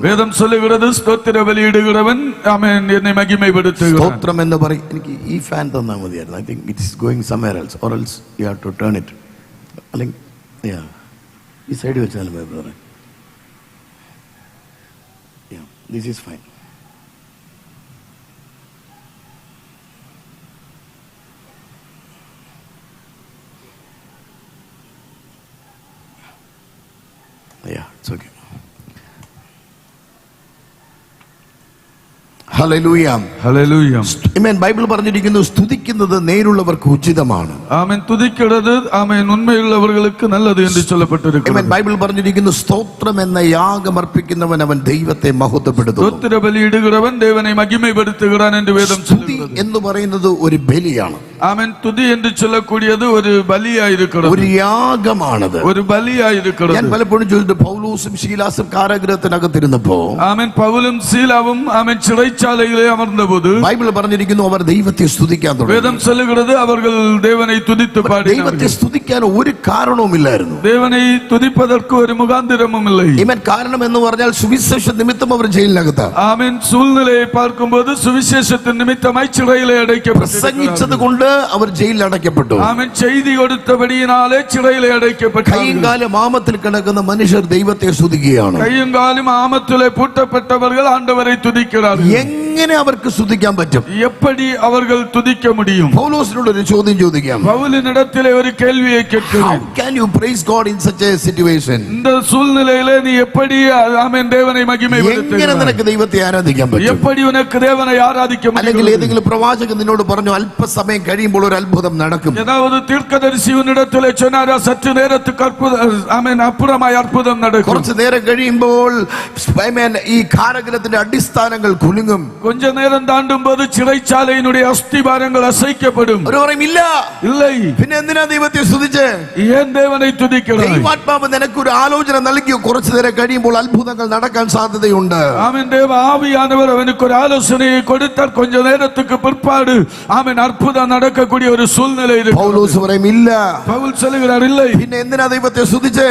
വേദം சொல்லுகிறது സ്തോത്ര ബലിയിടുகிறവൻ അവൻ എന്നെ മഹിമപ്പെടുത്തുകയാണ്. സ്തോത്രം എന്ന് പറയും. എനിക്ക് ഈ ഫാൻ തന്നാൽ മതിയായിരുന്നു. I think it's going somewhere else or else you have to turn it. അല്ലെങ്കിൽ ഈ സൈഡ് വെച്ചാലും മതി ബ്രദറെ. This is fine. It's okay. Hallelujah hallelujah. Amen. Bible പറഞ്ഞിരിക്കുന്നു സ്തുതിക്കുന്നത് നേരുള്ളവർക്ക് ഉചിതമാണ്. ആമേൻ. തുതിക്കുന്നത് ആമേൻ ഉണ്മയുള്ളവർക്ക് നല്ലത് എന്ന് ചൊല്ലപ്പെട്ടിരിക്കുന്നു. ആമേൻ. ബൈബിൾ പറഞ്ഞിരിക്കുന്നു സ്തോത്രം എന്ന യാഗം അർപ്പിക്കുന്നവൻ അവൻ ദൈവത്തെ മഹത്വപ്പെടുത്തുന്നു. സ്തോത്ര ബലിയിടുகிறവൻ தேவனை மகிமைப்படுத்துகிறான் என்று வேதம் சொல்லுகிறது. എന്ന് പറയുന്നത് ഒരു ബലിയാണ്. ആമേൻ. തുതി എന്ന് ചൊല്ലக்கூடிയത് ഒരു ബലിയായിരിക്കണം, ഒരു യാഗമാണത്, ഒരു ബലിയായിരിക്കണം. ഞാൻ പലപ്പോഴും ചോദിച്ചു, പൗലോസും ശീലാസും കാരാഗൃഹത്തിനകത്തിരുന്നപ്പോ ആമേൻ പൗലും ശീലാവും ആമേൻ சிறைச்சாலையிலே அமர்ந்தபோது ബൈബിൾ പറഞ്ഞിരിക്കുന്നു അവർ ദൈവത്തെ സ്തുതിക്കാൻ തുടങ്ങി. வேதம் சொல்லுகிறது அவர்கள் தேவனை துதித்து பாடினார்கள். ദൈവത്തെ സ്തുതിക്കാൻ ഒരു കാരണവുമില്ലായിരുന്നു. தேவனை துதிப்பதற்கு ஒரு முகாந்திரமும் இல்லை. ആമേൻ. കാരണം എന്ന് പറഞ്ഞാൽ സുവിശേഷ നിമിത്തം അവർ ജയിലിനകത്താണ്. ஆமென். சூழ்நிலையை பார்க்கும்போது சுவிசேஷத்தின் நிமித்தமாய் சிறையிலே அடைக்கப்பட்டார்கள். പ്രസംഗിച്ചത് കൊണ്ട് അവർ ജയിലിൽ അടയ്ക്കപ്പെട്ടു. ആമേൻ. ചെയ്തി കൊടുത്തபடியினாலே ചിറയിലെ അടയ്ക്കപ്പെട്ടാர்கள். കൈയും കാലും ആമത്തിൽ കിടക്കുന്ന മനുഷ്യർ ദൈവത്തെ സ്തുതിക്കുകയാണ്. കൈയും കാലും ആമത്തിലെ പൂട്ടപ്പെട്ടവர்கள் ആண்டവரை തുതിக்கிறார்கள். എങ്ങനെ അവർക്ക് സ്തുതിക്കാൻ പറ്റും? எப்படி அவர்கள் துதிக்க முடியும்? പൗലോസിനോട് ഒരു ചോദ്യം ചോദിക്കാം. പൗലിനിടത്തിലെ ഒരു കേள்வியை கேட்கிறேன். How can you praise God in such a situation? இந்த சூழ்நிலையிலே நீ எப்படி ஆமென் தேவனை மகிமைப்படுத்துகிறாய்? എങ്ങനെ നിനക്ക് ദൈവത്തെ ആരാധിക്കാൻ പറ്റും? எப்படி உனக்கு தேவனை ஆராதிக்க முடியும்? അല്ലെങ്കിൽ ഏതെങ്കിലും പ്രവാചകൻ നിന്നോട് പറഞ്ഞു അല്പസമയം കഴിയുമ്പോൾ ഒരു അത്ഭുതം നടക്കും. ஏதாவது தீர்க்கதரிசி உன்னிடத்திலே சொன்னாரா சற்று நேரத்துக்கு ஆமென் அப்புறமாய் அற்புதம் நடக்கும். കുറച്ച് നേരം കഴിയുമ്പോൾ ഈ കാരാഗൃഹത്തിന്റെ അടിസ്ഥാനങ്ങൾ കുലുങ്ങും. கொஞ்ச நேரம் தாண்டும் போது சிறைச்சாலையினுடைய அஸ்திபாரங்கள் அசைக்கப்படும். ഒരു പറയും ഇല്ല, இல்லை. പിന്നെ എന്തിനാ ദൈവത്തെ സ്തുതിച്ചേ? ஏன் தேவனை துதிக்கிறாய்? ദൈവാത്മാവ് നിനക്കൊരു ആലോചന നൽകിയോ? കുറച്ചു നേരം കഴിയുമ്പോൾ അത്ഭുതങ്ങൾ നടക്കാൻ സാധ്യതയുണ്ട്. ஆமென். தேவ ஆவியானவர் அவனுக்கு ஒரு ஆலோசனையை கொடுத்தார். கொஞ்ச நேரத்துக்கு பிற்பாடு ஆமென் அற்புதம் நடக்கக்கூடிய ஒரு சூழ்நிலை இருக்கு. പൗലോസ് പറയും ഇല്ല. பவுல் சொல்லுகிறார் இல்லை. പിന്നെ എന്തിനാ ദൈവത്തെ സ്തുതിച്ചേ?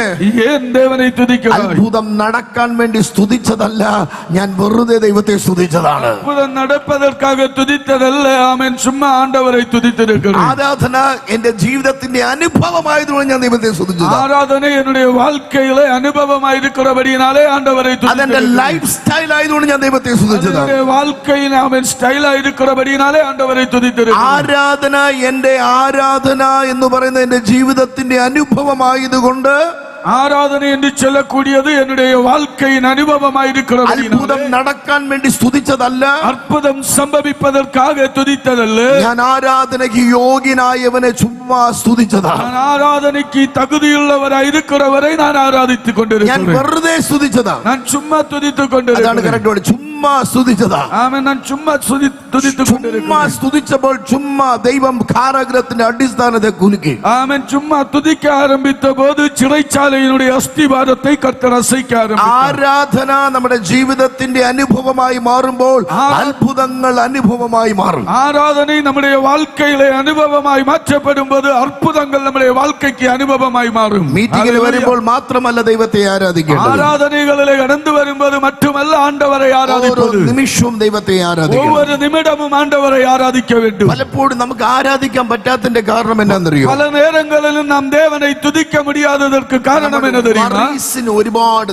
ஏன் தேவனை துதிக்கிறாய்? അത്ഭുതം നടക്കാൻ വേണ്ടി സ്തുതിച്ചതല്ല, ഞാൻ വെറുതെ ദൈവത്തെ സ്തുതിച്ചതാണ്. அற்புதம் நடப்பதற்காக துதித்ததல்ல, ஆமென் சும்மா ஆண்டவரை துதித்திருக்கிறேன். ആരാധന എന്റെ ജീവിതത്തിന്റെ അനുഭവമായതുകൊണ്ട് ഞാൻ ദൈവത്തെ സ്തുതിച്ചത്. ஆராதனை என்னுடைய வாழ்க்கையில அனுபவமாய் இருக்கிறபடியினாலே ஆண்டவரை துதித்திருக்கிறேன். അതെന്റെ ലൈഫ് സ്റ്റൈൽ ആയതുകൊണ്ട് ഞാൻ ദൈവത്തെ സ്തുതിച്ചത്. என்னுடைய வாழ்க்கையில் ஆமென் ஸ்டைலா இருக்கிறபடியினாலே ஆண்டவரை துதித்திருக்கிறேன். ആരാധന എന്റെ ആരാധന എന്ന് പറയുന്നത് എന്റെ ജീവിതത്തിന്റെ അനുഭവമായതുകൊണ്ട് ஆராதனை என்று சொல்லக்கூடியது என்னுடைய வாழ்க்கையின் அனுபவமாய் இருக்கிறபடியினாலே അത്ഭുതം നടക്കാൻ വേണ്ടി സ്തുതിച്ചതല്ല, அற்புதம் சம்பவிப்பதற்காக துதித்ததல்ல, ഞാൻ ആരാധനയ്ക്ക് യോഗ്യനായവനെ ചുമ്മാ സ്തുതിച്ചതാണ്. நான் ஆராதனைக்கு தகுதியுள்ளவராய் இருக்கிறவரை நான் ஆராதித்துக் ഞാൻ கொண்டிருக்கிறேன். വെറുതെ സ്തുതിച്ചതാണ്. நான் சும்மா துதித்துக் അതാണ് கொண்டிருக்கிறேன். Correct word. ചുമ്മാ സ്തുതിച്ചതാണ്. ആമേൻ. ഞാൻ ചുമ്മാ തുതിത്തുக் ചുമ്മാ കൊണ്ടിരിക്കുന്നു. സ്തുതിച്ചപ്പോൾ ചുമ്മാ ദൈവം കാരാഗൃഹത്തിന്റെ അടിസ്ഥാനത്തെ കുലുക്കി. ആമേൻ. ചുമ്മാ തുതിക്ക ആരംഭിച്ച போது சிறைச்சாலையினுடைய அஸ்திபாரத்தை கர்த்தர் அசைக்க ஆரம்பித்தார். ആരാധന നമ്മുടെ ജീവിതത്തിന്റെ അനുഭവമായി മാറുമ്പോൾ അത്ഭുതങ്ങൾ അനുഭവമായി മാറും. ஆராதனை நம்முடைய வாழ்க்கையிலே அனுபவமாய் மாற்றப்படும் போது அற்புதங்கள் நம்முடைய வாழ்க்கைக்கு அனுபவமாய் மாறும். മീറ്റിംഗിൽ വരുമ്പോൾ മാത്രമല്ല ദൈവത്തെ ആരാധിക്കേണ്ടത്, ஆராதனைகளிலே கடந்து வரும்போது மட்டுமல்ல ஆண்டவரை ஆராதிப்பது. നിമിഷവും ദൈവത്തെ ആരാധിക്കണം. ஒவ்வொரு நிமிடமும் ஆண்டவரை ஆராதிக்க வேண்டும். പലപ്പോഴും നമുക്ക് ആരാധിക്കാൻ പറ്റാത്തതിന്റെ കാരണം എന്താണെന്നറിയോ? பல நேரங்களிலும் நாம் தேவனை துதிக்க முடியாததற்கு காரணம் என்ன தெரியுமா? ഒരുപാട്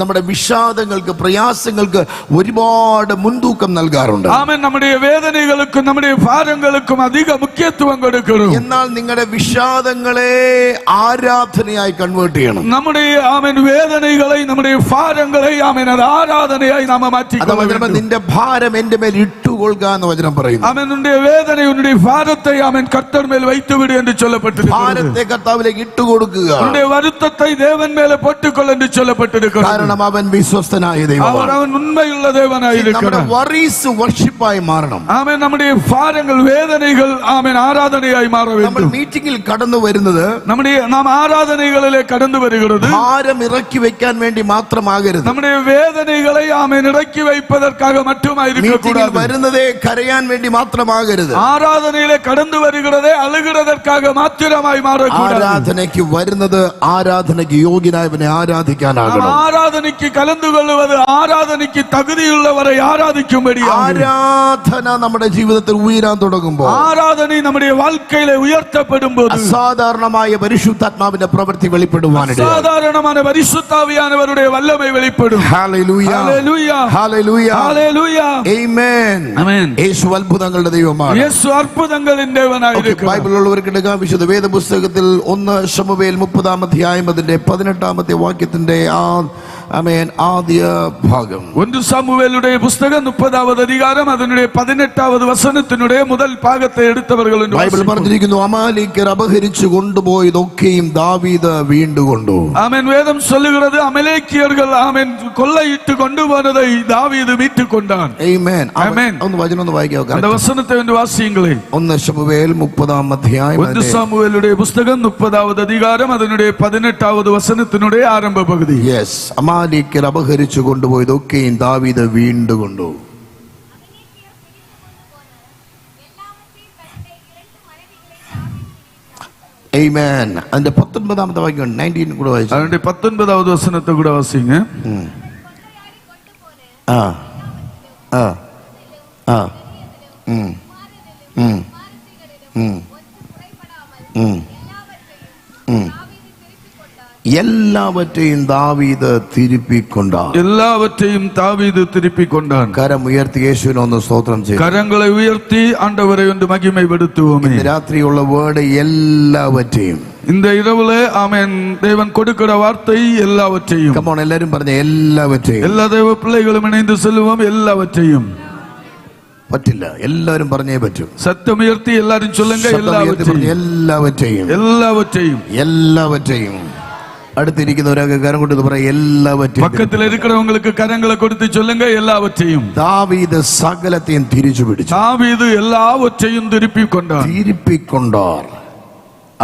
നമ്മുടെ വിഷാദങ്ങൾക്ക് പ്രയാസങ്ങൾക്ക് ഒരുപാട് മുൻതൂക്കം നൽകാറുണ്ട്. ആമേൻ. നമ്മുടെ വേദനകൾക്കും നമ്മുടെ ഭാരങ്ങൾക്കും അധിക മുഖ്യത്വം കൊടുക്കണം. എന്നാൽ നിങ്ങളുടെ വിഷാദങ്ങളെ ആരാധനയായി കൺവേർട്ട് ചെയ്യണം. നമ്മുടെ ആമേൻ വേദനകളെ നമ്മുടെ ഭാരങ്ങളെ ആമേൻ അത് ആരാധനയായി നാം മാറ്റിക്കൊള്ളണം. നിന്റെ ഭാരം എന്റെ മേൽ ഇട്ടുകൊള്ളുക എന്ന് വചനം പറയുന്നു. ആമേൻ. ഉன்னுடைய വേദന ഉன்னுடைய ഭാരത്തെ ആമേൻ കർത്തർ മേൽ வைத்துவிடு என்று சொல்லப்பட்டிருக்கிறது. ഭാരത്തെ കർത്താവിലേക്ക് ഇട്ടുകൊടുക്കുക. உன்னுடைய வருத்தத்தை தேவன் மேல போட்டுக்கொள் என்று சொல்லப்பட்டிருக்கிறது. കാരണം അവൻ വിശ്വസ്തനായ ദൈവമാണ്. അവൻ ഉണ്മയുള്ള ദൈവനായിരിക്കണം. നമ്മുടെ വറീസ് വർഷിപ്പായി മാറണം. ആമേൻ. നമ്മുടെ ഭാരങ്ങൾ വേദനകൾ ആമേൻ ആരാധനയായി മാറ வேண்டும். നമ്മൾ മീറ്റിംഗിൽ കടന്നു വരുന്നത് നാം ആരാധനകളിലെ കടന്നു വരുகிறது ഭാരം ഇറക്കി വെക്കാൻ വേണ്ടി മാത്രമാകരുത്. നമ്മുടെ വേദനകളെ ആമേൻ ഇറക്കി வைப்பதற்காக மட்டுமாയിരിக்க கூடாது. വരുന്ന വരുന്നതേ കരയാൻ വേണ്ടി മാത്രമാകരുത്. ആരാധനയിലെ കടന്നു വരുகிறதே അഴുகிறதற்காக മാത്രമായി മാറக்கூடாது. ആരാധനയ്ക്ക് വരുന്നത് ആരാധനയ്ക്ക് യോഗ്യനായവനെ ആരാധിക്കാനാകണം. ആരാധനയ്ക്ക് കലந்து കൊള്ളുவது ആരാധനയ്ക്ക് തകുതിയുള്ളവരെ ആരാധിക്കുம்படியாக. ആരാധന നമ്മുടെ ജീവിതത്തിൽ ഉയരാൻ തുടങ്ങുമ്പോൾ, ആരാധന നമ്മുടെ வாழ்க்கையிலே ഉയർത്തപ്പെടുമ്പോൾ അസാധാരണമായ പരിശുദ്ധാത്മാവിന്റെ പ്രവൃത്തി വെളിപ്പെടുവാനിടയാകും. അസാധാരണമായ പരിശുദ്ധാവിയാനവരുടെ വല്ലമൈ വെളിപ്പെടും. ഹല്ലേലൂയ ഹല്ലേലൂയ ഹല്ലേലൂയ ഹല്ലേലൂയ ആമേൻ ആമേൻ. യേശു അത്ഭുതങ്ങളുടെ ദൈവമാണ്. യേശു അത്ഭുതങ്ങളുടെ ദൈവമായിരിക്കുന്നു. ബൈബിൾ ഉള്ളവർക്ക് എടുക്കാം. വിശുദ്ധ വേദപുസ്തകത്തിൽ 1 ശമൂവേൽ 30-ാം അധ്യായം അതിന്റെ 18-ാമത്തെ വാക്യത്തിന്റെ ആമേൻ ആദ്യ ഭാഗം. 1 ശമൂവേലുടെ പുസ്തകം 30-ാമത് അധികാരം അതിന്റെ 18-ാമത് വചനത്തിനുடைய முதல் ഭാഗത്തെ എടുത്തവர்களுണ്ട്. ബൈബിൾ പറഞ്ഞിരിക്കുന്നു, അമാലേക്യർ അപഹരിച്ചു കൊണ്ടുപോയതൊക്കെയും ദാവീദ് വീണ്ടുകൊണ്ടു. ആമേൻ. വേദം சொல்லுகிறது അമലേക്കിയர்கள் ആമേൻ കൊള്ളയിട്ട് കൊണ്ടുപോனதை தாவீது மீட்டுக் கொண்டான். ആമേൻ ആമേൻ. ഒന്ന് വചനം ഒന്ന് വായിക്കാവോ? அந்த വചനത്തെ ഒന്ന് വാസിയുങ്ങളെ. 1 ശമൂവേൽ 30-ാം അധ്യായം 1 ശമൂവേലുടെ പുസ്തകം 30-ാമത് അധികാരം അതിന്റെ 18-ാമത് വചനത്തിനുடைய ആരംഭ പകുതി. യെസ്. അമാലേക്യർ അപഹരിച്ചു കൊണ്ടുപോയതൊക്കെയും ദാവീദ് വീണ്ടുകൊണ്ടു. ആമേൻ. അതിന്റെ 19-ാമത്തെ വാക്യം 19 കൂടെ വായിച്ചു. അതിന്റെ 19-ാമത് വചനത്തെ കൂടെ വാസിയുங்க. ആ ആ ആ എല്ലാവற்றைയും ദാവീദ് തിരുപ്പിക്കൊണ്ടാൻ. എല്ലാവற்றைയും தாவீது திருப்பிக் கொண்டான். കരം ഉയർത്തി യേശുവിനെ ഒന്ന് സ്തോത്രം ചെയ്തു. കരങ്ങളെ ഉയർത്തി ആண்டവരെ ഒന്ന് മகிமைப்படுத்துவோமே. രാത്രിയുള്ള വേർഡ് എല്ലാവற்றைയും. இந்த இரவுல ஆமென் தேவன் கொடுக்கிற வார்த்தை எல்லாவற்றையும். Come on, എല്ലാവരും പറഞ്ഞ എല്ലാവற்றைയും. எல்லா தேவ பிள்ளைகளும் இணைந்து சொல்லுவோம் எல்லாவற்றையும். പറ്റില്ല, എല്ലാവരും പറഞ്ഞേ പറ്റൂ. சத்தம் உயர்த்தி எல்லாரும் சொல்லுங்க எல்லாவற்றையும். എല്ലാവற்றைയും எல்லாவற்றையும் എല്ലാവற்றைയും. അടുത്തിരിക്കുന്നവരൊക്കെ കരം കൊടുത്ത് പറയാം എല്ലാവற்றைയും. பக்கத்தில் இருக்கிறவங்களுக்கு கரங்களை கொடுத்து சொல்லுங்க எல்லாவற்றையும். ദാവീദ് സകലത്തെയും തിരിച്ചു പിടിച്ചു. தாவீது எல்லாவற்றையும் திருப்பிக் கொண்டான். തിരുപ്പിക്കൊണ്ടാർ.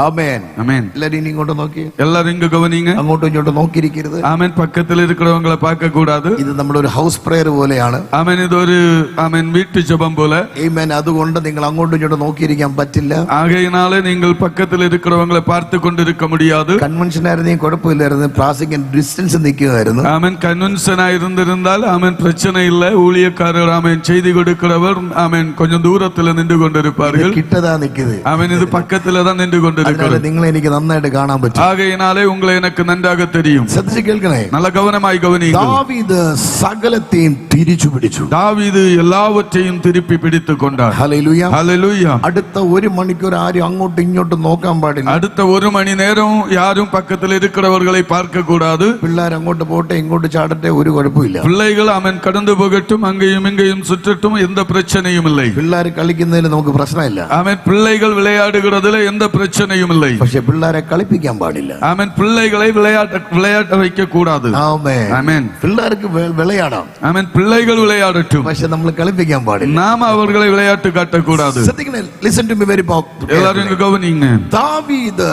ആമേൻ ആമേൻ. എല്ലാരും ഇനി ഇങ്ങോട്ട് നോക്കി. எல்லாரும் இங்க கவனிங்க. അങ്ങോട്ടും ഇങ്ങോട്ടും നോക്കിയിരിക്കരുത്. ஆமென். பக்கத்தில் இருக்கிறவங்களை பார்க்க கூடாது. ഇത് നമ്മുടെ ഒരു ഹൗസ് പ്രയർ പോലെയാണ്. ஆமென். இது ஒரு ஆமென் வீட்டு ஜெபம் போல. ആമേൻ. അതുകൊണ്ട് നിങ്ങൾ അങ്ങോട്ടും ഇങ്ങോട്ടും നോക്കിയിരിക്കാൻ പറ്റില്ല. ஆகையினாலே நீங்கள் பக்கத்தில் இருக்கிறவங்களை பார்த்து கொண்டிருக்க முடியாது. കൺവെൻഷൻ ആയിരുന്നെങ്കിൽ കുഴപ്പമില്ലായിരുന്നു. പ്രാസിംഗ് ഡിസ്റ്റൻസ് നിൽക്കുകയായിരുന്നു. ஆமென். கன்வென்ஷனா இருந்திருந்தால் ஆமென் பிரச்சனை இல்லை. ஊழியக்காரர் ஆமென் செய்தி கொடுக்கிறவர் ஆமென் கொஞ்சம் தூரத்துல நின்று கொண்டிருப்பார்கள். കിട്ടതാ നിൽക്കുന്നത്. ஆமென். இது பக்கத்துல தான் நின்று கொண்டிருக்கிறது. നിങ്ങളെ എനിക്ക് നന്നായിട്ട് കാണാൻ പറ്റും. ஆகையினாலே உங்களை எனக்கு நன்றாக தெரியும். ശ്രദ്ധിച്ച് കേൾക്കണേ. நல்ல கவனமாய் கவனியுங்கள். ദാവീദ് സകലത്തെയും തിരിച്ചു പിടിച്ചു. தாவீது எல்லாவற்றையும் திருப்பி பிடித்துக் கொண்டார். ഹല്ലേലൂയ ஹல்லேலூயா. അടുത്ത 1 മണിക്കൂർ ആരും അങ്ങോട്ടും ഇങ്ങോട്ടും നോക്കാൻ പാടില്ല. அடுத்த 1 மணி நேரம் யாரும் பக்கத்தில் இருக்கிறவர்களை பார்க்க கூடாது. പിള്ളേർ അങ്ങോട്ട് പോട്ടെ ഇങ്ങോട്ട് ചാടട്ടെ, ഒരു കുഴപ്പമില്ല. பிள்ளைகள் அவன் கடந்து போகட்டும், அங்கேயும் இங்கேயும் சுற்றட்டும், எந்த பிரச்சனையும் இல்லை. പിള്ളേർ കളിക്കുന്നതിന് നമുക്ക് പ്രശ്നമില്ല. அவன் பிள்ளைகள் விளையாடுகிறதுல எந்த பிரச்சனையும் இல்லை. പക്ഷെ പിള്ളേരെ കളിപ്പിക്കാൻ പാടില്ല. அவன் பிள்ளைகளை விளையாட்ட வைக்க கூடாது. ആമേൻ. ஆமென். പിള്ളേർക്ക് വിളയാടാം. அவன் பிள்ளைகள் விளையாடட்டும், പക്ഷെ നമ്മൾ കളിപ്പിക്കാൻ പാടില്ല. நாம் அவர்களை விளையாட்டு காட்ட கூடாது. ശ്രദ്ധിക്കണേ. ലിസൺ ടു മീ വെരി எல்லாரும் இங்க கவனிங்க. ദാവീദ്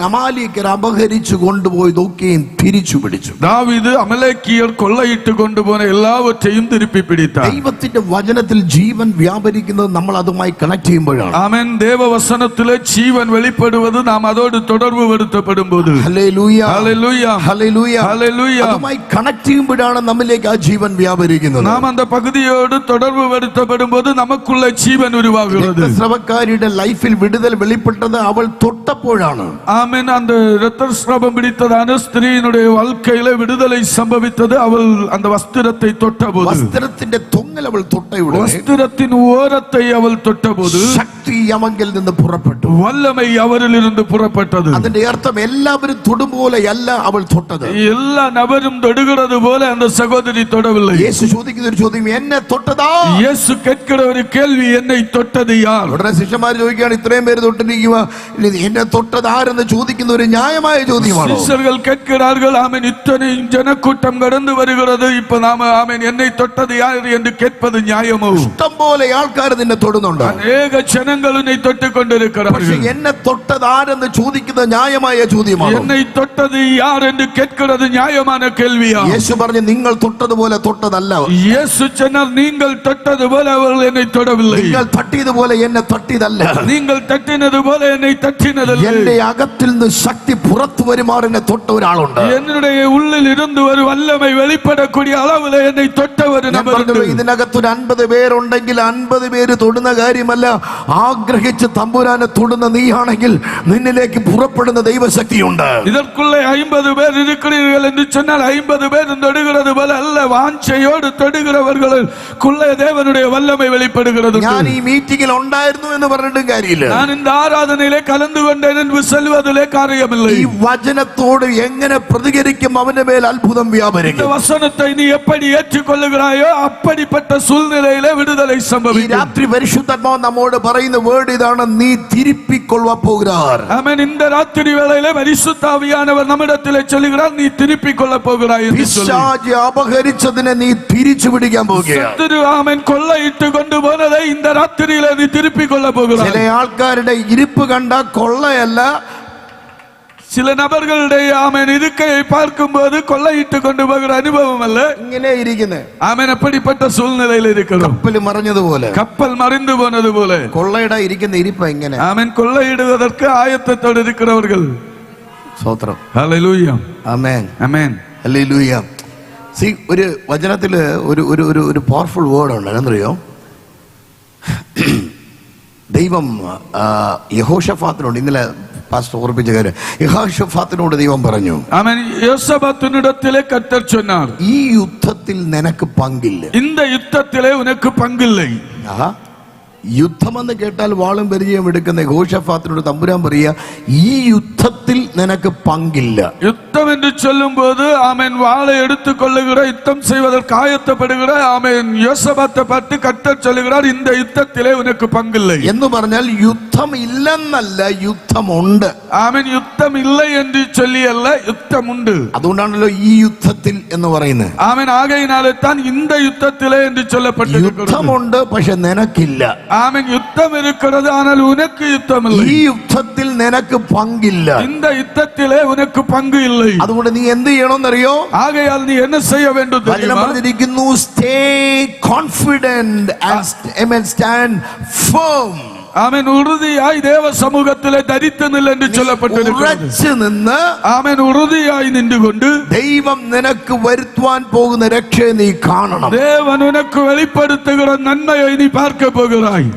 അമാലേക്യർ അപഹരിച്ചു കൊണ്ടുപോയതൊക്കെയും തിരിച്ചു പിടിച്ചു. தாவீது அமலேக்கியர் கொள்ளையிட்டு கொண்டு போன எல்லாவற்றையும் திருப்பி பிடித்தார். ദൈവത്തിന്റെ വചനത്തിൽ ജീവൻ വ്യാപരിക്കുന്നത് നമ്മൾ അതുമായി കണക്ട് ചെയ്യുമ്പോഴാണ്. ஆமென். தேவ வசனத்திலே ஜீவன் வெளிப்படுவது நாம் அதோடு தொடர்பு படுத்தப்படும் போது. ഹല്ലേലൂയ ஹல்லேலூயா ഹല്ലേലൂയ ஹல்லேலூயா. അതുമായി കണക്ട് ചെയ്യുമ്പോഴാണ് നമ്മിലേക്ക് ആ ജീവൻ വ്യാപരിക്കുന്നത്. நாம் அந்த பகுதியோடு தொடர்பு படுத்தப்படும் போது நமக்குள்ள ஜீவன் உருவாகிறது. രക്തസ്രവക്കാരിയുടെ ലൈഫിൽ വിടുതൽ വെളിപ്പെട്ടത് അവൾ തൊട്ടപ്പോഴാണ്. ஆமென். அந்த இரத்தஸ்ராவம் பிடித்ததான ஸ்திரீயினுடைய வாழ்க்கையில விடுதலை சம்பவித்தது அவள் அந்த வஸ்திரத்தை தொட்டபோது. വസ്ത്രത്തിന്റെ തൊങ്ങൽ അവൾ തൊട്ടയുടനെ வஸ்திரத்தின் ஓரத்தை அவள் தொட்டபோது ശക്തി അവങ്കിൽ നിന്ന് പുറപ്പെട്ടു. வல்லமை அவரிலிருந்து புறப்பட்டது. അതിന്റെ അർത്ഥം എല്ലാവരും തൊടുപോലെയല്ല അവൾ തൊട്ടത്. எல்லா நபரும் தொடுகிறது போல அந்த சகோதரி தொடவில்லை. യേശു ചോദിക്കുന്ന ഒരു ചോദ്യം, എന്നെ തൊട്ടതാ? இயேசு கேட்கிற ஒரு கேள்வி, என்னை தொட்டது யார்? ഉടനെ ശിഷ്യന്മാർ ചോദിക്കുകയാണ്, ഇത്രയും പേര് തൊട്ടിരിക്കുക, എന്നെ തൊട്ടത് ആര്? ആരെന്ന് ചോദിക്കുന്ന ഒരു ന്യായമായ ചോദ്യമാണ്. ശിഷ്യர்கள் கேட்கிறார்கள், ஆமென், இத்தனை ஜனக்கூட்டம் கடந்து வருகிறது, இப்ப நாம ஆமென் என்னை தொட்டது யார் என்று கேட்பது நியாயமோ? ഇഷ്ടം പോലെ ആൾക്കാർ നിന്നെ തൊടുന്നുണ്ട്. അനേക ജനങ്ങൾ നിന്നെ തൊട്ടുകൊണ്ടിരിக்கிறார்கள். പക്ഷേ എന്നെ തൊട്ടത് ആരെന്ന് ചോദിക്കുന്ന ന്യായമായ ചോദ്യമാണ്. என்னை தொட்டது யார் என்று கேட்கிறது நியாயமான கேள்வியா? യേശു പറഞ്ഞു, നിങ്ങൾ തൊട്ടതുപോലെ തൊട്ടതല്ല. இயேசு சொன்னார், நீங்கள் தொட்டது போல அவர்கள் என்னை தொடவில்லை. നിങ്ങൾ തട്ടിയതുപോലെ എന്നെ തട്ടിയതല്ല. நீங்கள் தட்டினது போல என்னை தட்டினதல்ல. എന്റെ അകത്തിൽ നിന്ന് ശക്തി പുറത്തു വരുമാർ എന്നെ തൊട്ട ഒരാളുണ്ട്. என்னுடைய உள்ளில் இருந்து ஒரு வல்லமை வெளிப்படக்கூடிய அளவில் என்னை தொட்ட ஒரு நபர் ഉണ്ട്. ഇതിനകത്തൊരു 50 പേരുണ്ടെങ്കിൽ 50 പേര് തൊടുന്ന കാര്യമല്ല, ആഗ്രഹിച്ച് തമ്പുരാനെ തൊടുന്ന നീയാണെങ്കിൽ നിന്നിലേക്ക് പുറപ്പെടുന്ന ദൈവശക്തിയുണ്ട്. இதற்குள்ளே 50 பேர் இருக்கிறீர்கள் என்று சொன்னால் 50 பேர் தொடுகிறது போல அல்ல, வாஞ்சையோடு தொடுகிறவர்களுக்குள்ளே தேவனுடைய வல்லமை வெளிப்படுகிறது. ഞാൻ ഈ മീറ്റിംഗിൽ ഉണ്ടായിരുന്നു എന്ന് പറഞ്ഞിട്ടും കാര്യമില്ല. நான் இந்த ஆராதனையிலே கலந்து கொண்டேன் என்று சொல்வதிலே காரியமில்லை. ഈ വചനത്തോട് എങ്ങനെ പ്രതികരിക്കും അവന്റെ മേൽ അത്ഭുതം വ്യാപരിക്കും. இந்த வசனத்தை நீ எப்படி ஏற்றுக்கொள்ளுகிறாயோ அப்படிப்பட்ட சூழ்நிலையிலே விடுதலை ഈ സംഭവിക്കും. രാത്രി പരിശുദ്ധാത്മാവ് നമ്മോട് പറയുന്ന വേർഡ് ഇതാണ്, നീ തിരുപ്പിക്കൊള്ളുവാൻ പോകുகிறார். ஆமென். இந்த ராத்திரி வேளையிலே பரிசுத்த ஆவியானவர் நம்மிடத்திலே சொல்லுகிறார், நீ திருப்பிக் கொள்ள போகிறாய் என்று சொல்லி. പിശാച് അപഹരിച്ചതിനെ നീ തിരിച്ചു പിടിക്കാൻ പോകുകയാണ്. சத்துரு ஆமென் கொள்ளையிட்டு கொண்டு போனதை இந்த ராத்திரியிலே நீ திருப்பிக் கொள்ள போகிறாய். ചില ആൾക്കാരുടെ ഇരിപ്പ് കണ്ട കൊള്ളയല്ല, சில நபர்களுடைய ஆமென் இருக்கையை பார்க்கும்போது கொள்ளையிட்டு கொண்டு போகிற அனுபவம் அல்ல, ഇങ്ങനെ ഇരിക്കുന്നത് ஆமென் அப்படிப்பட்ட சூழ்நிலையில் இருக்கிறோம். കപ്പൽ മറിഞ്ഞതുപോലെ, கப்பல் மறைந்து போனது போல കൊള്ളയുടെ ഇരിക്കുന്ന ഇരിപ്പ് എങ്ങനെ? ஆமென் கொள்ளையிடுவதற்கு ஆயத்தத்தோடு இருக்கிறவர்கள். സ്തോത്രം. ஹல்லேலூயா. ആമേൻ. ஆமென். ഹല്ലേലൂയ. സീ, ഒരു വചനത്തില് ഒരു പവർഫുൾ വേർഡ് ഉണ്ട്. എന്നറിയോ? ദൈവം യഹോശഫാത്തിനോട്, ഇന്നലെ പാസ്റ്റർ ഓർപ്പിച്ച കാര്യം, യഹോശഫാത്തിനോട് ദൈവം പറഞ്ഞു, ஆமென், யோசபாத்தினிடத்திலே கர்த்தர் சொன்னார், ഈ യുദ്ധത്തിൽ നിനക്ക് പങ്കില്ല. இந்த யுத்தத்திலே உனக்கு பங்கில்லை. ആഹാ. യുദ്ധമെന്ന് കേട്ടാൽ വാളും പരിചയം എടുക്കുന്ന യഹോശഫാത്തിനോട് തമ്പുരാൻ പറയുക, ഈ യുദ്ധത്തിൽ നിനക്ക് പങ്കില്ല. யுத்தம் என்று சொல்லும் போது ஆமென் வாளை எடுத்துக் கொள்ளுகிற, யுத்தம் செய்வதற்கு ஆயத்தப்படுகிற ஆமென் யோசபாத்தை பார்த்து கர்த்தர் சொல்லுகிறார், இந்த யுத்தத்திலே உனக்கு பங்கில்லை. എന്ന് പറഞ്ഞാൽ യുദ്ധം ഇല്ലെന്നല്ല, യുദ്ധമുണ്ട്. ஆமென். யுத்தம் இல்லை என்று சொல்லி அல்ல, யுத்தம் உண்டு. അതുകൊണ്ടാണല്ലോ ഈ യുദ്ധത്തിൽ എന്ന് പറയുന്നത്. ஆமென். ஆகையினாலே தான் இந்த யுத்தத்திலே என்று சொல்லப்பட்டிருக்கிறது. യുദ്ധമുണ്ട്, പക്ഷെ നിനക്കില്ല. ஆமென். யுத்தம் இருக்கிறது, ஆனால் உனக்கு யுத்தம் இல்லை. ഈ യുദ്ധത്തിൽ നിനക്ക് പങ്കില്ല. இந்த யுத்தத்திலே உனக்கு பங்கு இல்லை. അതുകൊണ്ട് നീ എന്ത് ചെയ്യണമെന്നറിയോ? ஆகையால் நீ என்ன செய்ய வேண்டும் വചനം தெரியுமா? പറഞ്ഞിരിക്കുന്നു, stay confident and stand firm. ஆமென். உறுதியாய் தேவ சமூகத்திலே தரித்து நில் என்று சொல்லப்பட்டிருக்கிறது. ഉറച്ചു നിന്ന് ஆமென். உறுதியாய் நின்று கொண்டு ദൈവം നിനക്ക് വരുത്തുവാൻ പോകുന്ന രക്ഷയെ നീ കാണണം. தேவன் உனக்கு வெளிப்படுத்துகிற நன்மையை நீ பார்க்க போகிறாய்.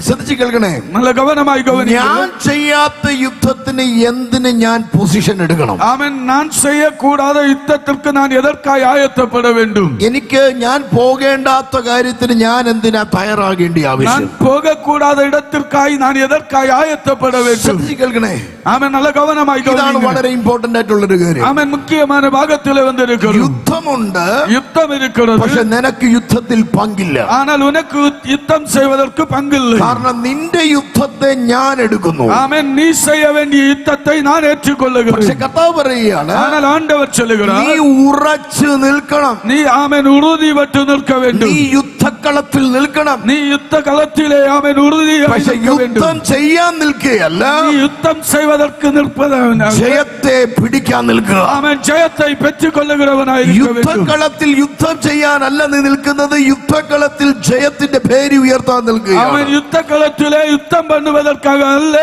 ശ്രദ്ധിച്ചു കേൾക്കണേ. நல்ல கவனமாய் கவனிக்க. ഞാൻ ചെയ്യാത്ത യുദ്ധത്തിന് എന്തിന് ഞാൻ പൊസിഷൻ എടുക്കണം? ஆமென். நான் செய்யக்கூடாத யுத்தத்திற்கு நான் எதற்காய் ஆயத்தப்பட வேண்டும்? എനിക്ക് ഞാൻ പോകേണ്ടാത്ത കാര്യത്തിന് ഞാൻ എന്തിനാ തയ്യാറാകേണ്ടി நான் ആവശ്യം? போகக்கூடாத இடத்திற்காய் நான் எதற்காய் ஆயத்தப்பட வேண்டும்? ശ്രദ്ധിച്ചു കേൾക്കണേ. ஆமென். நல்ல கவனமாய் ഇതാണ് கவனிக்க. വളരെ ഇമ്പോർട്ടന്റ് ആയിട്ടുള്ളൊരു കാര്യം. ஆமென். முக்கியமான பாகத்திலே வந்திருக்கிறோம். യുദ്ധമുണ്ട്, யுத்தம் இருக்கிறது, പക്ഷെ നിനക്ക് യുദ്ധത്തിൽ പങ്കില്ല. ஆனால் உனக்கு யுத்தம் செய்வதற்கு பங்கில்லை. കാരണം നിന്റെ യുദ്ധത്തെ ഞാൻ എടുക്കുന്നു. ஆமென். நீ செய்ய வேண்டிய யுத்தத்தை நான் പക്ഷെ ஏற்றுக்கொள்ளுகிறேன். കർത്താവ് പറയുകയാണ്, ஆனால் ஆண்டவர் നീ சொல்லுகிறார், ഉറച്ചു നിൽക്കണം. நீ ஆமென் உறுதிப்பட்டு நிற்க നീ வேண்டும். യുദ്ധക്കളത്തിൽ നിൽക്കണം. நீ யுத்த களத்திலே ஆமென் உறுதியாக പക്ഷെ நிற்க வேண்டும். യുദ്ധം ചെയ്യാൻ നിൽക്കുകയല്ല, நீ யுத்தம் செய்வதற்கு நிற்பதவனாக, ജയത്തെ പിടിക്കാൻ നിൽക്കുക. ஆமென் ஜெயத்தை பெற்றுக் கொள்ளுகிறவனாய் இருக்க வேண்டும். യുദ്ധക്കളത്തിൽ യുദ്ധം ചെയ്യാനല്ല നീ നിൽക്കുന്നത്, യുദ്ധക്കളത്തിൽ ജയത്തിന്റെ പേര് ഉയർത്താൻ ஆமென். നിൽക്കുകയാണ്. யுத்த களத்திலே யுத்தம் பண்ணுவதற்காக அல்ல,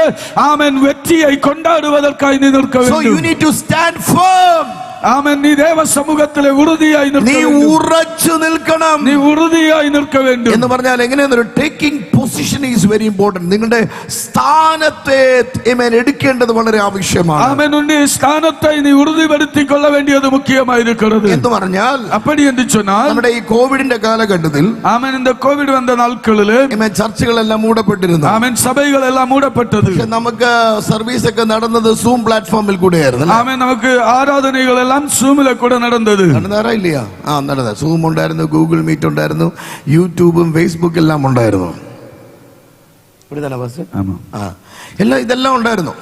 ஆமென் வெற்றியை கொண்டாடுவதற்காக நீ நிற்க So you வேண்டும். need to stand firm. ஆமென். நீ தேவ சமூகத்திலே உறுதியாய் நிற்க നീ வேண்டும். ഉറച്ചു നിൽക്കണം. நீ உறுதியாய் நிற்க வேண்டும். എന്ന് പറഞ്ഞാൽ എങ്ങനെയാണ്? Taking position is very important. നിങ്ങളുടെ സ്ഥാനത്തെ എടുക്കേണ്ടത് വളരെ ആവശ്യമാണ്. ஆமென். உன்னுடைய ஸ்தானத்தை நீ உறுதிப்படுத்திக் கொள்ள வேண்டியது முக்கியமாய் இருக்கிறது. എന്ന് പറഞ്ഞാൽ அப்படி என்று சொன்னால், നമ്മുടെ ഈ കോവിഡിന്റെ കാലഘട്ടത്തിൽ ஆமென், இந்த கோவிட் வந்த நாட்களிலே ചർച്ചകളെല്ലാം മൂടപ്പെട്ടിരുന്നു. ஆமென் சபைகள் எல்லாம் மூடப்பட்டது. പക്ഷെ നമുക്ക് സർവീസ് ഒക്കെ നടന്നത് സൂം പ്ലാറ്റ്ഫോമിൽ കൂടെയായിരുന്നു. ஆமென். நமக்கு ആരാധனைகள் எல்லாம் സൂമില கூட നടന്നത്. നടന്നാറാ ഇല്ലയാ? നടന്ന സൂം ഉണ്ടായിരുന്നു, ഗൂഗിൾ മീറ്റ് ഉണ്ടായിരുന്നു, യൂട്യൂബും ഫേസ്ബുക്ക് എല്ലാം ഉണ്ടായിരുന്നു. ஆமா. എല്ലാം ഇതെല്ലാം ഉണ്ടായിരുന്നു.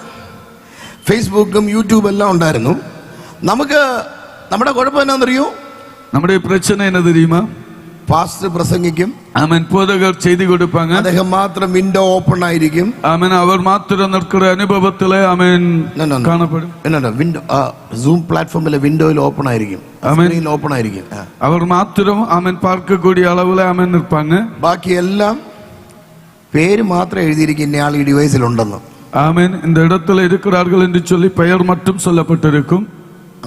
ഫേസ്ബുക്കും യൂട്യൂബും എല്ലാം ഉണ്ടായിരുന്നു. നമുക്ക് നമ്മുടെ കുഴപ്പം എന്നാന്നറിയോ? நம்முடைய பிரச்சனை என்ன தெரியுமா? പാസ്റ്റർ പ്രസംഗിക്കും, ஆமென், போதகர் செய்தி கொடுப்பாங்க, അദ്ദേഹം മാത്രം വിൻഡോ ഓപ്പൺ ആയിരിക്കും, ஆமென், அவர் மாத்திரம் நிற்கிற அனுபவத்திலே ஆமென் காணப்படும். என்னடா വിൻഡോ സൂം പ്ലാറ്റ്ഫോമിലെ വിൻഡോയിൽ ഓപ്പൺ ആയിരിക്കും, സ്ക്രീനിൽ ഓപ്പൺ ആയിരിക്കും. அவர் மாத்திரம் ஆமென் பார்க்கக்கூடிய அளவுல ஆமென் இருப்பாங்க. ബാക്കി എല്ലാം പേര് മാത്രം എഴുതിയിരിക്കും, ഇന്നയാൾ ഈ ഡിവൈസിൽ ഉണ്ടെന്ന്. ஆமென், இந்த இடத்துல இருக்கிறார்கள் என்று சொல்லி பெயர் மட்டும் சொல்லப்பட்டிருக்கும்,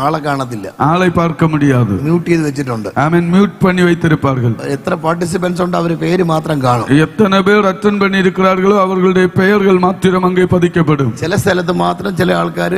ആളെ കാണത്തില്ല, ஆளை பார்க்க முடியாது. മ്യൂട്ട് ചെയ്ത് വെച്ചിട്ടുണ്ട്. ஆமென், மியூட் பண்ணி வைத்திருப்பார்கள். എത്ര പാർട്ടിസിപ്പൻസ് ഉണ്ട്, അവർ പേര് മാത്രം കാണും. எத்தனை பேர் அட்டெண்ட் பண்ணி இருக்கிறார்களோ அவர்களுடைய பெயர்கள் மாத்திரம் அங்கே பதிக்கப்படும். ചില സ്ഥലത്ത് മാത്രം ചില ആൾക്കാർ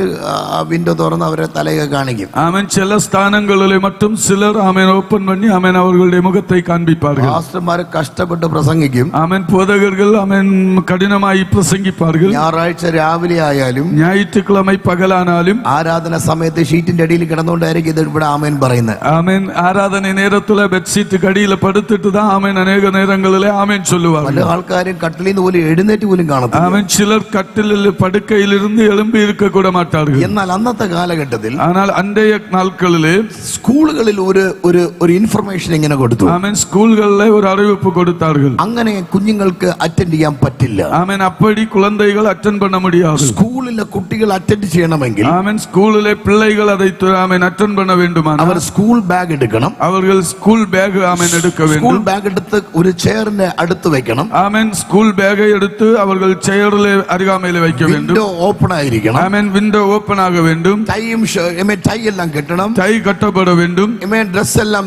ആ വിൻഡോ തുറന്ന് അവരെ തലയൊക്കെ കാണിക്കും. ஆமென், சில ஸ்தானங்களிலே மட்டும் சிலர் ஆமென் ஓபன் பண்ணி ஆமென் அவர்களுடைய முகத்தை காண்பிப்பார்கள். പാസ്റ്റർമാർ കഷ്ടപ്പെട്ട് പ്രസംഗിക്കും. ஆமென், போதகர்கள் ஆமென் கடினமாய் பிரசங்கிப்பார்கள். ഞായറാഴ്ച രാവിലെ ആയാലും ஞாயிற்றுக்கிழமை பகலானாலும் ആരാധന സമയത്ത് ഷീറ്റിന്റെ അടിയിൽ കിടന്നുകൊണ്ടായിരിക്കും ഇത് ഇവിടെ ആമേൻ പറയുന്നത്. ஆமென், ஆராதனை நேரத்துல பெட்ஷீட்டுக்கு அடியில படுத்துட்டு தான் ஆமென் அநேக நேரங்களிலே ஆமென் சொல்லுவார்கள். പല ആൾക്കാരും കട്ടിലിൽ നിന്ന് പോലും എഴുന്നേറ്റ് പോലും കാണത്തില്ല. ஆமென், சிலர் கட்டிலில் படுக்கையிலிருந்து எழும்பி இருக்க கூட மாட்டார்கள். എന്നാൽ അന്നത്തെ കാലഘട്ടത്തിൽ ஆனால் அன்றைய நாட்களிலே സ്കൂളുകളിൽ ഒരു ഇൻഫർമേഷൻ ഇങ്ങനെ കൊടുത്തു. ஆமென், ஸ்கூல்கள்ல ஒரு அறிவிப்பு கொடுத்தார்கள். അങ്ങനെ കുഞ്ഞുങ്ങൾക്ക് അറ്റൻഡ് ചെയ്യാൻ പറ്റില്ല. ஆமென், அப்படி குழந்தைகள் அட்டெண்ட் பண்ண முடியாது. സ്കൂളിലെ കുട്ടികൾ അറ്റൻഡ് ചെയ്യണമെങ്കിൽ ஆமென், ஸ்கூலிலே பிள்ளைகள் அதை ஆமென் அட்டெண்ட் பண்ண வேண்டுமானால் അവർ സ്കൂൾ ബാഗ് എടുക്കണം. அவர்கள் ஸ்கூல் பேக் ஆமென் எடுக்க സ്കൂൾ வேண்டும். ബാഗ് എടുത്ത് ഒരു ചെയറിന്റെ അടുത്ത് വെക്കണം. ஆமென், ஸ்கூல் பேக்கை எடுத்து அவர்கள் ചെയറിലെ അരികാമയിലെ வைக்க வேண்டும். വിൻഡോ ഓപ്പൺ ആയിരിക്കണം. ஆமென், വിൻഡോ ഓപ്പൺ ആക வேண்டும். ടൈ എല്ലാം കെട്ടണം. டை கட்டப்பட வேண்டும். ഡ്രസ് എല്ലാം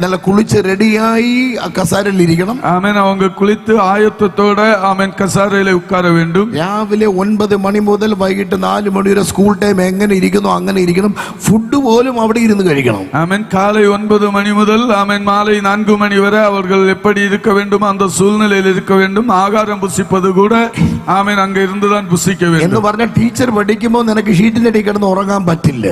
നല്ല കുളിച്ച് റെഡിയായി കസാരയിൽ ഇരിക്കണം. ஆமென், அவங்க குளித்து ஆயத்தத்தோட ஆமென் கசாரையிலே உட்கார வேண்டும். രാവിലെ 9 മണി മുതൽ വൈകിട്ട് 4 മണി വരെ സ്കൂൾ ടൈം എങ്ങനെ ഇരിക്കുന്നു അങ്ങനെ ഇരിക്കണം. ഫുഡ് പോലും അവിടെ ഇരുന്ന് കഴിക്കണം. ஆமென், காலை 9 மணி முதல் ஆமென் மாலை 4 மணி வரை அவர்கள் எப்படி இருக்க வேண்டுமோ அந்த சூழ்நிலையில் இருக்க வேண்டும். ஆகாரம் புசிப்பது கூட ஆமென் அங்க இருந்துதான் புசிக்க എന്ന് வேண்டும். പറഞ്ഞ ടീച്ചർ പഠിക്കുമ്പോൾ നിനക്ക് ഷീറ്റിന്റെ അടിയിൽ കിടന്ന് ഉറങ്ങാൻ പറ്റില്ല.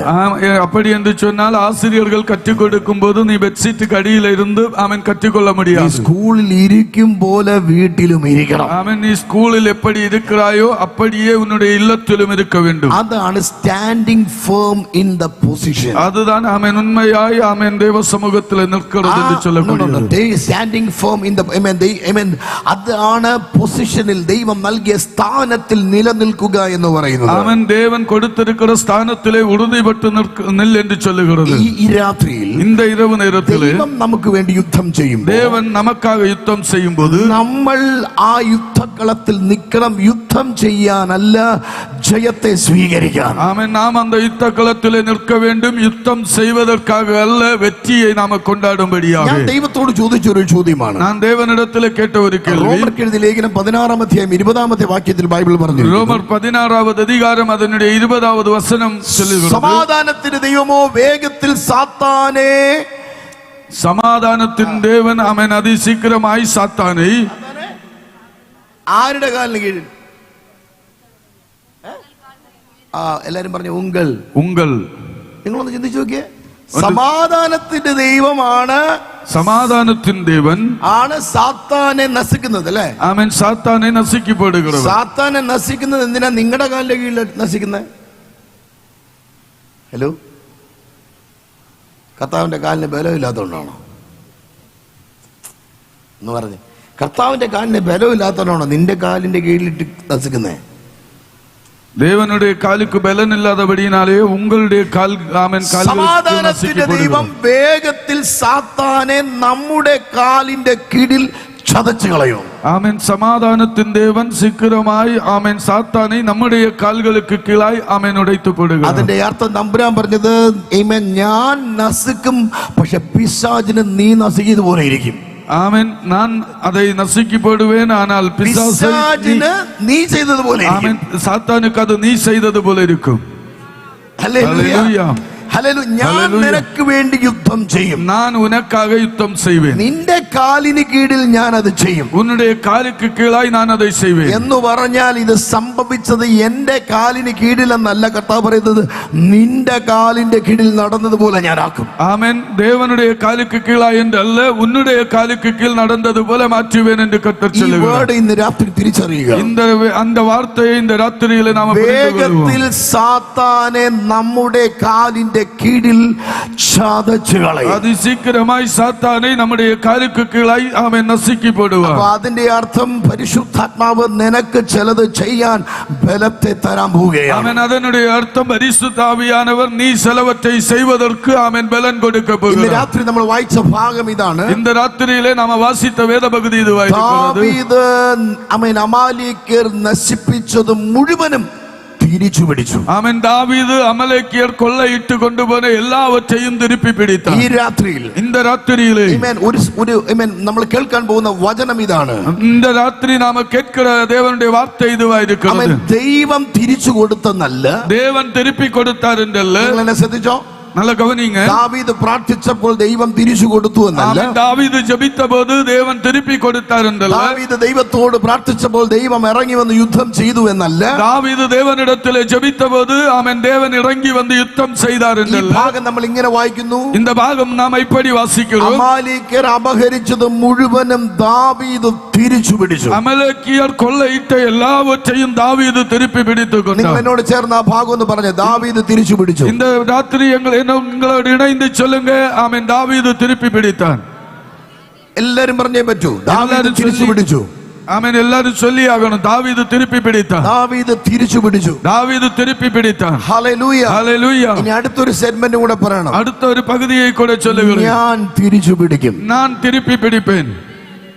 அப்படி என்று சொன்னால் ஆசிரியர்கள் கற்றுக் கொடுக்கும் போது நீ பெட்ஷீட்டுக்கு அடியில இருந்து ஆமென் கற்றுக்கொள்ள முடியாது. സ്കൂളിൽ ഇരിക്കും പോലെ വീട്ടിലും ഇരിക്കണം. ஆமென், நீ ஸ்கூலில் எப்படி இருக்கிறாயோ அப்படியே உன்னுடைய இல்லத்திலும் இருக்க வேண்டும். അതാണ് standing firm in the position. அதுதான் ஆமென் உண்மையாய் ஆமென் தேவ சமூகத்தில் நிற்கிறது என்று சொல்லக்கூடியது. സ്റ്റാൻഡിങ് ഫേം ഇൻ ദ അതാണ് പൊസിഷനിൽ ദൈവം നൽകിയ സ്ഥാനത്തിൽ നിലനിൽക്കുക എന്ന് പറയുന്നത്. ஆமென், தேவன் கொடுத்திருக்கிற ஸ்தானத்திலே உறுதிப்பட்டு நில் என்று சொல்லுகிறது. ഈ രാത്രിയിൽ இந்த இரவு நேரத்திலே ദൈവം നമുക്ക് വേണ്ടി യുദ്ധം ചെയ്യും. தேவன் நமக்காக யுத்தம் செய்யும் போது നമ്മൾ ആ യുദ്ധക്കളത്തിൽ നിൽക്കണം. യുദ്ധം ചെയ്യാനല്ല, ജയത്തെ സ്വീകരിക്കാൻ. ஆமென், நாம் அந்த யுத்த களத்திலே நிற்க வேண்டும். யுத்தம் செய்வதற்காக அல்ல, வெற்றியை நாம கொண்டாடும்படியாக. ഞാൻ ദൈവത്തോട് ചോദിച്ചൊരു ചോദ്യമാണ്. நான் தேவனிடத்தில் கேட்ட ஒரு கேள்வி. റോമർക്ക് എഴുതിയ ലേഖനം 16-ാം അധ്യായം 20-ാമത്തെ വാക്യത്തിൽ ബൈബിൾ പറഞ്ഞു. ரோமர் 16-வது அதிகாரம் அதனுடைய 20-வது வசனம் சொல்லுகிறது, സമാധാനത്തിന്റെ ദൈവമോ വേഗത്തിൽ സാത്താനെ, சமாதானத்தின் தேவன் அவன் அதிசீக்கிரமாய் சாத்தானை ആരുടെ കാലിന് കീഴിൽ? എല്ലാരും പറഞ്ഞു ഉങ്കൾ. உங்கள். നിങ്ങളൊന്ന് ചിന്തിച്ചു നോക്കിയേ. സമാധാനത്തിന്റെ ദൈവമാണ്, சமாதானத்தின் தேவன் ആണ് സാത്താനെ നശിക്കുന്നത് അല്ലേ? அவன் சாத்தானை நசுக்கி போடுகிறவர். സാത്താനെ നശിക്കുന്നത് എന്തിനാ? നിങ്ങളുടെ കാലിന്റെ കീഴിൽ നശിക്കുന്നത്. ഹലോ, കർത്താവിന്റെ കാലിന് ബലമില്ലാത്തതുകൊണ്ടാണോ എന്ന് പറഞ്ഞു? കർത്താവിന്റെ കാലിന് ബലമില്ലാത്തതുകൊണ്ടാണോ നിന്റെ കാലിന്റെ കീഴിലിട്ട് നശിക്കുന്നത്? தேவனுடைய காலுக்கு பலன் இல்லாதபடியினாலே உங்களுடைய கால் ஆமென் സമാധാനത്തിന്റെ ദൈവം വേഗത്തിൽ സാത്താനെ നമ്മുടെ കാലിന്റെ കീഴിൽ ചതച്ചു കളയും. ஆமென், சமாதானத்தின் தேவன் சீக்கிரமாய் ஆமென் சாத்தானை நம்முடைய கால்களுக்கு கீழாய் ஆமென் உடைத்து போடுகிறார். അതിന്റെ അർത്ഥം തമ്പുരാൻ പറഞ്ഞത് ആമേൻ, ഞാൻ നശിക്കും, പക്ഷെ പിശാചിന് നീ നശിച്ചതുപോലെ ഇരിക്കും. ஆமென், நான் அதை நசுக்கி போடுவேன், ஆனால் പിശാചിന് നീ ചെയ്തതുപോലെ ஆமென் சாத்தானுக்கு அது நீ செய்தது போல இருக்கும். Hallelujah, hallelujah. ഞാൻ ഹല്ലേലൂയ. നിനക്ക് വേണ്ടി യുദ്ധം ചെയ്യും. நான் உனக்காக யுத்தம் செய்வேன். നിന്റെ കാലിന് കീഴിൽ ഞാൻ അത് ചെയ്യും. உன்னுடைய காலுக்கு கீழாய் நான் அதை செய்வேன். എന്ന് പറഞ്ഞാൽ ഇത് സംഭവിച്ചത് എന്റെ കാലിന് കീഴിലെന്നല്ല കർത്താവ് പറയുന്നത്, നിന്റെ കാലിന്റെ കീഴിൽ നടന്നതുപോലെ ഞാൻ ആക്കും. ஆமென். தேவனுடைய காலுக்கு கீழாய் என்று அல்ல, உன்னுடைய காலுக்கு கீழ் நடந்தது போல மாற்றுவேன் என்று கர்த்தர் ഈ சொல்லுகிறார். വേർഡ് ഇന്ന് രാത്രി തിരിച്ചറിയുക. அந்த വാர்த்தையை இந்த ராத்திரியிலே நாம் വേഗത്തിൽ സാത്താനെ നമ്മുടെ കാലിന്റെ കീഴിൽ ചതച്ചു കളയും. அது சீக்கிரமாய் சாத்தானை நம்முடைய காலுக்கு கீழாய் அவன் நசுக்கி போடுவார். അപ്പൊ അതിന്റെ അർത്ഥം പരിശുദ്ധാത്മാവ് നിനക്ക് ചിലത് ചെയ്യാൻ ബലത്തെ തരാൻ പോവുകയാണ്. அவன் அதனுடைய அர்த்தம் பரிசுத்த ஆவியானவர் நீ சிலவற்றை செய்வதற்கு அவன் பலன் கொடுக்க ഇന്ന് போகிறார். രാത്രി നമ്മൾ വായിച്ച ഭാഗം ഇതാണ്. இந்த ராத்திரியிலே நாம வாசித்த வேத பகுதி இதுவாயிருக்கிறது. ദാവീദ് അമാലേക്യർ നശിപ്പിച്ചത് മുഴുവനും തിരിച്ചു പിടിച്ചു. அவன் தாவீது அமலேக்கியர் கொள்ளையிட்டு கொண்டு போன எல்லாவற்றையும் திருப்பி பிடித்தான். ഈ രാത്രിയിൽ இந்த ராத்திரியிலே നമ്മൾ കേൾക്കാൻ പോകുന്ന വചനം ഇതാണ്. இந்த ராத்திரி நாம கேட்கிற தேவனுடைய வார்த்தை இதுவாயிருக்கிறது. ദൈവം തിരിച്ചു കൊടുത്തെന്നല്ല, தேவன் திருப்பி கொடுத்தார் என்றல்ல. നിങ്ങൾ എന്നെ ശ്രദ്ധിച്ചോ? நல்ல கவனிங்க. ദാവീദ് പ്രാർത്ഥിച്ചപ്പോൾ ദൈവം തിരിച്ചു കൊടുത്തു എന്നല്ല, தாவீது ஜெபித்த போது தேவன் திருப்பி கொடுத்தார் என்றல்ல. ദാവീദ് ദൈവത്തോട് പ്രാർത്ഥിച്ചപ്പോൾ ദൈവം ഇറങ്ങി വന്ന് യുദ്ധം ചെയ്തു എന്നല്ല, தாவீது தேவனிடத்திலே ஜெபித்த போது தேவன் இறங்கி வந்து யுத்தம் செய்தார் ഈ என்றல்ல. ഭാഗം നമ്മൾ ഇങ്ങനെ വായിക്കുന്നു. இந்த பாகம் நாம் இப்படி வாசிக்கிறோம். അമാലേക്യർ അപഹരിച്ചത് മുഴുവനും ദാവീദ് തിരിച്ചു പിടിച്ചു. அமலேக்கியர் கொள்ளையிட்ட எல்லாவற்றையும் தாவீது திருப்பி பிடித்துக் നിങ്ങൾ கொண்டார். എന്നോട് ചേർന്ന് ആ ഭാഗം ഒന്ന് പറഞ്ഞ, ദാവീദ് തിരിച്ചു പിടിച്ചു. இந்த ராத்திரி எங்களோடு இணைந்து சொல்லுங்க, ஆமென். தாவீது திருப்பி பிடித்தான். എല്ലാരും പറഞ്ഞേ പറ്റൂ, ദാവീദ് തിരിച്ചു പിടിച്ചു. ஆமென். எல்லாரும் சொல்லி ஆகணும், தாவீது திருப்பி பிடித்தான். ദാവീദ് തിരിച്ചു പിടിച്ചു. தாவீது திருப்பி பிடித்தான். ഹല്ലേലൂയ. ஹல்லேலூயா. ഇനി അടുത്തൊരു സെഗ്മെന്റ് കൂടെ പറയണം. அடுத்த ஒரு பகுதியை கூட சொல்லுகிறேன். ഞാൻ തിരിച്ചു പിടിക്കും. நான் திருப்பி பிடிப்பேன்.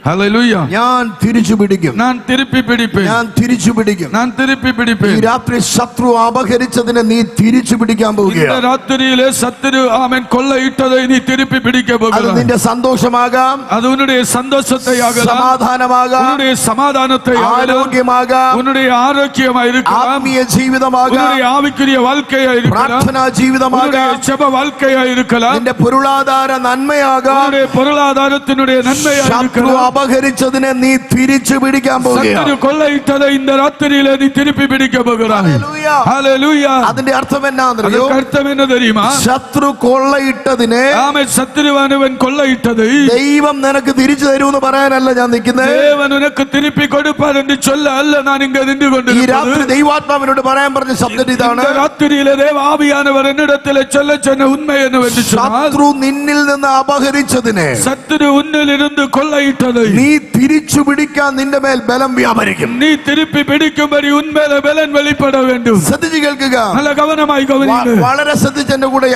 ஹல்லேலூயா. ഞാൻ തിരിച്ചു പിടിക്കും. நான் திருப்பி பிடிப்பேன். ഞാൻ തിരിച്ചു പിടിക്കും. நான் திருப்பி ഈ பிடிப்பேன். രാത്രി ശത്രു അപഹരിച്ചതിനെ നീ തിരിച്ചു പിടിക്കാൻ இந்த പോവുകയാണ്. ராத்திரியிலே சத்துரு ஆமென் கொள்ளையிட்டதை நீ திருப்பி பிடிக்க അത് போகிறாய். നിന്റെ സന്തോഷമാകാം, அது உன்னுடைய சந்தோஷத்தை ஆகலாம், സമാധാനമാകാം, உன்னுடைய சமாதானத்தை ஆகலாம், ആരോഗ്യമാകാം, உன்னுடைய ஆரோக்கியமா இருக்கலாம், ആത്മീയ ജീവിതമാകാം, உன்னுடைய ஆவிக்குரிய வாழ்க்கையா இருக்கலாம், പ്രാർത്ഥനാ உன்னுடைய ജീവിതമാകാം, ஜெப வாழ்க்கையா இருக்கலாம், നിന്റെ പൊരുളാധാര നന്മയാകാം. உன்னுடைய பொருளாதாரத்தினுடைய நன்மையா ശത്രു இருக்கலாம். അപഹരിച്ചതിനെ നീ തിരിച്ചു പിടിക്കാൻ சத்துரு പോവുകയാണ്. கொள்ளையிட்டதை இந்த ராத்திரியிலே நீ திருப்பி பிடிக்க போகிறாய். ഹല്ലേലൂയ. ஹல்லேலூயா. അതിന്റെ അർത്ഥം എന്നാണെന്നറിയോ? அதுக்கு அர்த்தம் என்ன தெரியுமா? ശത്രു കൊള്ളയിട്ടതിനെ ஆமென். சத்துருவானவன் கொள்ளையிட்டதை ദൈവം നിനക്ക് തിരിച്ചു തരുമെന്ന് പറയാനല്ല ഞാൻ നിൽക്കുന്നത്. தேவன் உனக்கு திருப்பி கொடுப்பார் என்று சொல்ல அல்ல நான் இங்க நின்று ഈ கொண்டிருப்பது. രാത്രി ദൈവാത്മാവിനോട് പറയാൻ പറഞ്ഞ ശബ്ദം ഇതാണ്. இந்த ராத்திரியிலே தேவ ஆவியானவர் என்னிடத்தில் சொல்ல சொன்ன உண்மை என்னவென்று சொன்னால், ശത്രു നിന്നിൽ നിന്ന് അപഹരിച്ചതിനെ சத்துரு உன்னில் இருந்து கொள்ளையிட்டதை നീ തിരിച്ചു പിടിക്കാൻ നിന്റെ മേൽ ബലം വ്യാപരിക്കും. நீ திருப்பி பிடிக்கும்படி உண்மையில பலன் வெளிப்பட வேண்டும். ശ്രദ്ധിച്ചു കേൾക്കുക. நல்ல கவனமாய் கவனிங்க. വളരെ ശ്രദ്ധിച്ച് എന്റെ കൂടെ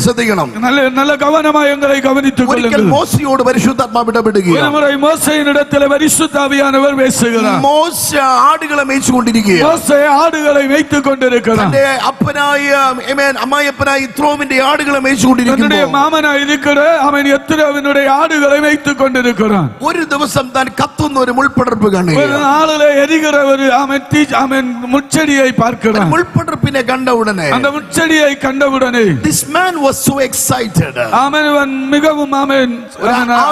ശ്രദ്ധിക്കണം. நல்ல கவனமாய் எங்களை கவனித்துக் ഒരിക്കൽ கொள்ளுங்கள். മോശയോട് പരിശുദ്ധാത്മാവ് ஒரு ഇടപെടുകയാണ്. முறை மோசேயினிடத்தில் பரிசுத்த ஆவியானவர் பேசுகிறார். മോശ ആടുകളെ മേയിച്ചുകൊണ്ടിരിക്കുകയാണ്. மோசே ஆடுகளை மேய்த்துக் கொண்டிருக்கிறார். തന്റെ അപ്പനായ അമ്മായപ്പനായ യിത്രോവിന്റെ ആടുകളെ தன்னுடைய മേയിച്ചുകൊണ്ടിരിക്കുമ്പോൾ மாமனாய் இருக்கிற அவன் எத்திரோவினுடைய ஆடுகளை மேய்த்துக் கொண்டிருக்கிறான். ഒരു ദിവസം താൻ കത്തുന്ന ഒരു മുൾപടർപ്പ് ஒரு കാണുകയാണ്. நாளிலே எரிகிற ஒரு அவன் முச்செடியை பார்க்கிறான். മുൾപടർപ്പിനെ കണ്ട ഉടനെ அந்த முச்செடியை கண்டவுடனே this man was so excited. அவன் மிகவும்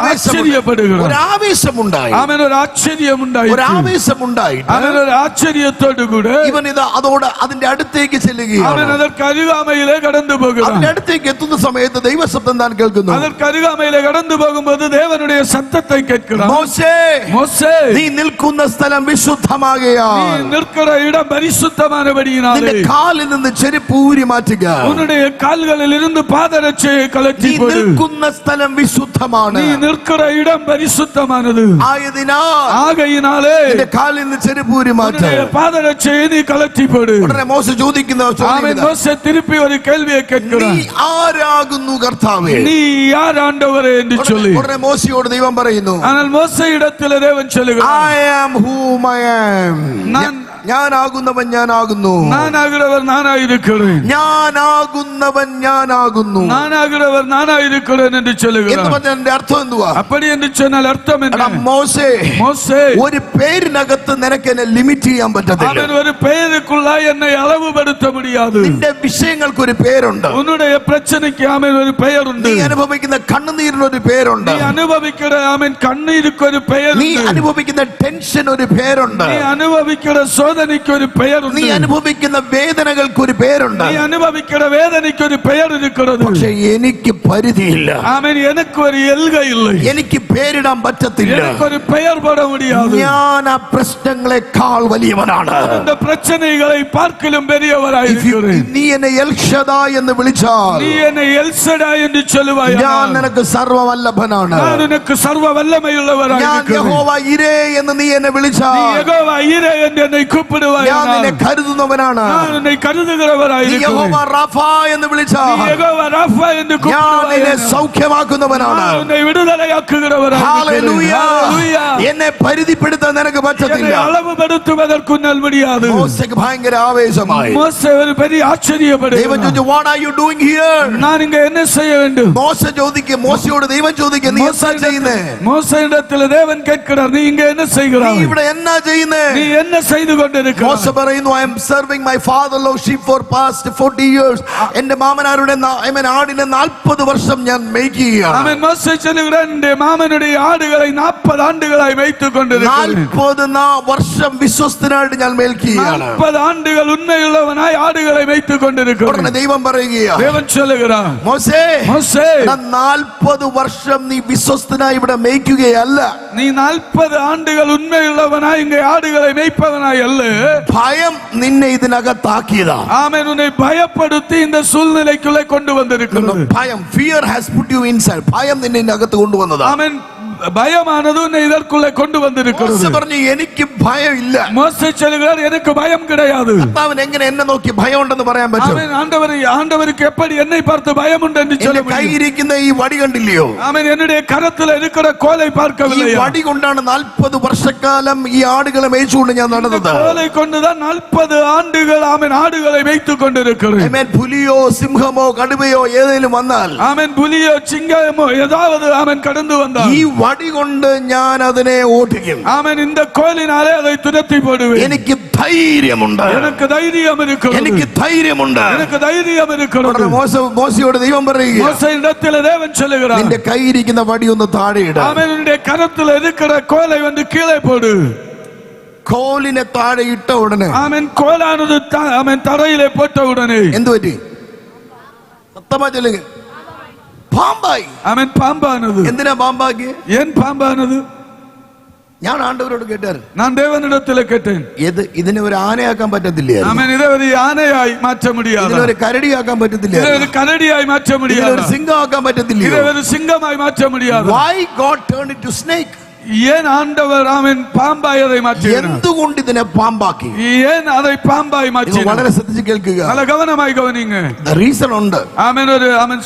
ஆச்சரியப்படுகிறான். ഒരു ആവേശമുണ്ടായി. அவன் ഒരു ആശ്ചര്യം ഉണ്ടായി. ഒരു ആവേശമുണ്ടായിട്ട് അവൻ ഒരു ആശ്ചര്യത്തോടു കൂടെ ഇവൻ ഇത് അതോട് അതിന്റെ അടുത്തേക്ക് ചെല്ലുകയാണ്. അവൻ அதற்கு അരുകാമയിലെ കടന്നു പോകുகிறான். അതിന്റെ അടുത്തേക്ക് എത്തുന്ന സമയത്ത് ദൈവശബ്ദം താൻ കേൾക്കുന്നു. அதற்கு அருகாமையிலே கடந்து போகும்போது தேவனுடைய சத்தத்தை கேட்கிறான். മോശേ, மோசே, നീ നിൽക്കുന്ന സ്ഥലം വിശുദ്ധമാകയാൽ நீ நிற்கிற இடம் பரிசுத்தமானபடியினாலே നിന്റെ കാലിൽ നിന്ന് ചെരുപ്പ് ഊരി മാറ്റുക. உன்னுடைய கால்களில் இருந்து பாதரட்சையை கழற்றி നീ போடு. നിൽക്കുന്ന സ്ഥലം വിശുദ്ധമാണ്. நீ நிற்கிற இடம் பரிசுத்தமானது ആയതിനാൽ ஆகையினாலே നിന്റെ കാലിൽ നിന്ന് ചെരുപ്പ് ഊരി മാറ്റ്. உன்னுடைய பாதரட்சையை நீ கழற்றி போடு. ഉടനെ മോശ ചോദിക്കുന്ന ചോദ്യം ஆமென். ഇതാ. மோசே திருப்பி ஒரு கேள்வியை നീ கேட்கிறான். ആരാകുന്നു കർത്താവേ? நீ யார் ஆண்டவரே என்று சொல்லி. ഉടനെ മോശയോട് ദൈവം പറയുന്നു, ஆனால் மோசே இடத்தில் தேவன் சொல்லுகிறார், I am whom I am. ഞാനാകുന്നവൻ ഞാനാകുന്നു, நானாகிறவர் நானாயிருக்கிறேன், ഞാനാകുന്നവൻ ഞാനാകുന്നു. நானாகிறவர் நானாயிருக்கிறேன் என்று എന്ന് சொல்லுகிறார். പറഞ്ഞതിന്റെ അർത്ഥം എന്തുവാ? அப்படி என்று சொன்னால் அர்த்தம் என்ன? മോശേ, மோசே, ഒരു പേരിനകത്ത് നിനക്ക് എന്നെ ലിമിറ്റ് ചെയ്യാൻ പറ്റത്തില്ല. அவன் ஒரு பெயருக்குள்ளாய் என்னை அளவுபடுத்த முடியாது. നിന്റെ വിഷയങ്ങൾക്ക് ഒരു പേരുണ്ട്. உன்னுடைய பிரச்சனைக்கு அவன் ஒரு பெயர் உண்டு. നീ അനുഭവിക്കുന്ന കണ്ണുനീരിന് ഒരു പേരുണ്ട്. நீ அனுபவிக்கிற அவன் கண்ணீருக்கு ஒரு பெயர் നീ உண்டு. അനുഭവിക്കുന്ന ടെൻഷൻ ഒരു പേരുണ്ട്. நீ அனுபவிக்கிற சோதனைக்கு ஒரு பெயர் നീ உண்டு. അനുഭവിക്കുന്ന വേദനകൾക്ക് ഒരു പേരുണ്ട്. நீ அனுபவிக்கிற வேதனைக்கு ஒரு பெயர் இருக்கிறது. പക്ഷെ എനിക്ക് പരിധിയില്ല. அவன் எனக்கு ஒரு எல்கை இல்லை. എനിക്ക് പേരിടാൻ പറ്റത്തില്ല. எனக்கு ஒரு பெயர் போட முடியாது. ഞാൻ ആ പ്രശ്നങ്ങളെക്കാൾ വലിയവനാണ്. இந்த பிரச்சனைகளை பார்க்கிலும் If you- பெரியவராயிருக்கிறேன். നീ എന്നെ എൽഷദായ് എന്ന് വിളിച്ചാൽ நீ என்னை எல்சடாய் என்று சொல்லுவாய். ഞാൻ നിനക്ക് സർവ്വവല്ലഭനാണ്. நான் உனக்கு சர்வ ഞാൻ வல்லமையுள்ளவராயிருக்கிறேன். യഹോവ ഇരേ എന്ന് നീ എന്നെ நீ വിളിച്ചാൽ யெகோவா ஈரே என்று என்னை கூப்பிடுவாய். ഞാൻ നിന്നെ കരുതുന്നവനാണ്. நான் உன்னை നീ கருதுகிறவராயிருக்கிறேன். യഹോവ റാഫ എന്ന് நீ വിളിച്ചാൽ யெகோவா ராஃபா என்று ഞാൻ നിന്നെ கூப்பிடுவாய். സൗഖ്യമാക്കുന്നവനാണ്. நான் ഉன்னை விடுதலையாக்குகிறவராயிருக்கிறேன். ഹല്ലേലൂയ. ഹല്ലേലൂയ. എന്നെ പരിധിപ്പെടുത്താൻ നിനക്ക് என்னை പറ്റത്തില്ല. அளவுபடுத்துவதற்கு உன்னால் முடியாது. മോശയ്ക്ക് ഭയങ്കര ആവേശമായി. மோசே ഒരു பெரிய ദൈവം ஆச்சரியப்படுகிறார். ചോദിച്ചു, what are you doing here? நான் இங்க என்ன செய்ய வேண்டும்? മോശയോട് ദൈവം ചോദിക്കുക, നീ എന്താ ചെയ്യുന്നേ? மோசேயிடத்தில் தேவன் கேட்கிறார், நீ இங்க என்ன നീ செய்கிறாய்? ഇവിടെ എന്നാ ചെയ്യുന്നേ? நீ என்ன செய்து മോശ கொண்டிருக்கிறாய்? പറയുന്നു, I am serving my father-in-law sheep for past 40 years. എന്റെ മാമനാരുടെ ആടിനെ 40 വർഷം ഞാൻ മേയ്ക്കുകയാണ്. அவன் மோசே சொல்லுகிறான், இந்த மாமனுடைய ஆடுகளை 40 ஆண்டுகளாய் மேய்த்துக் கொண்டிருக்கிறேன். 40 വർഷം വിശ്വസ്തനായിട്ട് ഞാൻ മേൽക്കുകയാണ്. 40 ആണ്ടുകൾ ഉണ്മയുള്ളവനായി ആടുകളെ മേய்த்துக் കൊണ്ടിരിக்கிறேன். ഉടനെ ദൈവം പറയുകയാ, தேவன் சொல்லுகிறான், മോശേ, மோசே, 40 വർഷം നീ വിശ്വസ്തനായി ഇവിടെ മേയ്ക്കുകയല്ല. நீ 40 ആണ്ടുകൾ ഉണ്മയുള്ളവനായി இங்கே ആടുകളെ മേய்ப்பவனாய் அல்ல. ഭയം നിന്നെ ഇതിനകത്താക്കിയതാ. ஆமென். உன்னை பயப்படுத்தி இந்த சூழ்நிலைக்குள்ளே கொண்டு வந்திருக்கிறது. ഭയം, fear has put you inside. ഭയം നിന്നെ ഇതിനകത്ത് കൊണ്ടുവന്നതാ. ஆமென். பயமானது உன்னை இதற்குள்ளே கொண்டு வந்திருக்கிறது. മോശ പറഞ്ഞു, എനിക്ക് ഭയമില്ല. மோசே சொல்லுகிறார், எனக்கு பயம் கிடையாது. കർത്താവിന് എങ്ങനെ എന്നെ നോക്കി ഭയം ഉണ്ടെന്ന് പറയാൻ പറ്റും? ஆமென். ஆண்டவருக்கு எப்படி என்னை பார்த்து பயம் உண்டு என்று சொல்ல എന്റെ முடியும்? കയ്യിരിക്കുന്ന ഈ വടി കണ്ടില്ലയോ? ஆமென். என்னுடைய கரத்தில் இருக்கிற கோலை ഈ பார்க்கவில்லையா? വടി കൊണ്ടാണ് 40 വർഷക്കാലം ഈ ആടുകളെ മേയിച്ചുകൊണ്ട് ഞാൻ നടന്നത്. கோலை கொண்டுதான் 40 ஆண்டுகள் ஆமென் ஆடுகளை மேய்த்துக் கொண்டிருக்கிறேன். ആമേൻ. പുലിയോ സിംഹമോ കടുവയോ ഏതെങ്കിലും വന്നാൽ ஆமென். புலியோ சிங்கமோ ஏதாவது ஆமென் கடந்து வந்தால் ഈ വടി കൊണ്ട് ഞാൻ അതിനെ ഓടിക്കും. ஆமென். இந்த கோலினாலே அதை துரத்தி போடுவேன். എനിക്ക് ധൈര്യമുണ്ട്. எனக்கு தைரியம் இருக்கிறது. എനിക്ക് ധൈര്യമുണ്ട്. எனக்கு தைரியம் இருக்கிறது. ഉടനെ മോശയോട് ദൈവം പറയുക, மோசேயிடத்தில் தேவன் சொல்லுகிறார், നിന്റെ കയ്യിരിക്കുന്ന വടി ഒന്ന് താഴെ ഇട. ஆமென். உன்னுடைய கரத்தில் இருக்கிற கோலை வந்து கீழே போடு. കോലിനെ താഴെ ഇട്ട ഉടനെ ஆமென். கோலானது ஆமென் தரையிலே போட்ட உடனே എന്ത് പറ്റി? സത്തമാ ചൊല്ലുക, പാമ്പായി. ஆமென். பாம்பானது. എന്തിനാ പാമ്പാക്കി? ஏன் பாம்பானது? ഞാൻ ആണ്ടവരോട് കേട്ടാർ, நான் தேவனிடத்தில் கேட்டேன். ഇതിനെ ഒരു ആനയാക്കാൻ പറ്റത്തില്ല. ஆமென். இதை ஒரு யானையாய் மாற்ற முடியாது. ഇതിനെ ഒരു കരടിയാക്കാൻ പറ്റത്തില്ല. இதை ஒரு கரடியாய் மாற்ற ഇതിനെ முடியாது. ഒരു സിംഹമാക്കാൻ പറ്റത്തില്ല. இதை ஒரு சிங்கமாய் மாற்ற முடியாது. Why God turned it to snake? ஏன் ஆண்டவர் ஆமென் பாம்பாய் அதை மாற்றினார்? എന്തുകൊണ്ട് ഇതിനെ പാമ്പാക്കി? ஏன் அதை பாம்பாய் ഇത് மாற்றினார்? വളരെ ശ്രദ്ധിച്ച് കേൾക്കുക. நல்ல கவனமாய் கவனிங்க. റീസൺ ഉണ്ട്, ஆமென். ஒரு ஆமென்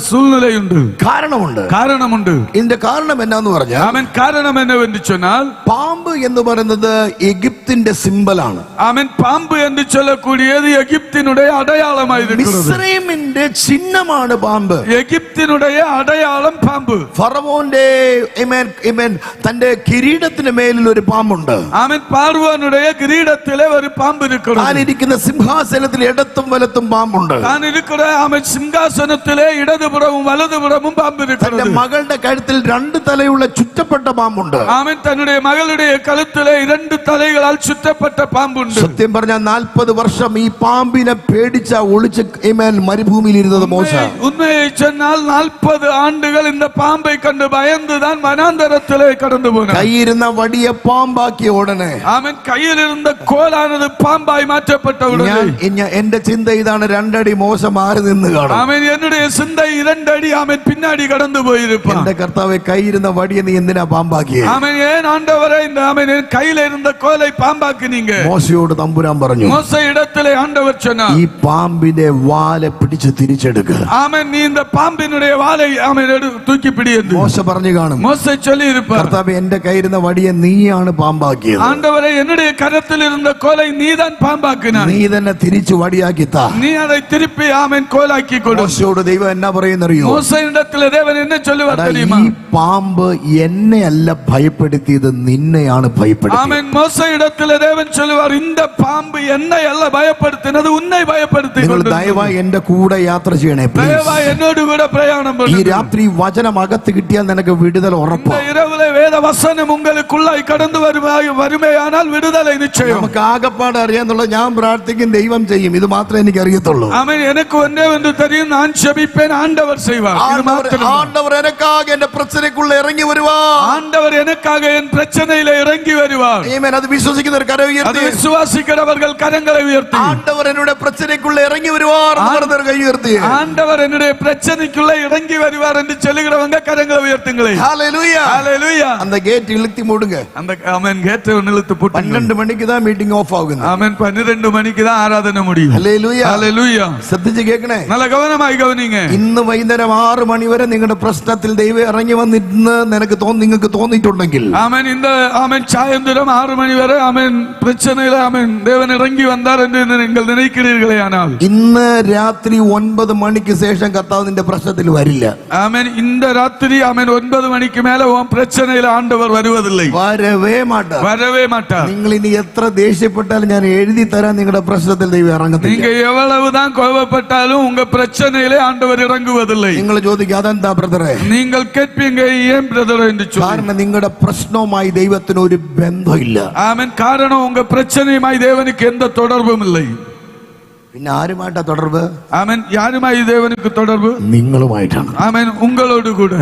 சூழ்நிலை உண்டு, കാരണമുണ്ട്. காரணம் உண்டு. ഇതിന്റെ കാരണം എന്നാന്ന് പറഞ്ഞാൽ, ஆமென். காரணம் என்னவென்று சொன்னால், പാമ്പ് എന്ന് പറയുന്നത് എഗിപ്തിന്റെ സിംബലാണ്. ஆமென். பாம்பு என்று சொல்லக்கூடியது எகிப்தினுடைய அடையாளமாய் இருக்கிறது. മിസ്രൈമിന്റെ ചിഹ്നമാണ് പാമ്പ്. எகிப்தினுடைய அடையாளம் பாம்பு. ഫറവോന്റെ തന്റെ കിരീടത്തിന് മേലിൽ ഒരു പാമ്പുണ്ട്. ஆமென். பார்வோனுடைய கிரீடத்திலே ஒரு பாம்பு இருக்கிறது. താൻ ഇരിക്കുന്ന സിംഹാസനത്തിൽ ഇടത്തും വലത്തും പാമ്പുണ്ട്. தான் இருக்கிற ஆமென் சிங்காசனத்திலே இடதுபுறமும் வலதுபுறமும் பாம்பு തന്റെ இருக்கிறது. മകളുടെ കഴുത്തിൽ 2 തലയുള്ള ചുറ്റപ്പെട്ട പാമ്പുണ്ട്. ஆமென். தன்னுடைய மகளுடைய கழுத்திலே 2 தலைகளால் சுற்றப்பட்ட பாம்பு உண்டு. സത്യം പറഞ്ഞാൽ 40 വർഷം ഈ പാമ്പിനെ പേടിച്ച ഒളിച്ച് മരുഭൂമിയിൽ ഇരുന്നത് മോശ. உண்மையை சொன்னால் 40 ஆண்டுகள் இந்த பாம்பை கண்டு பயந்துதான் வனாந்தரத்திலே கடந்து போனார். കയ്യിരുന്ന വടിയെ പാമ്പാക്കിയ ഉടനെ, ஆமென். கையில் இருந்த கோலானது பாம்பாய் மாற்றப்பட்ட உடனே, എന്റെ ചിന്ത ഇതാണ്, 2 അടി മോശ മാറി നിന്ന് കാണും. ஆமென். என்னுடைய சிந்தை 2 அடி ஆமென் பின்னாடி கடந்து போயிருப்பான். എന്റെ കർത്താവെ, കയ്യിരുന്ന വടിയെ നീ എന്തിനാ പാമ്പാക്കിയത്? ஆமென். ஏன் ஆண்டவரே இந்த ஆமென் என் கையில இருந்த கோலை பாம்பாக்கினீங்க? മോശയോട് തമ്പുരാൻ പറഞ്ഞു, மோசே இடத்திலே ஆண்டவர் சொன்னார், ഈ പാമ്പിന്റെ വാലെ പിടിച്ച് തിരിച്ചെടുക്ക. ஆமென். நீ இந்த பாம்பினுடைய வாலை ஆமென் தூக்கி பிடியது. മോശ പറഞ്ഞു കാണും, மோசே சொல்லி இருப்பார், കർത്താവെ, കർത്താവ് എന്റെ കയ്യിരുന്ന വടിയെ നീയാണ് പാമ്പാക്കിയത്. ஆண்டவரே என்னுடைய கரத்தில் இருந்த கோலை நீதான் பாம்பாக்கினாய். നീ തന്നെ തിരിച്ചു വടിയാക്കി താ. நீ அதை திருப்பி ஆமென் கோலாக்கி கொடு. മോശയോട് ദൈവം എന്നാ പറയുന്നറിയോ? மோசேயிடத்தில் தேவன் என்ன சொல்லுவார் தெரியுமா? ഈ പാമ്പ് എന്നെ അല്ല ഭയപ്പെടുത്തിയത്, നിന്നെയാണ് ഭയപ്പെടുത്തിയത്. ஆமென். மோசேயிடத்தில் தேவன் சொல்லுவார், இந்த பாம்பு என்னை அல்ல பயப்படுத்தினது, உன்னை பயப்படுத்தி നിങ്ങൾ கொண்டிருக்கிறது. ദയവായി എന്റെ കൂടെ യാത്ര ചെയ്യണേ. ദയവായി എന്നോട് കൂടെ പ്രയാണം ഈ பண்ணுங்க. രാത്രി വചനം അകത്ത് കിട്ടിയാൽ നിനക്ക് വിടുതൽ இந்த ഉറപ്പാണ്. இரவுல வேத வசனம் உங்களுக்குள்ளாய் கடந்து வருமேயானால் விடுதலை நிச்சயம். നമുക്ക് ആകപ്പാട് അറിയാന്നുള്ളത് ഞാൻ പ്രാർത്ഥിക്കും, ദൈവം ചെയ്യും. ഇത് മാത്രമേ എനിക്ക് അറിയത്തുള്ളൂ. ஆமென். எனக்கு ஒன்றே ஒன்று தெரியும், நான் ஜெபிப்பேன், ஆண்டவர் செய்வார். இது மாத்திரம். ആണ്ടവർ എനക്കാകെ എന്റെ പ്രശ്നക്കുള്ള ഇറങ്ങി വരുവാ. ஆண்டவர் எனக்காக என் பிரச்சனையில இறங்கி வருவார். ആമേൻ. അത് വിശ്വസിക്കുന്നവർ കരം அதை ഉയർത്തി. விசுவாசிக்கிறவர்கள் கரங்களை உயர்த்தி. ആണ്ടവർ എന്നോട് പ്രശ്നക്കുള്ള ഇറങ്ങി വരുവാർ എന്ന് പറഞ്ഞവർ കൈ ഉയർത്തി. ஆண்டவர் என்னுடைய பிரச்சனைக்குள்ள இறங்கி வருவார் என்று சொல்லுகிறவங்க கரங்களை உயர்த்துங்களே. ஹalleluya. ஹalleluya. அந்த கேட் இழுத்தி மூடுங்க. அந்த ஆமென் கேட்டை இழுத்து போட்டு 12 மணிக்கு தான் மீட்டிங் ஆஃப் ஆகுது. ஆமென். 12 மணிக்கு தான் ஆராதனை முடியும். ഹല്ലേലൂയ. ஹalleluya. ശ്രദ്ധിച്ച് കേൾക്കണേ. நல்ல கவனமாய் கவனிங்க. ഇന്ന് വൈകുന്നേരം 6 മണി വരെ നിങ്ങളുടെ പ്രശ്നത്തിൽ ദൈവം ഇറങ്ങി വന്നിരുന്ന് നിങ്ങൾക്ക് തോന്നിയിട്ടുണ്ടെങ്കിൽ, ஆமென். இந்த ஆமென் சாயந்தரம் 6 மணி வரை ஆமென் பிரச்சனையில ஆமென் தேவன் இறங்கி வந்தார் என்று நீங்கள் நினைக்கிறீர்களே, ஆனால் ഇന്ന് രാത്രി 9 മണിക്ക് ശേഷം കർത്താവ് നിന്റെ പ്രശ്നത്തിൽ വരില്ല. ஆமென். இந்த ராத்திரி ஆமென் 9 மணிக்கு மேல உன் பிரச்சனையில ஆண்டவர் வருவதில்லை. വരവേ മാട്ടാ. வரவே மாட்டார். നിങ്ങൾ ഇനി എത്ര ദേഷ്യപ്പെട്ടാലും ഞാൻ എഴുതി തരാൻ നിങ്ങളുടെ പ്രശ്നത്തിൽ ദൈവം ഇറങ്ങത്തില്ല. நீங்க எவ்வளவுதான் கோபப்பட்டாலும் உங்க பிரச்சனையிலே ஆண்டவர் இறங்குவதில்லை. നിങ്ങൾ ചോദിക്കും, അതെന്താ ബ്രദറെ? நீங்கள் கேட்பீங்க, ஏன் பிரதர் என்று சொல்லி. കാരണം നിങ്ങളുടെ പ്രശ്നവുമായി ദൈവത്തിന് ഒരു ബന്ധമില്ല. ஆமென். காரணம் உங்க பிரச்சனையுமாய் தேவனுக்கு எந்த தொடர்பும் இல்லை. പിന്നെ ആരുമായിട്ടാ തുടർബ്? ஆமென். யாருமாய் தேவனுக்கு தொடர்பு? നിങ്ങളുമായിട്ടാണ്. ஆமென். உங்களோடு கூட.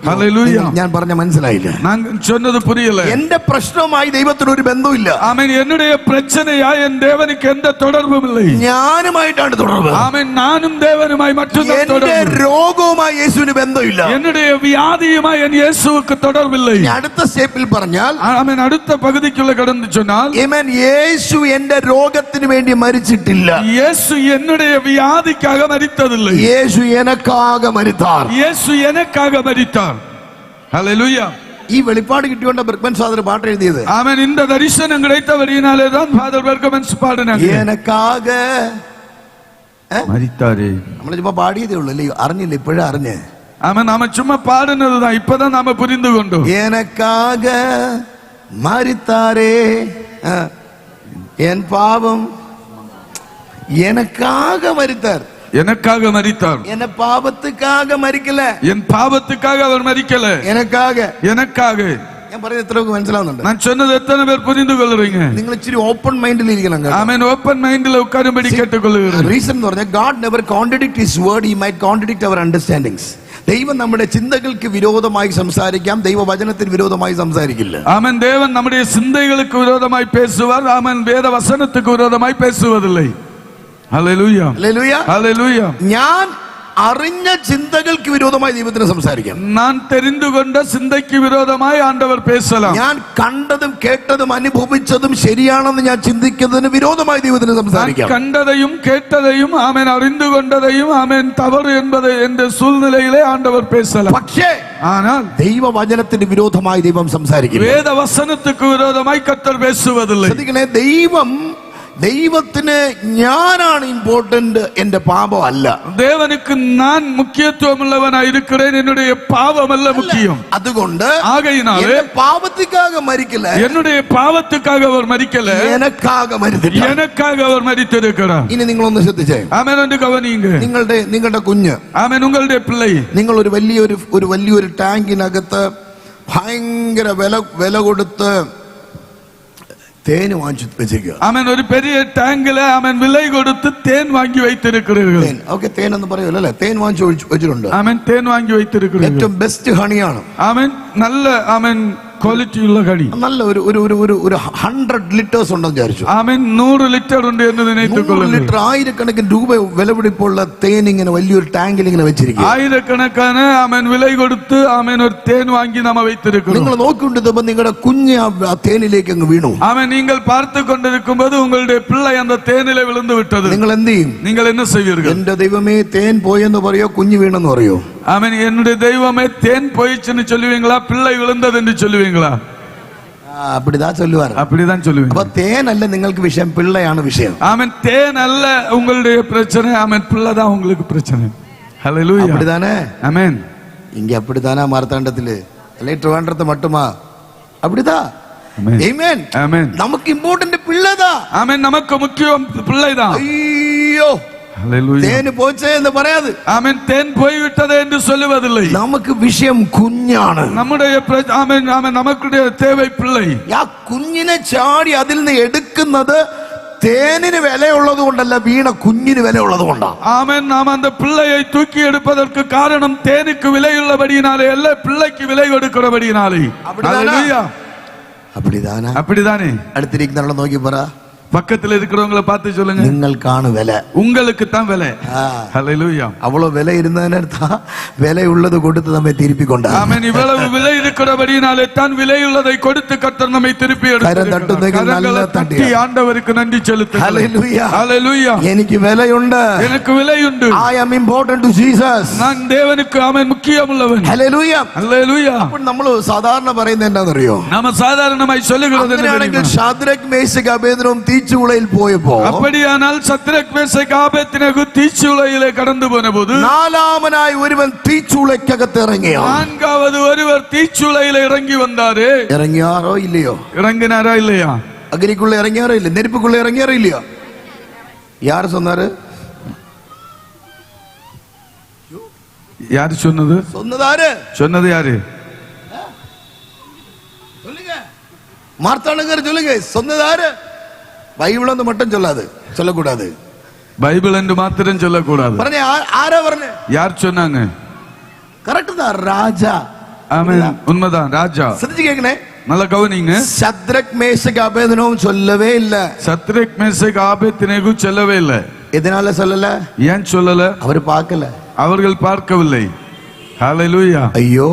ഹല്ലേലൂയ. ഞാൻ പറഞ്ഞ മനസ്സിലായില്ല? நான் சொன்னது புரியல. എന്റെ പ്രശ്നവുമായി ദൈവത്തിന് ഒരു ബന്ധമില്ല. ஆமென். என்னுடைய பிரச்சனையா என் தேவனுக்கு எந்த தொடர்பும் இல்லை. ഞാനുമായിട്ടാണ് തുടർബ്. ஆமென். நானும் தேவனுமாய் மட்டும்தான் എന്റെ தொடர்பு. രോഗവുമായി യേശുവിന് ബന്ധമില്ല. என்னுடைய வியாதியுமாய் என் இயேசுவுக்கு தொடர்பில்லை. അടുത്ത സ്റ്റെപ്പിൽ പറഞ്ഞാൽ, ஆமென். அடுத்த பகுதிக்குள்ள கடந்து சொன்னால், ആമേൻ, യേശു എന്റെ രോഗത്തിന് വേണ്ടി മരിച്ചിട്ടില്ല. இயேசு என்னுடைய வியாதிக்காக மரித்ததில்லை. യേശു എനക്കാക മരിത്താർ. இயேசு எனக்காக மரித்தார். ஹல்லேலூயா. ഈ വെളിപ്പാട് കിട്ടിയോണ്ട ബ്രിക്മൻ ഫാദർ പാട്ട് എഴുതിയത്. ஆமென். இந்த தரிசனம் கிடைத்தவரினாலே தான் ஃபாதர் பெர்கமன்ஸ் பாடினாங்க. എനക്കാക மரித்தாரே. നമ്മൾ ചുമ്മാ പാടിയതേ ഉള്ളൂ അല്ലേ? അറിഞ്ഞില്ല, ഇപ്പോഴേ അറിഞ്ഞേ. ஆமென். நாம சும்மா பாடினதுதான், இப்பதான் நாம புரிந்து கொண்டோம். എനക്കാക മരിത്താരേ, എൻ പാപം എനക്കാക മരിത്താർ. எனக்காக மரித்தார். എന്ന പാപത്തുക്കാക മരിക്കല. என் பாவத்துக்காக அவர் மரிக்கல, എനക്കാക. எனக்காக. ഞാൻ പറയുന്നത് എത്ര പേർക്ക് മനസ്സിലാവുന്നുണ്ട്? நான் சொன்னது எத்தனை பேர் புரிந்து கொள்றீங்க? നിങ്ങൾ ഇച്ചിരി ഓപ്പൺ മൈൻഡിൽ ഇരിക്കണം. ஆமென். ஓபன் மைண்ட்ல உட்காரும்படி கேட்டுக்கொள்கிறேன். റീസൺ എന്ന് പറഞ്ഞാൽ God never contradict his word, he might contradict our understandings. ദൈവം നമ്മുടെ ചിന്തകൾക്ക് വിരോധമായി സംസാരിക്കാം, ദൈവവചനത്തിന് വിരോധമായി സംസാരിക്കില്ല. ஆமென். தேவன் நம்முடைய சிந்தைகளுக்கு விரோதமாய் பேசுவார். ஆமென். வேத வசனத்துக்கு விரோதமாய் பேசுவதில்லை. ഹല്ലേലൂയ. ഹല്ലേലൂയ. ഹല്ലേലൂയ. ഞാൻ അറിഞ്ഞ ചിന്തകൾക്ക് വിരോധമായി ദൈവത്തിന് സംസാരിക്കാം. நான் தெரிந்து கொண்ட சிந்தைக்கு விரோதமாய் ஆண்டவர் பேசலாம். ഞാൻ കണ്ടതും കേട്ടതും അനുഭവിച്ചതും ശരിയാണെന്ന് ഞാൻ ചിന്തിക്കുന്നതിന് വിരോധമായി ദൈവത്തിന് സംസാരിക്കാം. கண்டதையும் கேட்டதையும் ஆமென் அறிந்து கொண்டதையும் ஆமென் தவறு என்பதை என்ற சூழ்நிலையிலே ஆண்டவர் பேசலாம். പക്ഷേ ஆனால் ദൈവവചനത്തിന് വിരോധമായി ദൈവം സംസാരിക്കില്ല. வேத வசனத்துக்கு விரோதமாய் கர்த்தர் பேசுவதில்லை. ശ്രദ്ധിക്കണേ, ദൈവത്തിന് ഞാനാണ് ഇമ്പോർട്ടന്റ്, എന്റെ പാപം അല്ല. தேவனுக்கு நான் முக்கியத்துவம் உள்ளவனாய் இருக்கிறேன், என்னுடைய பாவம் அல்ல முக்கியம். അതുകൊണ്ട് ஆகையினாலே പാപത്തിക്കാക മരിക്കല, என்னுடைய பாவத்துக்காக அவர் மரிக்கல, എനക്കാക മരിച്ചില്ല. எனக்காக அவர் மரித்திருக்கிறார். ഇനി നിങ്ങളൊന്ന് ശ്രദ്ധിച്ചേ. ஆமென் என்று கவனியுங்க. നിങ്ങളുടെ കുഞ്ഞ്, ஆமென், உங்களுடைய பிள்ளை നിങ്ങൾ ഒരു വലിയൊരു ടാങ്കിനകത്ത് ഭയങ്കര വില കൊടുത്ത് തേൻ വാങ്ങിച്ചു വെച്ചേക്കുക. ஆமென். ஒரு பெரிய டேங்க்ல ஆமென் விலை கொடுத்து தேன் வாங்கி வைத்திருக்கிறீர்கள். ഓക്കെ, തേൻ എന്ന് പറയുമല്ലോ അല്ലേ? തേൻ വാങ്ങിച്ചു വെച്ചിട്ടുണ്ട്. ஆமென். தேன் வாங்கி வைத்திருக்கிறீர்கள். ഏറ്റവും ബെസ്റ്റ് ഹണിയാണ്. ஆமென். நல்ல ஆமென் ക്വാളിറ്റി ഉള്ള കടി. നല്ല ഒരു 100 ലിറ്റേഴ്സ് ഉണ്ടെന്ന് വിചാരിച്ചു. ആമെൻ. 100 ലിറ്റർ ഉണ്ട് എന്ന് നിனைத்துக்கொள்ளுங்கள். ലിറ്റർ ആയിരക്കണക്കിന് രൂപ വിലപിടിപ്പുള്ള തേൻ ഇങ്ങനെ വലിയൊരു ടാങ്കിൽ ഇങ്ങനെ വെച്ചിരിക്കുക. ആയിരക്കണക്കാன ആമെൻ വില കൊടുത്ത് ആമെൻ ഒരു തേൻ വാങ്ങി നാം வைத்திருக்கிறோம். നിങ്ങൾ നോക്കിക്കൊണ്ടിരുന്നപ്പോൾ നിങ്ങളുടെ കുഞ്ഞ് ആ തേനിലേക്ക് അങ്ങ് വീണു. ആമെൻ. നിങ്ങൾ பார்த்து கொண்டிருக்கும்போது உங்களுடைய பிள்ளை அந்த தேனிலே விழுந்து விட்டது. നിങ്ങൾ എന്ത് ചെയ്യും? നിങ്ങൾ என்ன செய்வீர்கள்? എന്റെ ദൈവമേ, തേൻ പോയെന്ന് പറയോ കുഞ്ഞ് വീണെന്ന് പറയോ? ஆமென். என்னுடைய தெய்வமே தேன் போயிடுச்சுன்னு சொல்லுவீங்களா, பிள்ளை விழுந்தது என்று சொல்லுவீங்களா? அப்படிதான் சொல்லுவார். அப்படிதான் சொல்லுவீங்க. அப்ப தேன் அல்ல നിങ്ങൾക്ക് விஷயம், பிள்ளையான விஷயம். ஆமென். தேன் அல்ல உங்களுடைய பிரச்சனை, ஆமென், பிள்ளை தான் உங்களுக்கு பிரச்சனை. ஹல்லேலூயா. அப்படிதானே? ஆமென். இங்க அப்படித்தானே மார்த்தாண்டத்திலே லேட்டர் வேண்டறது மட்டுமா? அப்படிதான். ஆமென். ஆமென். நமக்கு இம்பார்ட்டன்ட் பிள்ளைதான். ஆமென். நமக்கு முக்கியம் பிள்ளைதான். ஐயோ, ஹல்லேலூயா. தேன் போச்சே என்று പറയാது. ஆமென். தேன் போய்விட்டது என்று சொல்லுவதில்லை. நமக்கு விஷயம் കുഞ്ഞാണ്. നമ്മുടെ ആമേൻ ആമേൻ നമുക്കുடைய தேவை பிள்ளை. ആ കുഞ്ഞിനെ ചാടി അതിൽ നിന്ന് എടുക്കുന്നത് തേനിന് വിലയുള്ളത് കൊണ്ടല്ല, വീണ കുഞ്ഞിന് വിലയുള്ളത് കൊണ്ടാണ്. ஆமென். நாம் அந்த பிள்ளையை தூக்கி எடுப்பதற்கு காரணம் தேனுக்கு விலையுள்ளபடியினாலே அல்ல, பிள்ளைக்கு விலை கொடுக்கிறபடியினாலே. ஹல்லேலூயா. அப்படிதானே? அப்படிதானே. അടുത്തിരിക്കുന്നവരെ നോക്കി പറ, பக்கத்துல இருக்கிறவங்கள பார்த்து சொல்லுங்க, നിങ്ങൾക്കാണ് വില. உங்களுக்கு தான் விலை. ஹல்லேலூயா. அவ்வளவு விலை இருந்ததனர்த்தா விலை உள்ளது கொடுத்து நம்மை திருப்பி கொண்டார். ஆமென். இவ்வளவு விலை இருக்கிறபடியினாலே தான் விலையுள்ளதை கொடுத்து கர்த்தர் நம்மை திருப்பி எடுத்தார். ஆண்டவருக்கு நன்றி செலுத்துங்கள். ஹல்லேலூயா. ஹல்லேலூயா. എനിക്ക് വിലയുണ്ട്. எனக்கு விலையுண்டு. I am important to Jesus. நான் தேவனுக்கு ஆமென் முக்கியமுள்ளவன். ഹല്ലേലൂയ. ഹല്ലേലൂയ. അപ്പോൾ നമ്മൾ സാധാരണ പറയുന്നത് എന്താണെന്നറിയോ? நாம சாதாரணமாய் சொல்லுகிறது അങ്ങനെയാണെങ്കിൽ ഷദ്രക് മേശക് അബേദ്നേഗോ തീച്ചുളയിൽ പോയപ്പോൾ, அப்படியானால் சத்ரக் மேஷக் ஆபேத்நேகோ தீச்சுளையிலே கடந்து போனபோது നാലാമനായി ഒരുവൻ തീച്ചുളയ്ക്കകത്ത് ഇറങ്ങിയോ? நான்காவது ஒருவர் தீச்சுளையிலே இறங்கி வந்தாரே. ഇറങ്ങിയാറോ ഇല്ലയോ? இறங்கினாரா இல்லையா? അഗ്നിക്കുള്ള ഇറങ്ങിയാറോ ഇല്ല? നെരുപ്പുക്കുള്ള ഇറങ്ങിയാറോ ഇല്ലയോ? யார் சொன்னாரு? யார் சொன்னது? சொன்னதாரு? சொன்னது யாரு? சொல்லுங்க, மார்த்தாண்டகர் சொல்லுங்க, சொன்னதாரு? பைபிள் வந்து மட்டும் சொல்லாது, சொல்லக்கூடாது. பைபிள் என்று மாத்திரம் சொல்லக்கூடாது. പറഞ്ഞേ, ആരാ പറഞ്ഞേ? யார் சொன்னாங்க? கரெக்ட் தான், ராஜா. ஆமென். உண்மைதான், ராஜா. ശ്രദ്ധിച്ച് കേൾക്കണേ, நல்லா கவனிங்க. ശദ്രക് മേശക് അബേദ്നേഗോ சொல்லவே இல்ல. சத்ரக் மேஷக் ஆபேத்நேகோ சொல்லவே இல்லை. எதனால சொல்லல? ஏன் சொல்லல? அவர் பார்க்கல, அவர்கள் பார்க்கவில்லை. ஹல்லேலூயா. ஐயோ,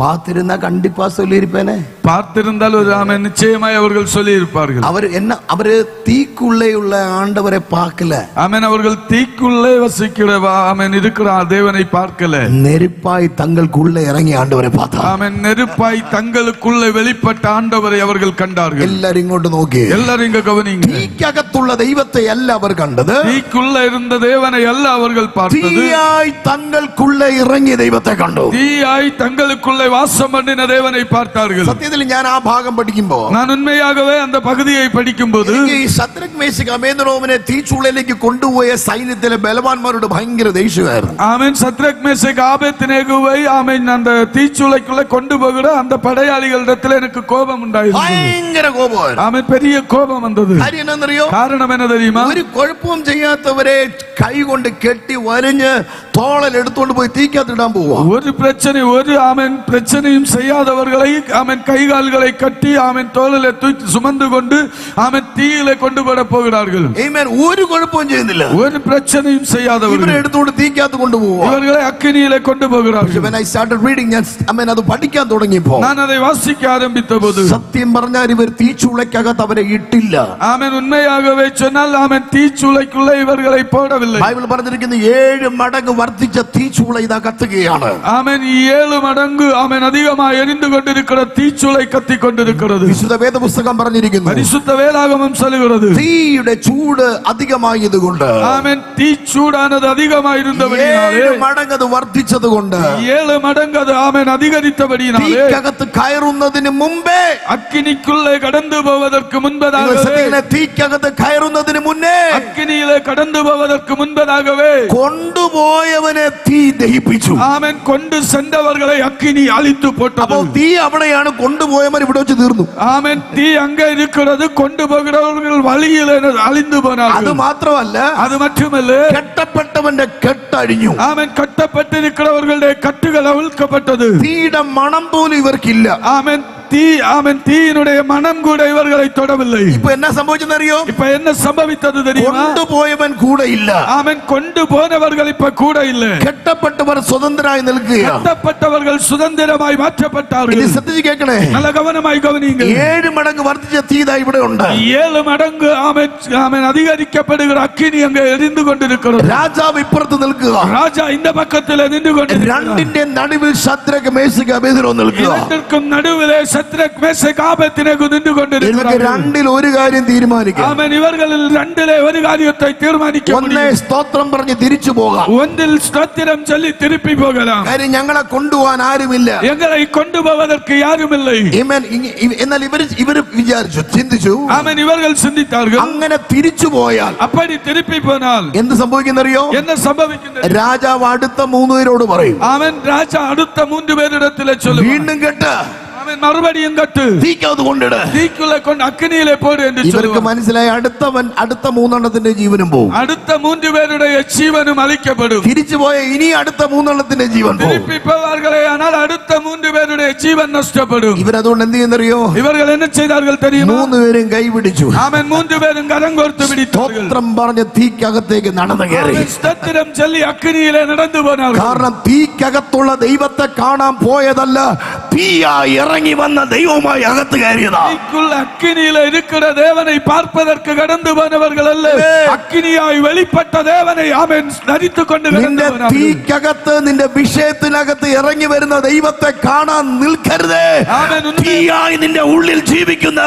பார்த்திருந்தா கண்டிப்பா சொல்லியிருப்பேனே. பார்த்திருந்தால் ஒரு ஆமென் நிச்சயமாய் அவர்கள் சொல்லி இருப்பார்கள். அவர் என்ன, அவரு தீக்குள்ளே உள்ள ஆண்டவரை பார்க்கல. ஆமென். அவர்கள் தீக்குள்ளே வசிக்கிற ஆமென் இருக்கிற தேவனை பார்க்கல. நெருப்பாய் தங்களுக்குள்ளே இறங்கி ஆண்டவரை பார்த்தார். ஆமென். நெருப்பாய் தங்களுக்குள்ளே வெளிப்பட்ட ஆண்டவரை அவர்கள் கண்டார்கள். எல்லாரும் இங்கோട്ട് നോക്കി, எல்லாரும் இங்க கவனிங்க. தீக்ககத்துள்ள தெய்வத்தை அல்ல அவர் கண்டது, தீக்குள்ள இருந்த தேவனை அல்ல அவர்கள் பார்த்தது. தீயாய் தங்களுக்குள்ளே இறங்கிய தெய்வத்தை கண்டு, தீயாய் தங்களுக்குள்ளே வாசம் பண்ணின தேவனை பார்த்தார்கள். സത്യത്തിൽ ഞാൻ ആ ഭാഗം പഠിക്കുമ്പോൾ, நான் உண்மையாகவே அந்த பகுதியை படிக்கும்போது ഈ ശദ്രക് മേശക് അബേദ്നേഗോവിനെ തീച്ചൂളയിലേക്ക് കൊണ്ടുപോയ സൈന്യത്തിലെ ബലവാന്മാരുടെ ഭയങ്കര ദേഷ്യമായിരുന്നു. ஆமென். சத்ரக் மேஷக் ஆபேத்நேகோவை ஆமென் அந்த தீச்சுளைக்குள்ள கொண்டு போகிற அந்த படையாளிகளிடத்தில் எனக்கு கோபம் உண்டாயிருந்தது. ഭയങ്കര കോപമായിരുന്നു. ஆமென். பெரிய கோபம் வந்தது. കാര്യം എന്താണെന്നറിയോ? காரணம் என்ன தெரியுமா? ഒരു കുഴപ്പവും ചെയ്യാത്തവരെ കൈ കൊണ്ട് കെട്ടി വരിഞ്ഞ് തോളൽ എടുത്തുകൊണ്ട് പോയി തീക്കകത്തിടാൻ പോവാ. ஒரு பிரச்சனை, ஒரு ஆமென் பிரச்சனையும் செய்யாதவர்களை ஆமென் கைகால்களை கட்டி ஆமென் தோளிலே தூக்கி சுமந்து கொண்டு ஆமென் தீயிலே கொண்டு போட போகிறார்கள். ആമേൻ. ഒരു കുഴപ്പവും ചെയ്യുന്നില്ല. ஒரு பிரச்சனையும் ഇവരെ செய்யாதவர்கள் എടുത്തുകൊണ്ട് തീക്കകത്ത് കൊണ്ടുപോവാ. இவர்களை அக்கினியிலே கொண்டு போகிறார்கள். When I started reading, ഞാൻ അത് പഠിക്കാൻ തുടങ്ങിയപ്പോൾ, நான் அதை வாசிக்க ஆரம்பித்த போது സത്യം പറഞ്ഞാൽ ഇവർ തീച്ചൂളയ്ക്കകത്ത് അവരെ ഇട്ടില്ല. ஆமென். உண்மையாகவே சொன்னால் ஆமென் தீச்சுளைக்குள்ளே இவர்களை போடவில்லை. ബൈബിൾ പറഞ്ഞിരിക്കുന്ന 7 മടങ്ങ് വർദ്ധിച്ച തീച്ചൂള ഇതാ കത്തുകയാണ്. ஆமென். 7 மடங்கு ஆமென் அதிகமாக எரிந்து கொண்டிருக்கிற தீச்சுளை கத்தி கொண்டிருக்கிறது. വിശുദ്ധ വേദപുസ്തകം പറഞ്ഞിരിക്കുന്നു, பரிசுத்த வேதாகமம் சொல்லுகிறது, തീയുടെ ചൂട് അധികമായതുകൊണ്ട്, ஆமென், தீ சூடானது அதிகமாக இருந்தபடியாலே 7 മടങ്ങ് അത് വർദ്ധിച്ചതുകൊണ്ട്, 7 மடங்கு அது ஆமென் அதிகரித்தபடியாலே തീക്കകത്ത് കയറുന്നതിന് മുമ്പേ, அக்கினிக்குள்ளே கடந்து போவதற்கு முன்பதாகவே, തീക്കകത്ത് കയറുന്നതിന് മുന്നേ, அக்கினியிலே கடந்து போவதற்கு முன்பதாகவே കൊണ്ടുപോയവനെ തീ ദഹിപ്പിച്ചു. ஆமென் கொண்டு சென்றவர்களை அக்கினி அழித்து போட்டது. അപ്പോൾ തീ അവിടെയാണ്, കൊണ്ടുപോയവൻ ഇവിടെ വെച്ച് തീർന്നു. ஆமென். தீ அங்கே இருக்கிறது, கொண்டு போகிறவர்கள் வழியிலே அழிந்து അത് போனார்கள். മാത്രമല്ല, அது மட்டுமல்ல, കെട്ടപ്പെട്ടവന്റെ കെട്ടഴിഞ്ഞു. ஆமென் கட்டப்பட்டிருக்கிறவர்களுடைய கட்டுகள் அவிழ்க்கப்பட்டது. തീയുടെ മണം പോലും ഇവർക്കില്ല. ஆமென் தீயினுடைய மனம் கூட இவர்களை தொடவில்லை. இப்ப என்ன சம்பவிச்சதறியோ? இப்ப என்ன சம்பவித்தது தெரியுமா? கொண்டு போயவன் கூட இல்ல. ஆமென். கொண்டு போனவர்கள் இப்ப கூட இல்ல. கெட்டப்பட்டவர் சுதந்திரமாய் நிற்கிறார். கெட்டப்பட்டவர்கள் சுதந்திரமாய் மாற்றப்பட்டார்கள். இது சத்தியம் கேட்கணே. நல்ல கவனமாய் கவனிங்க. 7 மடங்கு വർദ്ധിച്ച தீதா ഇവിടെ ഉണ്ട്. 7 மடங்கு ஆமென் அதிகரிக்கப்படுகிற அக்கினி அங்கே எரிந்து கொண்டிருக்கிறது. രാജാവ് ഇപ്പുറത്ത് നിൽക്കുക. ராஜா இந்த பக்கத்தில் நின்று கொண்டிருக்கிறார். രണ്ടിന്റെ നടുവിൽ ശദ്രക് മേശക് അബേദ്നേഗോ നിൽക്കുക. இரண்டிற்கும் நடுவிலே சத்ரக் மேஷக் ஆபேத்நேகோ நின்று கொண்டிருக்கிறார்கள். ഇവർക്ക് രണ്ടിൽ ഒരു കാര്യം തീരുമാനിക്കാം. ஆமென். இவர்களில் ரெண்டிலே ஒரு காரியத்தை தீர்மானிக்க ഒന്നേ முடியும். സ്തോത്രം പറഞ്ഞ് തിരിച്ചു പോകാം. ஒன்றில் ஸ்தோத்திரம் சொல்லி திருப்பி போகலாம். കാര്യം ഞങ്ങളെ കൊണ്ടുപോകാൻ ആരുമില്ല. எங்களை கொண்டு போவதற்கு யாரும் இல்லை. എന്നാൽ ഇവര് വിചാരിച്ചു, ചിന്തിച്ചു. ஆமென். இவர்கள் சிந்தித்தார்கள். അങ്ങനെ തിരിച്ചു പോയാൽ அப்படி திருப்பி போனால் എന്ത് സംഭവിക്കുന്നറിയോ? என்ன സംഭവിക്കുന്നത്? രാജാവ് അടുത്ത 3 പേരോട് പറയും. ஆமென். ராஜா அடுத்த 3 பேரிடத்திலே சொல்லுவார். വീണ്ടും കേട്ട് ஆமென். மறுபடியும் கட்டு. തീക്കകത്ത് കൊണ്ടിട്. തീക്കുള്ള കൊണ്ട് അഗ്നിയിലെ പോട് എന്ന് ഇവർക്ക് சொல்லுவார். മനസ്സിലായി അടുത്ത 3 എണ്ണത്തിന്റെ ജീവനും പോകും. அடுத்த 3 பேருடைய ஜீவனும் அழிக்கப்படும். തിരിച്ചു പോയ ഇനി അടുത്ത 3 എണ്ണത്തിന്റെ ജീവൻ പോകും. திருப்பி போவார்களே ஆனால் அடுத்த 3 பேருடைய ஜீவன் நஷ்டப்படும். ഇവരതുകൊണ്ട് എന്ത് ചെയ്യുന്നറിയോ? இவர்கள் என்ன செய்தார்கள் தெரியுமா? 3 പേരും കൈപിടിച്ചു. ஆமென். 3 பேரும் கரம் கோர்த்து பிடித்தார்கள். സ്തോത്രം പറഞ്ഞ് തീക്കകത്തേക്ക് നടന്നു കയറി. ஆமென். ஸ்தோத்திரம் சொல்லி அக்கினியிலே நடந்து போனார்கள். കാരണം തീക്കകത്തുള്ള ദൈവത്തെ കാണാൻ പോയതല്ല, തീയായി ഇറങ്ങി വന്ന ദൈവവുമായി അകത്ത് കയറിയതാ. தீக்குள்ள அக்கினியில இருக்கிற தேவனை பார்ப்பதற்கு கடந்து போனவர்கள் அல்ல, அக்கினியாய் வெளிப்பட்ட தேவனை ஆமென் தரித்து கொண்டு கடந்து നിന്റെ போனார்கள். തീക്കകത്ത് നിന്റെ വിഷയത്തിനകത്ത് ഇറങ്ങി വരുന്ന ദൈവത്തെ കാണാൻ നിൽക്കരുത്. ആമേൻ. തീയായി നിന്റെ ഉള്ളിൽ ജീവിക്കുന്ന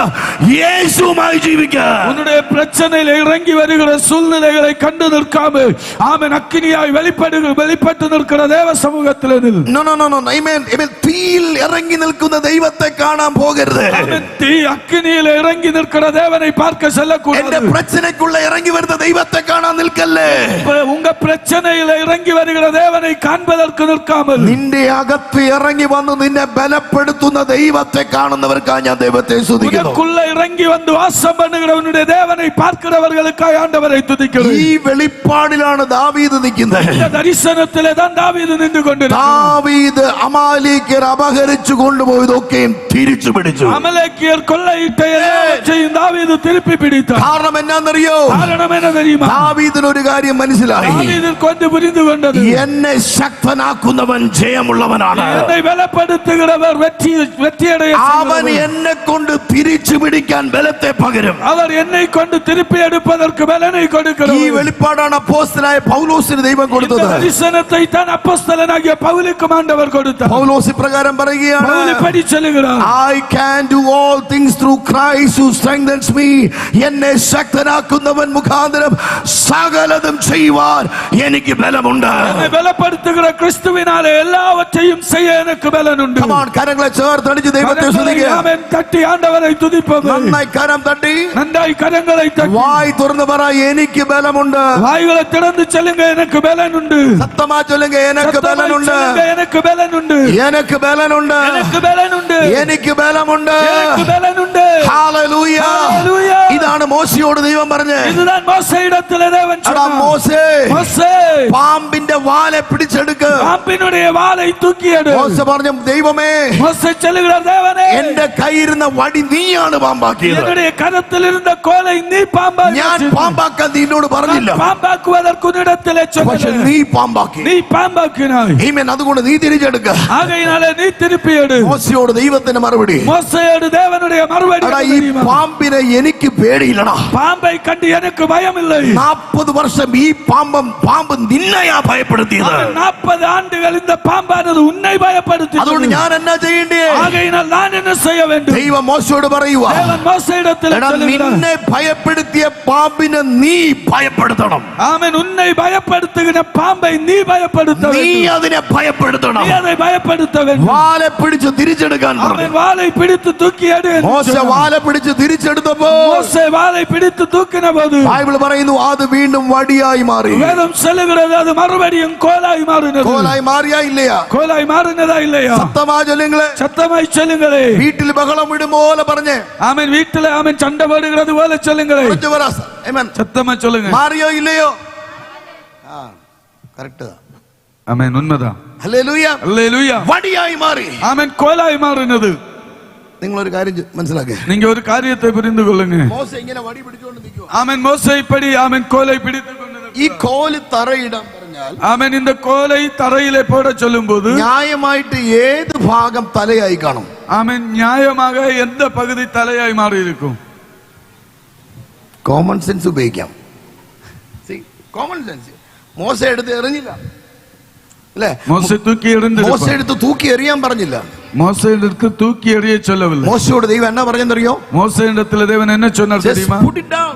യേശുവുമായി ജീവിക്കുക. உன்னுடைய பிரச்சனையில இறங்கி வருகிற சூழ்நிலைகளை கண்டு நிற்காம ஆமென் அக்கினியாய் வெளிப்பட்டு நிற்கிற தேவ சமூகத்தில் நில். നോ നോ നോ നോ ആമേൻ. തീയിൽ ഇറങ്ങി നിൽക്കുന്ന ദൈവത്തെ കാണാൻ പോകരുത്. ஆமென். தீ அக்கினியில இறங்கி நிற்கிற தேவனை பார்க்க செல்லக்கூடாது. എന്റെ പ്രശ്നക്കുള്ള ഇറങ്ങി വരുന്ന ദൈവത്തെ കാണാൻ നിൽക്കല്ലേ. உங்க பிரச்சனையில இறங்கி வருகிற தேவனை காண்பதற்கு நிற்காமல் നിന്റെ അകത്ത് ഇറങ്ങി വന്ന് നിന്നെ ബലപ്പെടുത്തുന്ന ദൈവത്തെ കാണുന്നവർക്കായി ഞാൻ ദൈവത്തെ സ്തുതിക്കുന്നു. உனக்குள்ள இறங்கி வந்து வாசம் பண்ணுகிறவனுடைய தேவனை பார்க்கிறவர்களுக்காய் ஆண்டவரை துதிக்கிறேன். ഈ വെളിപ്പാടിലാണ് ദാവീദ് നിൽക്കുന്നത്. இந்த தரிசனத்திலே தான் தாவீது நின்று கொண்டிருக்கிறார். ദാവീദ് അമാലേക്യർ അപഹരിച്ചു കൊണ്ടുപോയതൊക്കെയും തിരിച്ചു പിടിച്ചു. அமலேக்கியர் கொள்ளையிட்ட எல்லாவற்றையும் தாவீது திருப்பி பிடித்தார். കാരണം എന്നാന്നറിയോ? காரணம் என்ன தெரியுமா? ദാവീദിന് ഒരു കാര്യം മനസ്സിലായി. தாவீது கொண்டு புரிந்து கொண்டது, എന്നെ ശക്തനാക്കുന്നവൻ ജയമുള്ളവനാണ്. என்னை ബലപ്പെടുത്തുகிறவர் வெற்றியடைய അവൻ എന്നെ കൊണ്ട് തിരിച്ചു പിടിക്കാൻ ബലത്തെ പകരും. அவர் என்னை கொண்டு திருப்பி எடுப்பதற்கு பலனை கொடுக்கிறார். ഈ വെളിപ്പാടാണ് അപ്പോസ്തലനായ പൗലോസിന് ദൈവം കൊടുത്തത്. தரிசனத்தை தான் அப்போஸ்தலனாகிய பவுலுக்கு ஆண்டவர் கொடுத்தார். പൗലോസ് ഇപ്രകാരം പറയുകയാണ്, பவுல் இப்படி சொல்லுகிறார், I can do all things through Christ who strengthens me. എന്നെ ശക്തനാക്കുന്നവൻ മുഖാന്തരം സകലതും ചെയ്യുവാൻ എനിക്ക് ബലമുണ്ട്. என்னை பலப்படுத்துகிற கிறிஸ்துவினாலே எல்லாவற்றையும் செய்ய எனக்கு பலன் உண்டு. Come on, കരങ്ങളെ ചേർത്തടിച്ച് ദൈവത്തെ സ്തുതിക്കുക. ஆமென். தட்டி ஆண்டவரை துதிப்போம். നന്നായി കരം തട്ടി நன்றாய் கரங்களை தட்டி വായ് തുറന്ന് പറ, എനിക്ക് ബലമുണ്ട്. வாய்களை திறந்து சொல்லுங்க, எனக்கு பலன் உண்டு. സത്യമാ ചൊല്ലുക, എനിക്ക് ബലമുണ്ട്. சொல்லுங்க, எனக்கு பலன் உண்டு. എനിക്ക് ബലമുണ്ട്. எனக்கு பலன் உண்டு. എനിക്ക് ബലമുണ്ട്. எனக்கு பலன் உண்டு. ഹല്ലേലൂയ. ഹല്ലേലൂയ. ഇതാണ് മോശയോട് ദൈവം പറഞ്ഞത്. இதுதான் மோசேயிடத்திலே தேவன் എടാ சொன்னார், മോശേ, மோசே പാമ്പിന്റെ വാലെ പിടിച്ചെടുക്ക്. பாம்பினுடைய வாலை தூக்கி எடு. മോശ പറഞ്ഞു, ദൈവമേ, மோசே சொல்லுகிறார், தேவனே, എന്റെ കയ്യിരുന്ന വടി നീയാണ് പാമ്പാക്കിയത്. என்னுடைய கரத்தில் இருந்த கோலை நீ பாம்பாக்கி. ഞാൻ പാമ്പാക്കാൻ നിന്നോട് പറഞ്ഞില്ല, பாம்பாக்குவதற்கு உன்னிடத்திலே പക്ഷെ சொன்னேன், നീ പാമ്പാക്കി. நீ பாம்பாக்கினாய். ആമേൻ. അതുകൊണ്ട് നീ തിരിച്ചെടുക്ക. ஆகையினாலே நீ திருப்பி எடு. മോശയോട് ദൈവത്തിന്റെ മറുപടി, மோசேயோடு தேவனுடைய மறுபடி എടാ ഈ പാമ്പിനെ എനിക്ക് പേടിയില്ലടാ. பாம்பை கண்டு எனக்கு பயம் இல்லை. 40 വർഷം ഈ പാമ്പ് നിന്നെയാ ഭയപ്പെടുത്തിയത്. 40 ஆண்டுகள் இந்த பாம்பானது உன்னை பயப்படுத்தி. അതുകൊണ്ട് ഞാൻ എന്നാ ചെയ്യേണ്ടേ? ஆகையினால் நான் என்ன செய்ய வேண்டும்? ദൈവം മോശയോട് പറയുക, தேவன் மோசேயிடத்தில் എടാ சொல்லுகிறார், നിന്നെ ഭയപ്പെടുത്തിയ പാമ്പിനെ നീ ഭയപ്പെടുത്തണം. ஆமென். உன்னை பயப்படுத்துகிற பாம்பை நீ பயப்படுத்த നീ வேண்டும். അതിനെ ഭയപ്പെടുത്തണം. நீ அதை பயப்படுத்த வேண்டும். വാലെ പിടിച്ച് തിരിച്ചെടുക്കാൻ പറഞ്ഞു. ஆமென். வாளை பிடித்து தூக்கி எடு. മോശ വാലെ പിടിച്ച് തിരിച്ചെടുത്തപ്പോ மோசே வாளை பிடித்து தூக்கின போது ബൈബിൾ പറയുന്നു, അത് വീണ്ടും വടിയായി മാറി. வேதம் சொல்லுகிறது, அது மறுபடியும் கோலாய் மாறினது. കോലായി മാറിയാ ഇല്ലയാ? கோலாய் மாறினதா இல்லையா? സത്തമാ ചൊല്ലുങ്ങളെ, சத்தமாய் சொல்லுங்களே. വീട്ടിൽ ബഹളം വിടും പോലെ പറഞ്ഞേ. ஆமென். வீட்டிலே ஆமென் சண்டை போடுகிறது போல சொல்லுங்களே. കുറച്ച് പറ. ആമേൻ. சத்தமா சொல்லுங்க. മാറിയോ ഇല്ലയോ? കറക്റ്റ്. ஆமென். உண்மைதான். ഹല്ലേലൂയ. அல்லேலூயா. വടിയായി മാറി. ஆமென். கோலாய் மாறினது. നിങ്ങളൊരു കാര്യം മനസ്സിലാക്കുക. நீங்க ஒரு காரியத்தை புரிந்து கொள்ளுங்க. മോശ ഇങ്ങനെ വടി പിടിച്ചുകൊണ്ട് നിൽക്കുക. ஆமென். மோசே இப்படி ஆமென் கோலை பிடித்துக் கொண்டிருந்தார். ഈ കോല് തറയിടാൻ പറഞ്ഞാൽ ஆமென் இந்த கோலை தரையிலே போட சொல்லும்போது ന്യായമായിട്ട് ഏത് ഭാഗം തലയായി കാണും? ஆமென் நியாயமாக எந்த பகுதி தலையாய் மாறி இருக்கும்? കോമൺ സെൻസ് ഉപയോഗിക്കാം. Common sense. മോശ എടുത്ത് എറിഞ്ഞില്ല അല്ലേ? மோசே தூக்கி எறிந்து മോശ എടുത്ത് തൂക്കി എറിയാൻ പറഞ്ഞില്ല. மோசே எடுத்து தூக்கி எறிய சொல்லவில்லை. മോശയോട് ദൈവം എന്നാ പറഞ്ഞെന്നറിയോ? மோசே இடத்துல தேவன் என்ன சொன்னார் தெரியுமா? Put it down.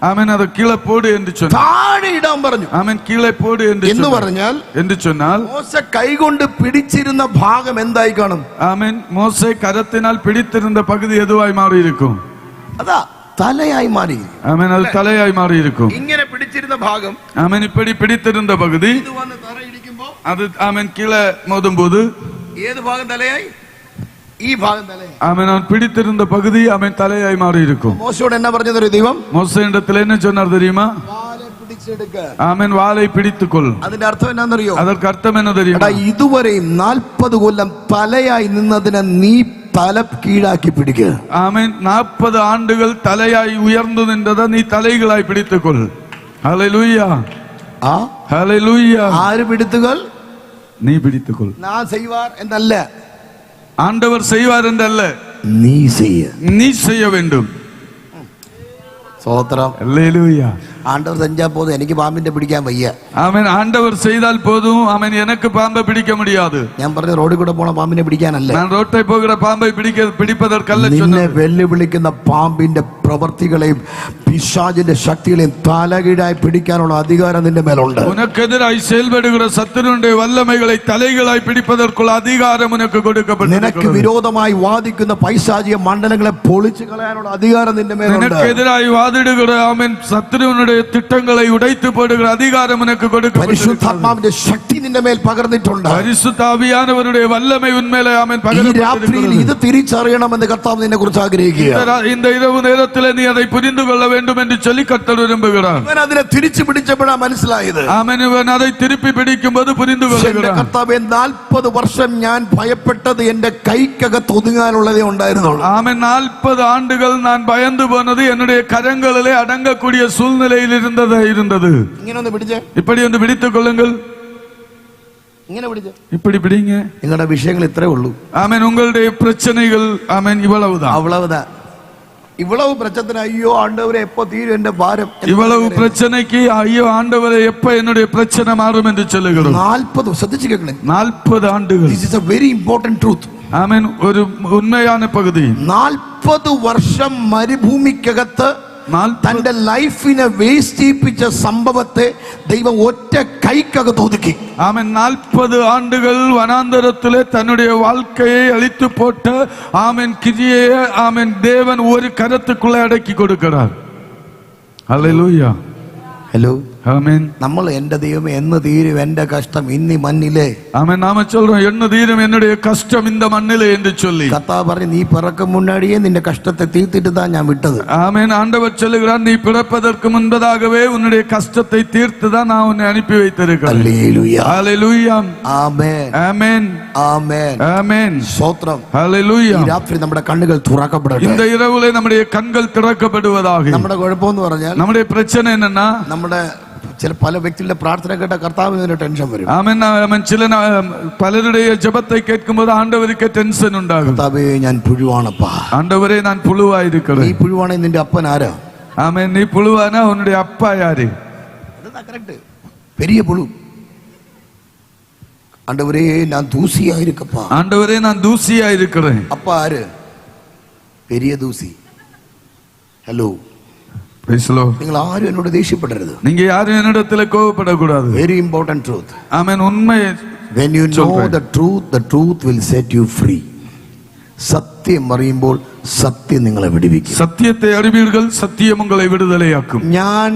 ஆமென் அதை கீழே போடு என்று சொன்னார். താഴെ ഇടാൻ പറഞ്ഞു. ஆமென் கீழே போடு എന്ന് പറഞ്ഞാൽ என்று சொன்னால் മോശ കൈകൊണ്ട് പിടിച്ചിരുന്ന ഭാഗം എന്തായി കാണും? ஆமென் மோசே கரத்தினால் பிடித்திருந்த பகுதி எதுவாய் மாறி இருக்கும்? അതാ തലയായി മാറി. ஆமென் அது தலையாய் மாறி இருக்கும். ഇങ്ങനെ പിടിച്ചിരുന്ന ഭാഗം ஆமென் இப்படி பிடித்திருந்த பகுதி ഇത് വന്ന് തറയിടിക്കുമ്പോൾ அது ஆமென் கீழே மோதும்போது ഏത് ഭാഗം തലയായി? ഈ ഭാഗം തലയായി. ஆமென் அவன் பிடித்திருந்த பகுதி ஆமென் தலையாய் மாறி இருக்கும். മോശയോട് എന്നാ പറഞ്ഞത് ദൈവം? மோசே இடத்துல என்ன சொன்னார் தெரியுமா? വാലെ പിടിച്ചെടുക്ക. ஆமென் வாளை பிடித்துக்கொள். അതിന്റെ അർത്ഥം എന്നാന്നറിയോ? அதற்கு அர்த்தம் என்ன தெரியுமா? ഇതുവരെ 40 കൊല്ലം തലയായി നിന്നതിനെ നീ തല കീഴാക്കി പിടിക്കുക. ஆமென் 40 ஆண்டுகள் தலையாய் உயர்ந்து நின்றதை நீ தலைகளாய் பிடித்துக்கொள். ஹல்லேலூயா. ஹல்லேலூயா. ആര് പിടിത്തുകൾ? நீ பிடித்துக்கொள். ഞാൻ செய்வார் എന്നല്ല, ஆண்டவர் செய்வார் என்றல்ல, നീ செய்ய. நீ செய்ய வேண்டும். സ്തോത്രം. ஹல்லேலூயா. ആണ്ടവർ செஞ்சா போதுം, എനിക്ക് പാമ്പിന്റെ പിടിക്കാൻ വയ്യ. ஆமென் ஆண்டவர் செய்தால் போதும். ஆமென் எனக்கு பாம்பை பிடிக்க முடியாது. ഞാൻ പറഞ്ഞ റോഡിൽ കൂടെ പോണ പാമ്പിനെ പിടിക്കാനല്ല, நான் ரோட்டை போகிற பாம்பை பிடிப்பதற்கல்ல നിന്നെ சொன்னேன். വെല്ലുവിളിക്കുന്ന പാമ്പിന്റെ പ്രവൃത്തികളെയും പിശാചിന്റെ ശക്തികളെയും തലകീഴായി പിടിക്കാനുള്ള അധികാരം നിന്റെ മേലുണ്ട്. உனக்கு எதிராய் செயல்படுகிற சத்துருடைய வல்லமைகளை தலைகளாய் பிடிப்பதற்குள்ள அதிகாரம் உனக்கு നിനക്ക് கொடுக்கப்பட்டிருக்கிறது. വിരോധമായി വാദിക്കുന്ന പൈശാചിക മണ്ഡലങ്ങളെ പൊളിച്ചു കളയാനുള്ള അധികാരം നിന്റെ മേലുണ്ട്. உனக்கு எதிராய் வாதிடுகிற ஆமென் சத்துருவினுடைய திட்டங்களை உடைத்து போடுகிற அதிகாரம் உனக்கு கொடுக்கப்பட்டிருக்கிறது. പരിശുദ്ധാത്മാവിന്റെ ശക്തി നിന്റെ മേൽ പകർന്നിട്ടുണ്ട്. பரிசுத்த ஆவியானவருடைய வல்லமை உன்மேலே ஆமென் ഈ രാത്രിയിൽ பகரப்பட்டிருக்கிறது. ഇത് തിരിച്ചറിയണമെന്ന് കർത്താവ് നിന്നെ കുറിച്ച് ആഗ്രഹിക്കുക. இந்த இரவு நேரத்தில் நீ அதை புரிந்து கொள்ள வேண்டும் என்று சொல்லி கர்த்தர் விரும்புகிறார். ഇവൻ അതിനെ തിരിച്ചു പിടിച്ചപ്പോഴാണ് മനസ്സിലായത്. ஆமென் இவன் அதை திருப்பி பிடிக்கும்போது புரிந்து എന്റെ கொள்கிறான். കർത്താവേ, 40 വർഷം ഞാൻ ഭയപ്പെട്ടത് എന്റെ കൈക്കകത്ത് ഒതുങ്ങാനുള്ളതേ ഉണ്ടായിരുന്നുള്ളൂ. ஆமென் 40 ஆண்டுகள் நான் பயந்து போனது என்னுடைய கரங்களிலே அடங்கக்கூடிய சூழ்நிலையில் இருந்தது. ഇങ്ങനെ ഒന്ന് പിടിച്ചേ, இப்படி வந்து பிடித்துக் கொள்ளுங்கள். ഇങ്ങനെ പിടിച്ചേ. இப்படி பிடிங்க. നിങ്ങളുടെ വിഷയങ്ങൾ ഇത്രേ ഉള്ളൂ. ஆமென் உங்களுடைய பிரச்சனைகள் ஆமென் இவ்வளவுதான். അவ்வளவுതാ. ഇவ்வளவு பிரச்சனை, ஐயோ ஆண்டவரே எப்போ தீரும் என்ற பாரம். இவ்வளவு பிரச்சனைக்கு ஐயோ ஆண்டவரே எப்ப என்னுடைய பிரச்சனை மாறும் என்று சொல்லுகிறோம். 40 ശ്രദ്ധിച്ചു കേൾക്കണേ. 40 ஆண்டுகள். This is a very important truth. ஆமென் ஒரு உண்மையான பகுதி. 40 വർഷം മരുഭൂമിക്കകത്ത് തന്റെ ലൈഫിനെ വേസ്റ്റ് ചെയ്യിപ്പിച്ച സംഭവത്തെ ദൈവം ഒറ്റ കൈക്കകത്ത് ഒതുക്കി. ஆமென் 40 ஆண்டுகள் வனாந்தரத்திலே தன்னுடைய வாழ்க்கையை அழித்து போட்ட ஆமென் கிரியை ஆமென் தேவன் ஒரு கரத்துக்குள்ளே அடக்கி கொடுக்கிறார். ஹல்லேலூயா. ഹലോ, ஆமென். നമ്മൾ എന്റെ ദൈവമേ എന്ന് തീരും എന്റെ കഷ്ടം ഇന്നി മണ്ണിലേ. ஆமென் நாம சொல்றோம் என்ன தீரும் என்னுடைய கஷ்டம் இந்த மண்ணிலே என்று சொல்லி. കർത്താവ് പറഞ്ഞു, നീ പിറക്കും മുன்னாடியே നിന്റെ കഷ്ടത്തെ തീർത്തിട്ട് தான் ഞാൻ വിട്ടത്. ஆமென் ஆண்டவர் சொல்லுகிறார், நீ பிறப்பதற்கு முன்பதாகவே உன்னுடைய கஷ்டத்தை தீர்த்து தான் நான் உன்னை அனுப்பி வைத்திருக்கிறேன். ഹല്ലേലൂയ. ஹல்லேலூயா. ആമേൻ. ஆமென். ആമേൻ. ஆமென். സ്തോത്രം. ஹல்லேலூயா. ഈ രാത്രി നമ്മുടെ കണ്ണുകൾ തുറക്കപ്പെടട്ടെ. இந்த இரவுல நம்முடைய கண்கள் திறக்கப்படுவதாக. നമ്മുടെ കുഴപ്പമെന്ന് പറഞ്ഞാൽ நம்முடைய பிரச்சனை என்னன்னா നമ്മുടെ ചില പല വ്യക്തികളുടെ പ്രാർത്ഥന കേട്ട കർത്താവിന് ടെൻഷൻ വരും. ஆமென் ஆமென் சில பலருடைய ஜெபத்தை கேட்கும்போது ஆண்டவருக்கு டென்ஷன் உண்டாகும். കർത്താവേ, ഞാൻ പുഴുവാണപ്പാ. ஆண்டவரே நான் புழுவா നീ இருக்கிறேன். പുഴുവാണെങ്കിൽ നിന്റെ അപ്പൻ ആരാ? ஆமென் நீ புழுவானா உன்னுடைய அப்பா யாரு? அதுதான் கரெக்ட். பெரிய புழு. ஆண்டவரே, நான் தூசியா இருக்கப்பா. ஆண்டவரே நான் தூசியா இருக்கிறேன். அப்பா ஆரு? பெரிய தூசி. ஹலோ, നിങ്ങൾ ആരും എന്നോട് ദേഷ്യപ്പെടരുത്. நீங்க யாரும் என்னிடத்துல கோபப்படக்கூடாது. Very important truth. ஆமென் உண்மை. when you know the truth will set you free. സത്യം അറിയുമ്പോൾ സത്യം നിങ്ങളെ വിടുവിക്കും. സത്യത്തെ അറിവീர்கள், സത്യം உங்களை விடுதலையாக்கும். ഞാൻ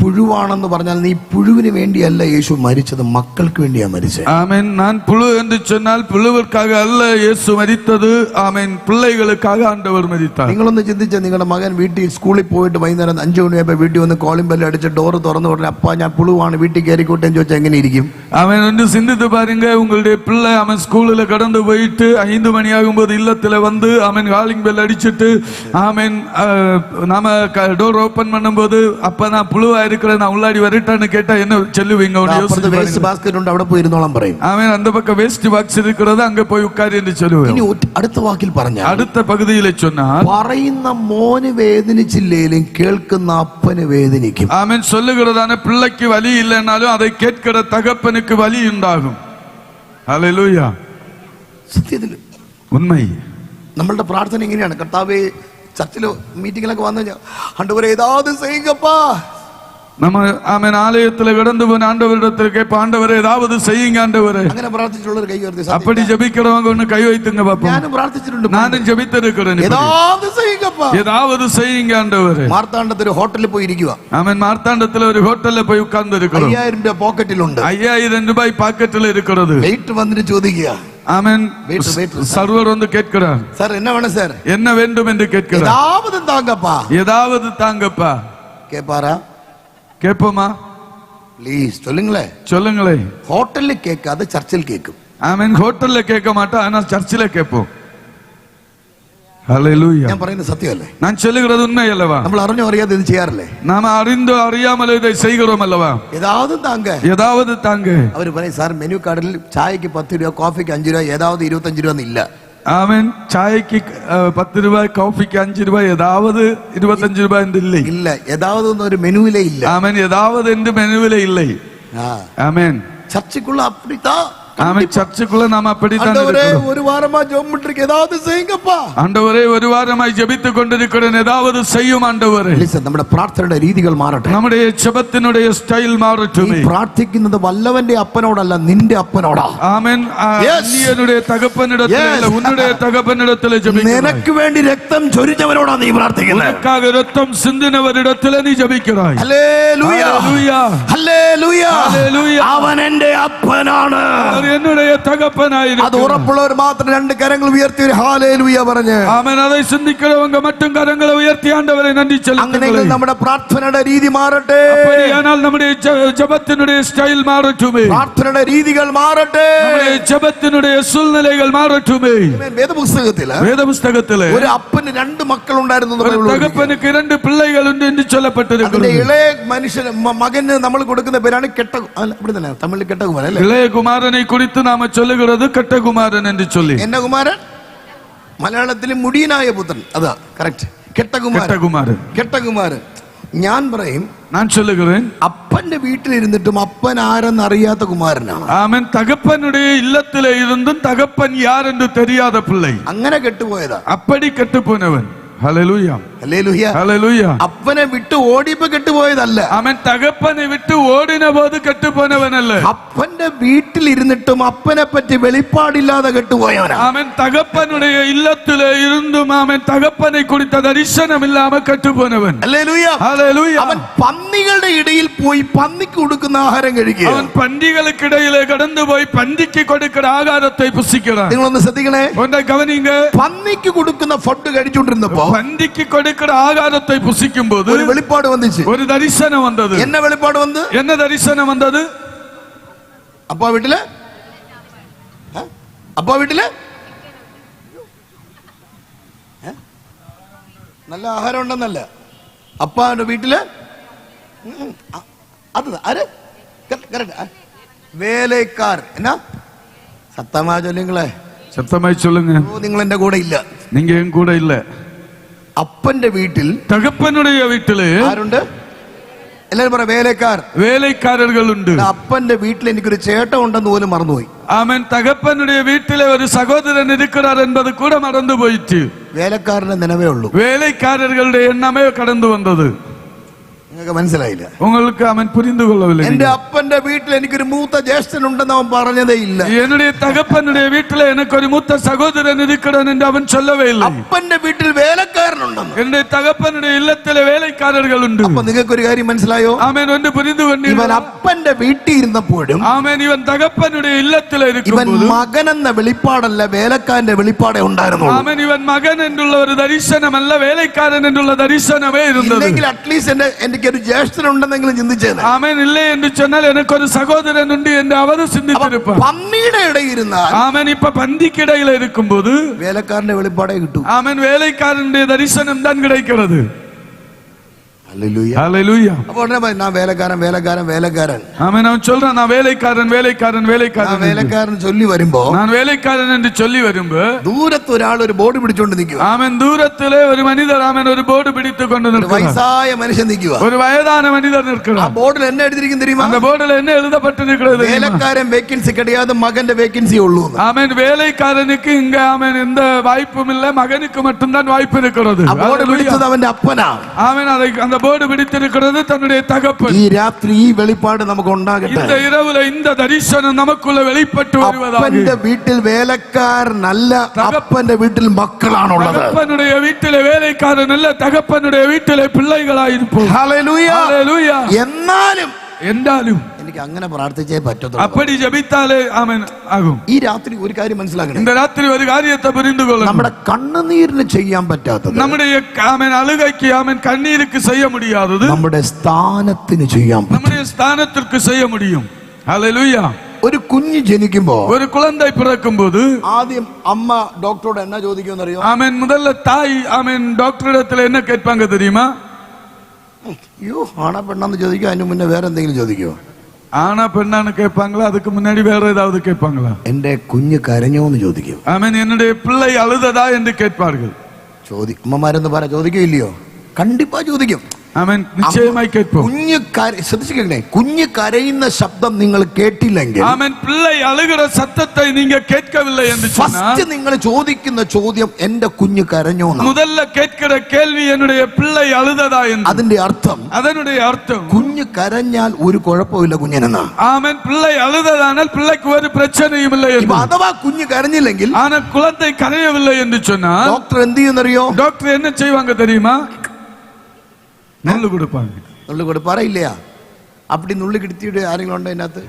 പുഴുവാണെന്ന് പറഞ്ഞാൽ നീ പുഴുവിന് വേണ്ടിയല്ല യേശു മരിച്ചത്, മക്കൾക്ക് വേണ്ടിയാ മരിച്ചത്. ആമേൻ. நான் புழு என்று சொன்னால் புழுவிற்காக அல்ல இயேசு மரித்தது. ஆமென். பிள்ளைகளுக்காக ஆண்டவர் மரித்தார். നിങ്ങളൊന്ന് ചിന്തിച്ച, നിങ്ങളുടെ മകൻ വീട്ടിൽ സ്കൂളിൽ പോയിട്ട് വൈകുന്നേരം 5 മണിയാകുമ്പോൾ വീട്ടിൽ വന്ന് കോളിംഗ് ബെല്ല് അടിച്ച് ഡോറ് തുറന്നു ഉടനെ അപ്പാ ഞാൻ പുഴുവാണ് വീട്ടിൽ കയറിക്കോട്ടെ എന്ന് ചോദിച്ചാൽ എങ്ങനെ ഇരിക്കും? அவன் வந்து சிந்தித்து பாருங்க. உங்களுடைய பிள்ளை அவன் ஸ்கூல்ல கடந்து போயிட்டு 5 மணி ஆகும்போது இல்லத்துல வந்து அவன் காலிங் பெல் அடிச்சிட்டு ஆமென் நாம டோர் ஓபன் பண்ணும்போது அப்ப நான் புழுவா இருக்கிறேன் நான் உள்ளாடி வரட்டான்னு கேட்டா என்ன சொல்லுவீங்க? വേസ്റ്റ് ബാസ്കറ്റ് ഉണ്ട്, അവിടെ പോയി ഇരുന്നോളാം പറയും. அவன் அந்த பக்கம் வேஸ்ட் பாக்ஸ் இருக்கிறது அங்க போய் உட்காரு என்று சொல்லுவேன். ഇനി അടുത്ത വാക്കിൽ പറഞ്ഞാൽ, அடுத்த பகுதியில சொன்னால், പറയുന്ന മോന് വേദനിച്ചില്ലേലും കേൾക്കുന്ന അപ്പന് വേദനിക്കും. ஆமென். சொல்லுகிறதான பிள்ளைக்கு வலி இல்லைன்னாலும் அதை கேட்கிற தகப்பனுக்கு வலி உண்டாகும். ஹல்லேலூயா. സത്യത്തിൽ உண்மை. നമ്മളുടെ പ്രാർത്ഥന ഇങ്ങനെയാണ്. കർത്താവേ, ചർച്ചിലോ മീറ്റിങ്ങിലൊക്കെ വന്നു ആണ്ടവരെ ഏതാവത് செய்யுங்கப்பா. நம்ம ஆமென் ஆலயத்துல கடந்து போன ஆண்டவரிடத்தில் கேட்ப, ஆண்டவரே ஏதாவது செய்யுங்க ஆண்டவரே. അങ്ങനെ പ്രാർത്ഥിച്ചിട്ടുള്ളവർ കൈ ഉയർത്തി. அப்படி ஜெபிக்கிறவங்க ஒண்ணு கை வைத்துங்க பாப்போம். ഞാനും പ്രാർത്ഥിച്ചിട്ടുണ്ട്. நானும் ஜெபித்திருக்கிறேன். ഏതാവത് செய்யுங்கப்பா. ஏதாவது செய்யுங்க ஆண்டவரே. മാർത്താണ്ഡത്തിൽ ഒരു ഹോട്ടലിൽ പോയി ഇരിക്കുക. ஆமென். மார்த்தாண்டத்துல ஒரு ஹோட்டல்ல போய் உட்கார்ந்து இருக்கிறோம். 5000 രൂപ പോക്കറ്റിലുണ്ട്. 5000 ரூபாய் பாக்கெட்ல இருக்கிறது. വെയിറ്റ് വന്നിട്ട് ചോദിക്കുക. ஆமென். சர்வர் வந்து கேட்கிறார், சார் என்ன வேணும் சார்? என்ன வேண்டும் என்று கேட்கிறார். ஏதாவது தாங்கப்பா. ஏதாவது தாங்கப்பா. கேப்பாரா? கேட்போமா? ப்ளீஸ் சொல்லுங்களேன். சொல்லுங்களேன். ஹோட்டலில் கேட்காத சர்ச்சில் கேட்கும். ஆமென். ஹோட்டல்ல கேட்க மாட்டோம், ஆனா சர்ச்சில கேட்போம். ஹல்லேலூயா. ഞാൻ പറയുന്നത് സത്യമല്ലേ? நான் சொல்லுகிறது உண்மை அல்லவா? നമ്മൾ അറിഞ്ഞോ അറിയാതെ ഇത് ചെയ്യാറില്ലേ? நாம அறிந்தோ அறியாமலோ இதை செய்கிறோம் அல்லவா? ஏதாவது தாங்க. ஏதாவது தாங்க. அவர் പറയും, സാർ മെനു കാർഡിൽ ചായക്ക് 10 രൂപ, കോഫിക്ക് 5 രൂപ, ஏதாவது 25 രൂപ ഇല്ല. ஆமென். சாய்க்கு 10 ரூபாய், காஃபிக்கு 5 ரூபாய், ஏதாவது 25 ரூபாய் என்று இல்லை. இல்ல, ஏதாவது ஒரு மெனுவிலே இல்ல. ஆமென். ஏதாவது என்று மெனுவிலே இல்லை. ஆமென். சர்ச்சுக்குள்ள அப்படித்தான். ஆமென். சர்ச்சுக்குள்ள நாம அப்படித்தான் ஆண்டவரே, இருக்கிறோம். ஒரு வாரமா ஜெபம் பண்ணிட்டு ஏதாவது செய்யுங்கப்பா. ஆண்டவரே, ஒரு வாரமாய் ஜெபித்துக் கொண்டிருக்கிறேன், ஏதாவது செய்யும் ஆண்டவரே. നമ്മുടെ പ്രാർത്ഥനയുടെ രീതികൾ മാറട്ടെ. நம்முடைய ஜெபத்தினுடைய ஸ்டைல் மாறட்டும். പ്രാർത്ഥിക്കുന്നത് വല്ലവന്റെ അപ്പനോടല്ല, നിന്റെ അപ്പനോടാ. ஆமென். அந்நியனுடைய தகப்பனிடத்தில் இல்ல, உன்னுடைய தகப்பனிடத்தில் ஜெபிக்கிறாய். നിനക്ക് വേണ്ടി രക്തം ചൊരിഞ്ഞവനോടാ നീ പ്രാർത്ഥിക്കുന്നത്. உனக்காக இரத்தம் சிந்தினவரிடத்தில் நீ ஜெபிக்கிறாய். ഹല്ലേലൂയ. ஹல்லேலூயா. ഹല്ലേലൂയ. ஹல்லேலூயா. അവൻ എൻ്റെ അപ്പനാണ്. என்னுடைய தகப்பனாய் அது உറപ്പുള്ളവർ മാത്രം 2 കരങ്ങൾ ഉയർത്തി ഒരു ഹല്ലേലൂയ പറഞ്ഞു. ஆமென். அதை சிந்திக்கிறவங்க மட்டும் கரங்களை உயர்த்தி ஆண்டவரை நன்றி செலுத்துங்கள். അങ്ങനെയെങ്കിൽ നമ്മുടെ പ്രാർത്ഥനയുടെ രീതി മാറട്ടെ. அப்படியானால் நம்முடைய ஜெபத்தினுடைய ஸ்டைல் மாறட்டுமே. പ്രാർത്ഥനയുടെ രീതികൾ മാറട്ടെ. நம்முடைய ஜெபத்தினுடைய சூழ்நிலைகள் மாறட்டுமே. വേദപുസ്തകത്തിലെ ഒരു അപ്പന് 2 മക്കൾ ഉണ്ടായിരുന്നു. தகப்பனுக்கு 2 பிள்ளைகள் உண்டு என்று சொல்லப்பட்டிருக்கிறது. ഇളയ മനുഷ്യന് മകന് നമ്മൾ കൊടുക്കുന്ന പേരാണ് அப்படி തന്നെ തമിഴിൽ കെട്ടകുമാരൻ അല്ലേ? இளைய குமாரனை குறித்து நாம சொல்லுகிறது கெட்டகுமாரன் என்று சொல்லி. என்ன குமாரன்? മലയാളത്തിൽ മുടിയനായ പുത്രൻ. അതാ കറക്റ്റ്. കെട്ടകുമാരൻ. ഞാൻ പറയും, நான் சொல்லுகிறேன், അപ്പന്റെ വീട്ടിലിരുന്നിട്ടും അപ്പൻ ആരെന്ന് അറിയാത്ത കുമാരനാണ്. ആമേൻ. തകപ്പനുடைய இல்லத்திலே இருந்தும் தகப்பன் யார் என்று தெரியாத பிள்ளை. അങ്ങനെ കെട്ടുപോയതാ. அப்படி கெட்டுப்போனவன். ஹல்லேலூயா. ഹല്ലേലൂയ. ஹல்லேலூயா. അപ്പനെ വിട്ട് ഓടിയപ്പോ കെട്ടുപോയതല്ല. അവൻ തകപ്പനെ വിട്ട് ഓടിന പോത് കെട്ടുപോനവനല്ല. അപ്പന്റെ വീട്ടിൽ ഇരുന്നിട്ടും അപ്പനെ പറ്റി വെളിപ്പാടില്ലാതെ കെട്ടുപോയവനാ. അവൻ തകപ്പനുடைய இல்லத்திலே இருந்தும் அவன் தகப்பனை குறித்த தரிசனம் இல்லாம கெட்டுപോனവൻ. ഹല്ലേലൂയ. ഹല്ലേലൂയ. അവൻ പന്നികളുടെ ഇടയിൽ പോയി പന്നിക്ക് കൊടുക്കുന്ന ആഹാരം കഴിക്കുക. അവൻ പന്നികൾക്കിടയിലെ കടന്നു പോയി പന്നിക്ക് കൊടുക്കുന്ന ആഹാരത്തെ പുസിക്കണം. നിങ്ങളൊന്ന് ശ്രദ്ധിക്കണേ. ഒന്ന് ഗവനിங்க. പന്നിക്ക് കൊടുക്കുന്ന ഫുഡ് കഴിച്ചുകൊണ്ടിരുന്നപ്പോ പന്നിക്ക് കൊടുക്കുന്ന ആഹാരത്തെ പുസിക്കുമ്പോൾ ഒരു വെളിപ്പാട് വന്നിച്ചു. ഒരു ദർശനം വന്നത്. എന്ന വെളിപ്പാട് വന്നത്? എന്ന ദർശനം വന്നത്? അപ്പാ വീട്ടില് നല്ല ആഹാരം ഉണ്ടെന്നല്ല. അപ്പാന്റെ വീട്ടില് അത് ആര്? വേലക്കാർ. എന്നാ സത്തമായി ചൊല്ലുങ്ങളെ, சத்தமாய் சொல்லுங்க. നിങ്ങൾ എന്റെ കൂടെ ഇല്ല. நீங்க என் கூட இல்ல. അപ്പന്റെ വീട്ടിൽ, തകപ്പനുடைய വീട്ടില് ആരുണ്ട്? എല്ലാരും പറ, വേലക്കാർ. വേലക്കാരர்களுണ്ട്. അപ്പന്റെ വീട്ടിൽ എനിക്കൊരു ചേട്ടൻ ഉണ്ടെന്ന് പോലും മറന്നുപോയി. ആമേൻ. തകപ്പനുடைய വീട്ടിലെ ഒരു സഹോദരൻ இருக்கிறார் என்பது கூட മറന്നു പോയിട്ട് വേലക്കാരന്റെ നിലവേ ഉള്ളൂ. വേലക്കാരர்களுடைய എണ്ണമേ കടന്നു വന്നത്. നിങ്ങൾക്ക് മനസ്സിലായില്ല. உங்களுக்கு அவன் புரிந்து கொள்ளவில்லை. എന്റെ അപ്പന്റെ വീട്ടിൽ എനിക്കൊരു മൂത്ത ജ്യേഷ്ഠൻ ഉണ്ടെന്ന് അവൻ പറഞ്ഞതേ ഇല്ല. என்னுடைய தகப்பனுடைய வீட்டில் எனக்கு ஒரு மூத்த சகோதரன் இருக்கிறான் என்று அவன் சொல்லவே இல்லை. അപ്പന്റെ വീട്ടിൽ വേലക്കാരനുണ്ടെന്ന്. என்னுடைய தகப்பனுடைய இல்லத்திலே வேலைக்காரர்கள் உண்டு. അപ്പൊ നിങ്ങൾക്ക് ഒരു കാര്യം മനസ്സിലായോ? ஆமென். ஒன்று புரிந்து கொண்டீர்கள். ഇവൻ അപ്പന്റെ വീട്ടിൽ ഇരുന്നപ്പോഴും ஆமென் இவன் தகப்பனுடைய இல்லத்திலே ഇവൻ இருக்கும்போது മകൻ എന്ന വെളിപ്പാടല്ല, വേലക്കാരന്റെ വെളിപ്പാടേ ഉണ്ടായിരുന്നുള്ളൂ. ஆமென் இவன் மகன் என்றுள்ள ஒரு தரிசனம் அல்ல, வேலைக்காரன் என்றுள்ள தரிசனமே இருந்தது. ഇല്ലെങ്കിൽ അറ്റ്ലീസ്റ്റ് എനിക്കൊരു ജ്യേഷ്ഠൻ ഉണ്ടെന്നെങ്കിലും ചിന്തിച്ചേനെ. ஆமென் இல்லை என்று சொன்னால் எனக்கு ஒரு சகோதரன் உண்டு என்று அவர் சிந்தித்திருப்பார். പന്നിയുടെ ഇടയിൽ ഇരുന്നാൽ ஆமென் இப்ப பந்திக்கு இடையில இருக்கும்போது വേലക്കാരന്റെ വെളിപ്പാടേ കിട്ടും. ஆமென் வேலைக்காரனுடைய தரிசனம் தான் கிடைக்கிறது. ഹല്ലേലൂയ. ஹல்லேலூயா. അപ്പോൾ ഉടനെ പറയും, ഞാൻ വേലക്കാരൻ വേലക്കാരൻ വേലക്കാരൻ. ஆமென் அவன் சொல்றான் நான் வேலைக்காரன் வேலைக்காரன் ആ வேலைக்காரன் என்று. വേലക്കാരൻ ചൊല്ലി വരുമ്പോ நான் வேலைக்காரன் என்று சொல்லி வரும்போ ദൂരത്ത് ഒരാൾ ഒരു ബോർഡ് പിടിച്ചോണ്ട് നിൽക്കുക. ஆமென் தூரத்திலே ஒரு மனிதர் ஆமென் ஒரு போர்டு பிடித்துக் கொண்டு நிற்கிறார். വയസ്സായ മനുഷ്യൻ നിൽക്കുക. ஒரு വയதான മனிதர் ആ நிற்கிறார். ബോർഡിൽ എന്നെ എഴുതിയിരിക്കും தெரியுமா? அந்த போர்டுல என்ன எழுதப்பட்டிருக்கிறது தெரியுமா? വേലക്കാരൻ വേക്കൻസി கிடையாது, മകന്റെ വേക്കൻസി ഉള്ളൂ. ஆமென் வேலைக்காரனுக்கு இங்க ஆமென் எந்த வாய்ப்பும் இல்ல, மகனுக்கு மட்டும்தான் வாய்ப்பு இருக்கிறது. ആ ബോർഡ് പിടിച്ചത് അവന്റെ അപ്പനാ. ஆமென் அதை அந்த போர்டு பிடித்திருக்கிறது தன்னுடைய தகப்பன். ഈ രാത്രി ഈ വെളിപ്പാട് നമുക്ക് ഉണ്ടാകട്ടെ. இந்த இரவுல இந்த தரிசனம் நமக்குள்ள வெளிப்பட்டு வருவதாக. അപ്പന്റെ വീട്ടിൽ വേലക്കാരനല്ല, അപ്പന്റെ വീട്ടിൽ മക്കളാണുള്ളത്. தகப்பனுடைய வீட்டிலே வேலைக்காரன் அல்ல, தகப்பனுடைய வீட்டிலே பிள்ளைகளாயிருப்போம். ഹല്ലേലൂയ. ஹல்லேலூயா. എന്നാലും என்றாலும் എനിക്ക് അങ്ങനെ പ്രാർത്ഥിച്ചേ പറ്റത്തുള്ളൂ. அப்படி ஜெபித்தாலே ஆமென் ஆகும். ഈ രാത്രി ഒരു കാര്യം മനസ്സിലാക്കണം. இந்த ராத்திரி ஒரு காரியத்தை புரிந்து கொள்ளணும். നമ്മുടെ കണ്ണുനീരിന് ചെയ്യാൻ പറ്റാത്തത് நம்முடைய ஆமென் அழுகைக்கு ஆமென் கண்ணீருக்கு செய்ய முடியாதது നമ്മുടെ സ്ഥാനത്തിന് ചെയ്യാൻ പറ്റും. நம்முடைய ஸ்தானத்திற்கு செய்ய முடியும். ஹல்லேலூயா. ഒരു കുഞ്ഞ് ജനിക്കുമ്പോ ஒரு குழந்தை பிறக்கும்போது ആദ്യം അമ്മ ഡോക്ടറോട് എന്നാ ചോദിക്കുമെന്ന് അറിയോ? ஆமென் முதல்ல தாய் ஆமென் டாக்டரிடத்துல என்ன கேட்பாங்க தெரியுமா? അയ്യോ ആണാ പെണ്ണാന്ന് ചോദിക്കോ, അതിന് മുന്നേ വേറെ എന്തെങ്കിലും ചോദിക്കോ? ஆனா பெண்ணான்னு கேட்பாங்களா, அதுக்கு முன்னாடி வேற ஏதாவது கேட்பாங்களா? എന്റെ കുഞ്ഞ് കരഞ്ഞോ എന്ന് ചോദിക്കും. ஆமென் என்னுடைய பிள்ளை அழுததா என்று கேட்பார்கள். അമ്മമാരെന്ന് പറ, ചോദിക്കോ ഇല്ലയോ? കണ്ടിപ്പാ ചോദിക്കും. ஆமென் நிச்சயமாய் கேட்போம். കുഞ്ഞ് ശ്രദ്ധിച്ചിരിക്കണേ, കുഞ്ഞ് കരയുന്ന ശബ്ദം നിങ്ങൾ കേട്ടില്ലെങ്കിൽ, ஆமென் பிள்ளை அழுகிற சத்தத்தை நீங்க கேட்கவில்லை என்று சொன்னால், ഫസ്റ്റ് നിങ്ങൾ ചോദിക്കുന്ന ചോദ്യം എന്റെ കുഞ്ഞ് കരഞ്ഞോ എന്നാണ്. முதல்ல கேட்கிற கேள்வி என்னுடைய பிள்ளை அழுததா என்று. അതിന്റെ അർത്ഥം, அதனுடைய அர்த்தம் കുഞ്ഞ് കരഞ്ഞാൽ ഒരു കുഴപ്പമില്ല കുഞ്ഞിനെന്നാ. ஆமென் பிள்ளை அழுததானால் பிள்ளைக்கு ஒரு பிரச்சனையும் இல்லை என்று. അഥവാ കുഞ്ഞ് കരഞ്ഞില്ലെങ്കിൽ, ஆனா குழந்தை கரையவில்லை என்று சொன்னால் ഡോക്ടർ എന്ത് ചെയ്യുന്നറിയോ? டாக்டர் என்ன செய்வாங்க தெரியுமா? നുള്ളു കൊടുപ്പാங்க. നുള്ളു കൊടുപ്പാറ ഇല്ലയാ? അപ്പടി നുള്ളു കിട്ടിയിട്ട് ആരെങ്കിലും ഉണ്ടോ ഇതിനകത്ത്?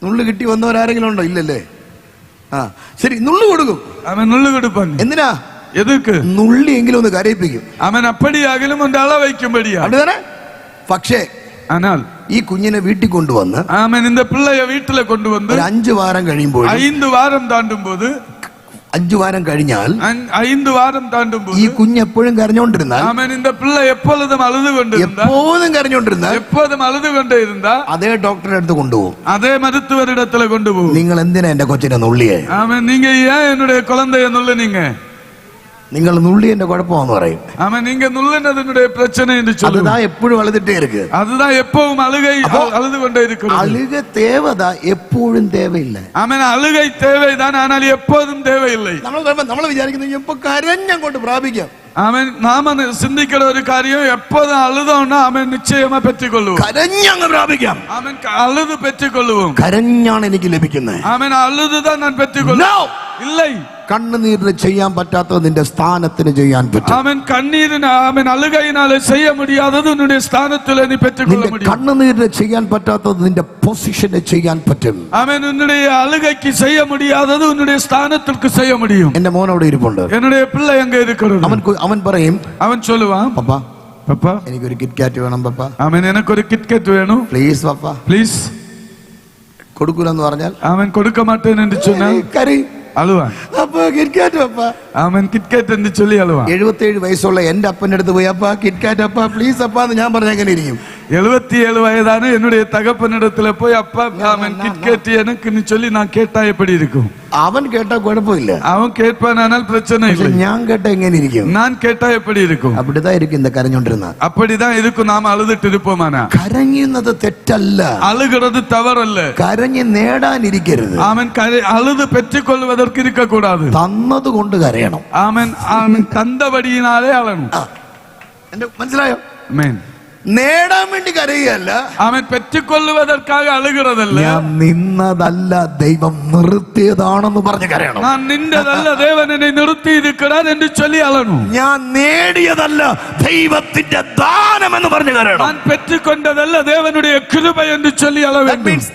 നുള്ളു കിട്ടി വന്നവരാരെങ്കിലും ഉണ്ടോ? ഇല്ലല്ലേ? ആ ശരി, നുള്ളു കൊടുക്കും. அவன் നുള്ളു கொடுப்பாங்க. എന്തിനാ? எதுக்கு? നുള്ളിയെങ്കിലും ഒന്ന് കരയിപ്പിക്കും. அவன் அப்படியாகிலும் ஒன்று அள வைக்கும்படியா. அப்படிதானே? പക്ഷേ ஆனால் ഈ കുഞ്ഞിനെ വീട്ടിൽ കൊണ്ടുവന്ന് அவன் இந்த பிள்ளைய வீட்டுல கொண்டு வந்து ഒരു 5 വാരം കഴിയുമ്പോൾ, 5 வாரம் தாண்டும் போது, 5 വാരം കഴിഞ്ഞാൽ 5 வாரம் தாண்டும் ഈ போது കുഞ്ഞ് എപ്പോഴും കരഞ്ഞോണ്ടിരുന്നാൽ, அவன் இந்த பிள்ளை எப்பொழுதும் அழுது கொண்டிருந்தா, എപ്പോഴും കരഞ്ഞോണ്ടിരുന്നാൽ எப்போதும் அழுது கொண்டே இருந்தா അതേ ഡോക്ടറെ അടുത്ത് കൊണ്ടുപോകും. அதே மருத்துவரிடத்துல கொண்டு போகும். നിങ്ങൾ എന്തിനാ എന്റെ കൊച്ചിനെ നുള്ളിയേ? அவன் நீங்க ஏன் என்னுடைய குழந்தைய நுள்ளுனீங்க? നിങ്ങൾ നുള്ളി എന്റെ കുഴപ്പമാന്ന് പറയും. அவன் நீங்க நுள்ளினதனுடைய பிரச்சனை என்று சொல்லுவான். அதுதான் എപ്പോഴും അழுதுட்டே இருக்கு. அதுதான் எப்பவும் அழுது கொண்டே இருக்கிறது. அழுக தேவைதா, எப்பொழுதும் தேவையில்லை. அவன் அழுகை தேவைதான், ஆனால் எப்போதும் தேவையில்லை. നമ്മൾ വിചാരിക്കുന്നത് എപ്പോ കരഞ്ഞങ്ങോട്ട് പ്രാപിക്കാം. அவன் நாம சிந்திக்கிற ஒரு காரியம், எப்போதும் அழுதோம்னா அவன் நிச்சயமா பெற்றுக்கொள்ளுவோம். കരഞ്ഞങ്ങ് പ്രാപിക്കാം. அவன் அழுது பெற்றுக்கொள்ளுவோம். കരഞ്ഞാണ് എനിക്ക് ലഭിക്കുന്നത്. அவன் அழுதுதான் நான் பெற்றுக்கொள்ளுவேன். இல்லை, കണ്ണുനീരിന് ചെയ്യാൻ പറ്റാത്തത് നിന്റെ സ്ഥാനത്തിന് ചെയ്യാൻ പറ്റും. அவன் கண்ணீரின் அவன் அழுகையினாலே செய்ய முடியாதது உன்னுடைய ஸ்தானத்தில் நீ பெற்றுக்கொள்ள முடியும். കണ്ണുനീരിന് ചെയ്യാൻ പറ്റാത്തത് നിന്റെ പൊസിഷന് ചെയ്യാൻ പറ്റും. அவன் உன்னுடைய அழுகைக்கு செய்ய முடியாதது உன்னுடைய ஸ்தானத்திற்கு செய்ய முடியும். എന്റെ മോൻ അവിടെ ഇരിപ്പുണ്ട്. என்னுடைய பிள்ளை அங்க இருக்கிறது. അവൻ പറയും, அவன் சொல்லுவான், പപ്പാ പപ്പാ എനിക്കൊരു കിറ്റ്കാറ്റ് വേണം പപ്പാ. அவன் எனக்கு ஒரு கிட்கேட் வேணும் പ്ലീസ് പപ്പാ. ப்ளீஸ். കൊടുക്കൂലെന്ന് പറഞ്ഞാൽ அவன் കൊടുக்க மாட்டேன் என்று சொன்னால் കരയും. அழுவான். അപ്പൊ കിറ്റ്കാറ്റ് പപ്പാ. அவன் கிட்கேட் என்று சொல்லி அழுவான். 77 വയസ്സുള്ള എന്റെ അപ്പന്റെ അടുത്ത് പോയി, അപ്പാ കിറ്റ്കാറ്റ് അപ്പാ പ്ലീസ് അപ്പാ എന്ന് ഞാൻ പറഞ്ഞ എങ്ങനെ ഇരിക്കും? 77 வயதான என்னுடைய தகப்பனிடத்துல போய் அப்பா அவன் கிட்கேட் எனக்குன்னு சொல்லி நான் கேட்டா எப்படி இருக்கும்? അവൻ കേട്ടാ കുഴപ്പമില്ല, அவன் கேட்பானால் பிரச்சனை இல்லை. ഞാൻ കേട്ടാ എങ്ങനെ ഇരിക്കും? நான் கேட்டா எப்படி இருக்கும்? அப்படிதான் இருக்கு இந்த കരഞ്ഞോണ്ടിരുന്ന. அப்படிதான் இருக்கும். நாம அழுதுட்டு இருப்போமானா? കരഞ്ഞുന്നത് തെറ്റല്ല, அழுகிறது தவறல்ல. കരഞ്ഞ് നേടാനിരിക്കരുത്. அவன் அழுது பெற்றுக் கொள்வதற்கு இருக்க கூடாது. തന്നത് കൊണ്ട് കരയണം. அவன் தந்தபடியினாலே அழணும். എന്റെ മനസ്സിലായോ? ஆமென். നേടാൻ വേണ്ടി കരയുകയല്ല, അവൻ പെറ്റുകൊള്ളുവதற்காக അഴുகிறதല്ല. ഞാൻ നിന്നതല്ല ദൈവം നിർത്തിയതാണെന്ന് പറഞ്ഞ് കരയണം. ഞാൻ നിന്റേതല്ല ദേവൻ എന്നെ നിർത്തിയിരിக்கிறார் എന്ന് ചൊല്ലി അളണം. ഞാൻ നേടിയതല്ല ദൈവത്തിന്റെ ദാനം എന്ന് പറഞ്ഞ് കരയണം. ഞാൻ പെറ്റുകൊണ്ടതല്ല ദേവനുடைய கிருபை என்று சொல்லி அள That வேண்டும். means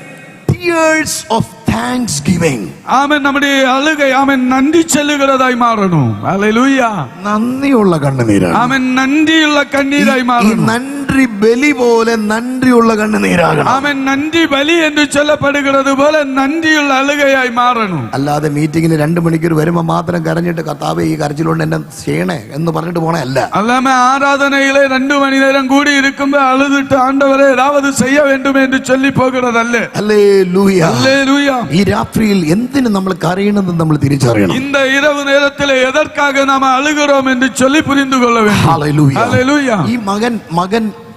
tears of thanksgiving. ആമേൻ. നമ്മുടെ അഴുകை ആമേൻ നന്ദി ചെല്ലുகிறതായി മാറണം. ഹല്ലേലൂയ. നന്ദിയുള്ള കണ്ണുനീരാണ്. ആമേൻ. നന്ദിയുള്ള കണ്ണീരായി ഈ മാറണം. നന്ദി ബലി പോലെ നന്ദിയുള്ള കണ്ണുനീരാകണം. ആമേൻ. നന്ദി ബലി എന്ന് ചൊല്ലപ്പെടുகிறது പോലെ നന്ദിയുള്ള അഴുകയായി മാറണം. അല്ലാതെ മീറ്റിംഗിന് 2 മണിക്കൂർ വരുമ്പോ മാത്രം കരഞ്ഞിട്ട് കർത്താവേ ഈ കരച്ചിലുകൊണ്ട് എന്നെ ചെയ്യണേ എന്ന് പറഞ്ഞിട്ട് പോണേ അല്ല. അല്ലാമ ആരാധനയിലെ 2 മണി നേരം കൂടി ഇരിക്കുമ്പോ അழுதுட்டு ஆண்டவரே ஏதாவது செய்ய வேண்டும் என்று சொல்லி போகிறதல்ல. ഹല്ലേലൂയ. ഹല്ലേലൂയ. ഈ രാത്രിയിൽ എന്തിനു നമ്മൾ കരയണമെന്ന് നമ്മൾ തിരിച്ചറിയണം. இந்த இரவு நேரத்திலே எதற்காக நாம அழுகிறோம் என்று சொல்லி புரிந்து கொள்ள வேண்டும். ഹല്ലേലൂയ. ഹല്ലേലൂയ. ഈ മകൻ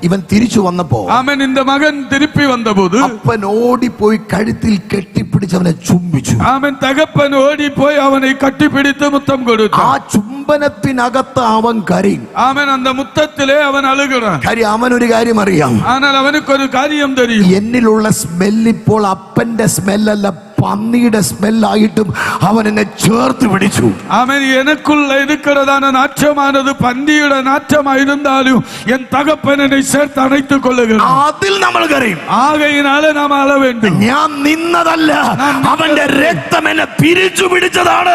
ഇവൻ തിരിച്ചു വന്നപ്പോ ആമേൻ. இந்த മകൻ திருப்பி വന്നபோது അപ്പൻ ഓടിപ്പോയി കഴുത്തിൽ കെട്ടിപ്പിടിച്ച് അവനെ ചുംബിച്ചു. ആമേൻ. തകപ്പൻ ഓടിപ്പോയി അവനെ കട്ടിപ്പിടിച്ച് മുത്തം കൊടുത്തു. ആ ചുംബനത്തിനകത്ത് അവൻ കരയും. ആമേൻ. அந்த മുത്തത്തിലെ അവൻ അഴുகிறாൻ. കാര്യം അവനൊരു കാര്യം അറിയാം. ஆனால் அவனுக்கு ஒரு காரியம் தெரியும். എന്നിലുള്ള സ്മെൽ ഇപ്പോൾ അപ്പന്റെ സ്മെല്ലല്ല, പന്നിയുടെ സ്മെല്ലായിട്ടും അവൻ എന്നെ ചേർത്ത് പിടിച്ചു. ആമേൻ. எனக்குள்ள இருக்கிறதான நாற்றமானது பன்றிയുടെ நாற்றமாயிருந்தாலும் என் தகப்பன் என்னை சேர்த்து அணைத்துக் கொள்ளுகிறான். അതിൽ നമ്മൾ കരയും. ஆகையினாலே நாம் அழ வேண்டும். ഞാൻ നിന്നതല്ല, അവന്റെ രക്തം എന്നെ പിരിച്ചു പിടിച്ചതാണ്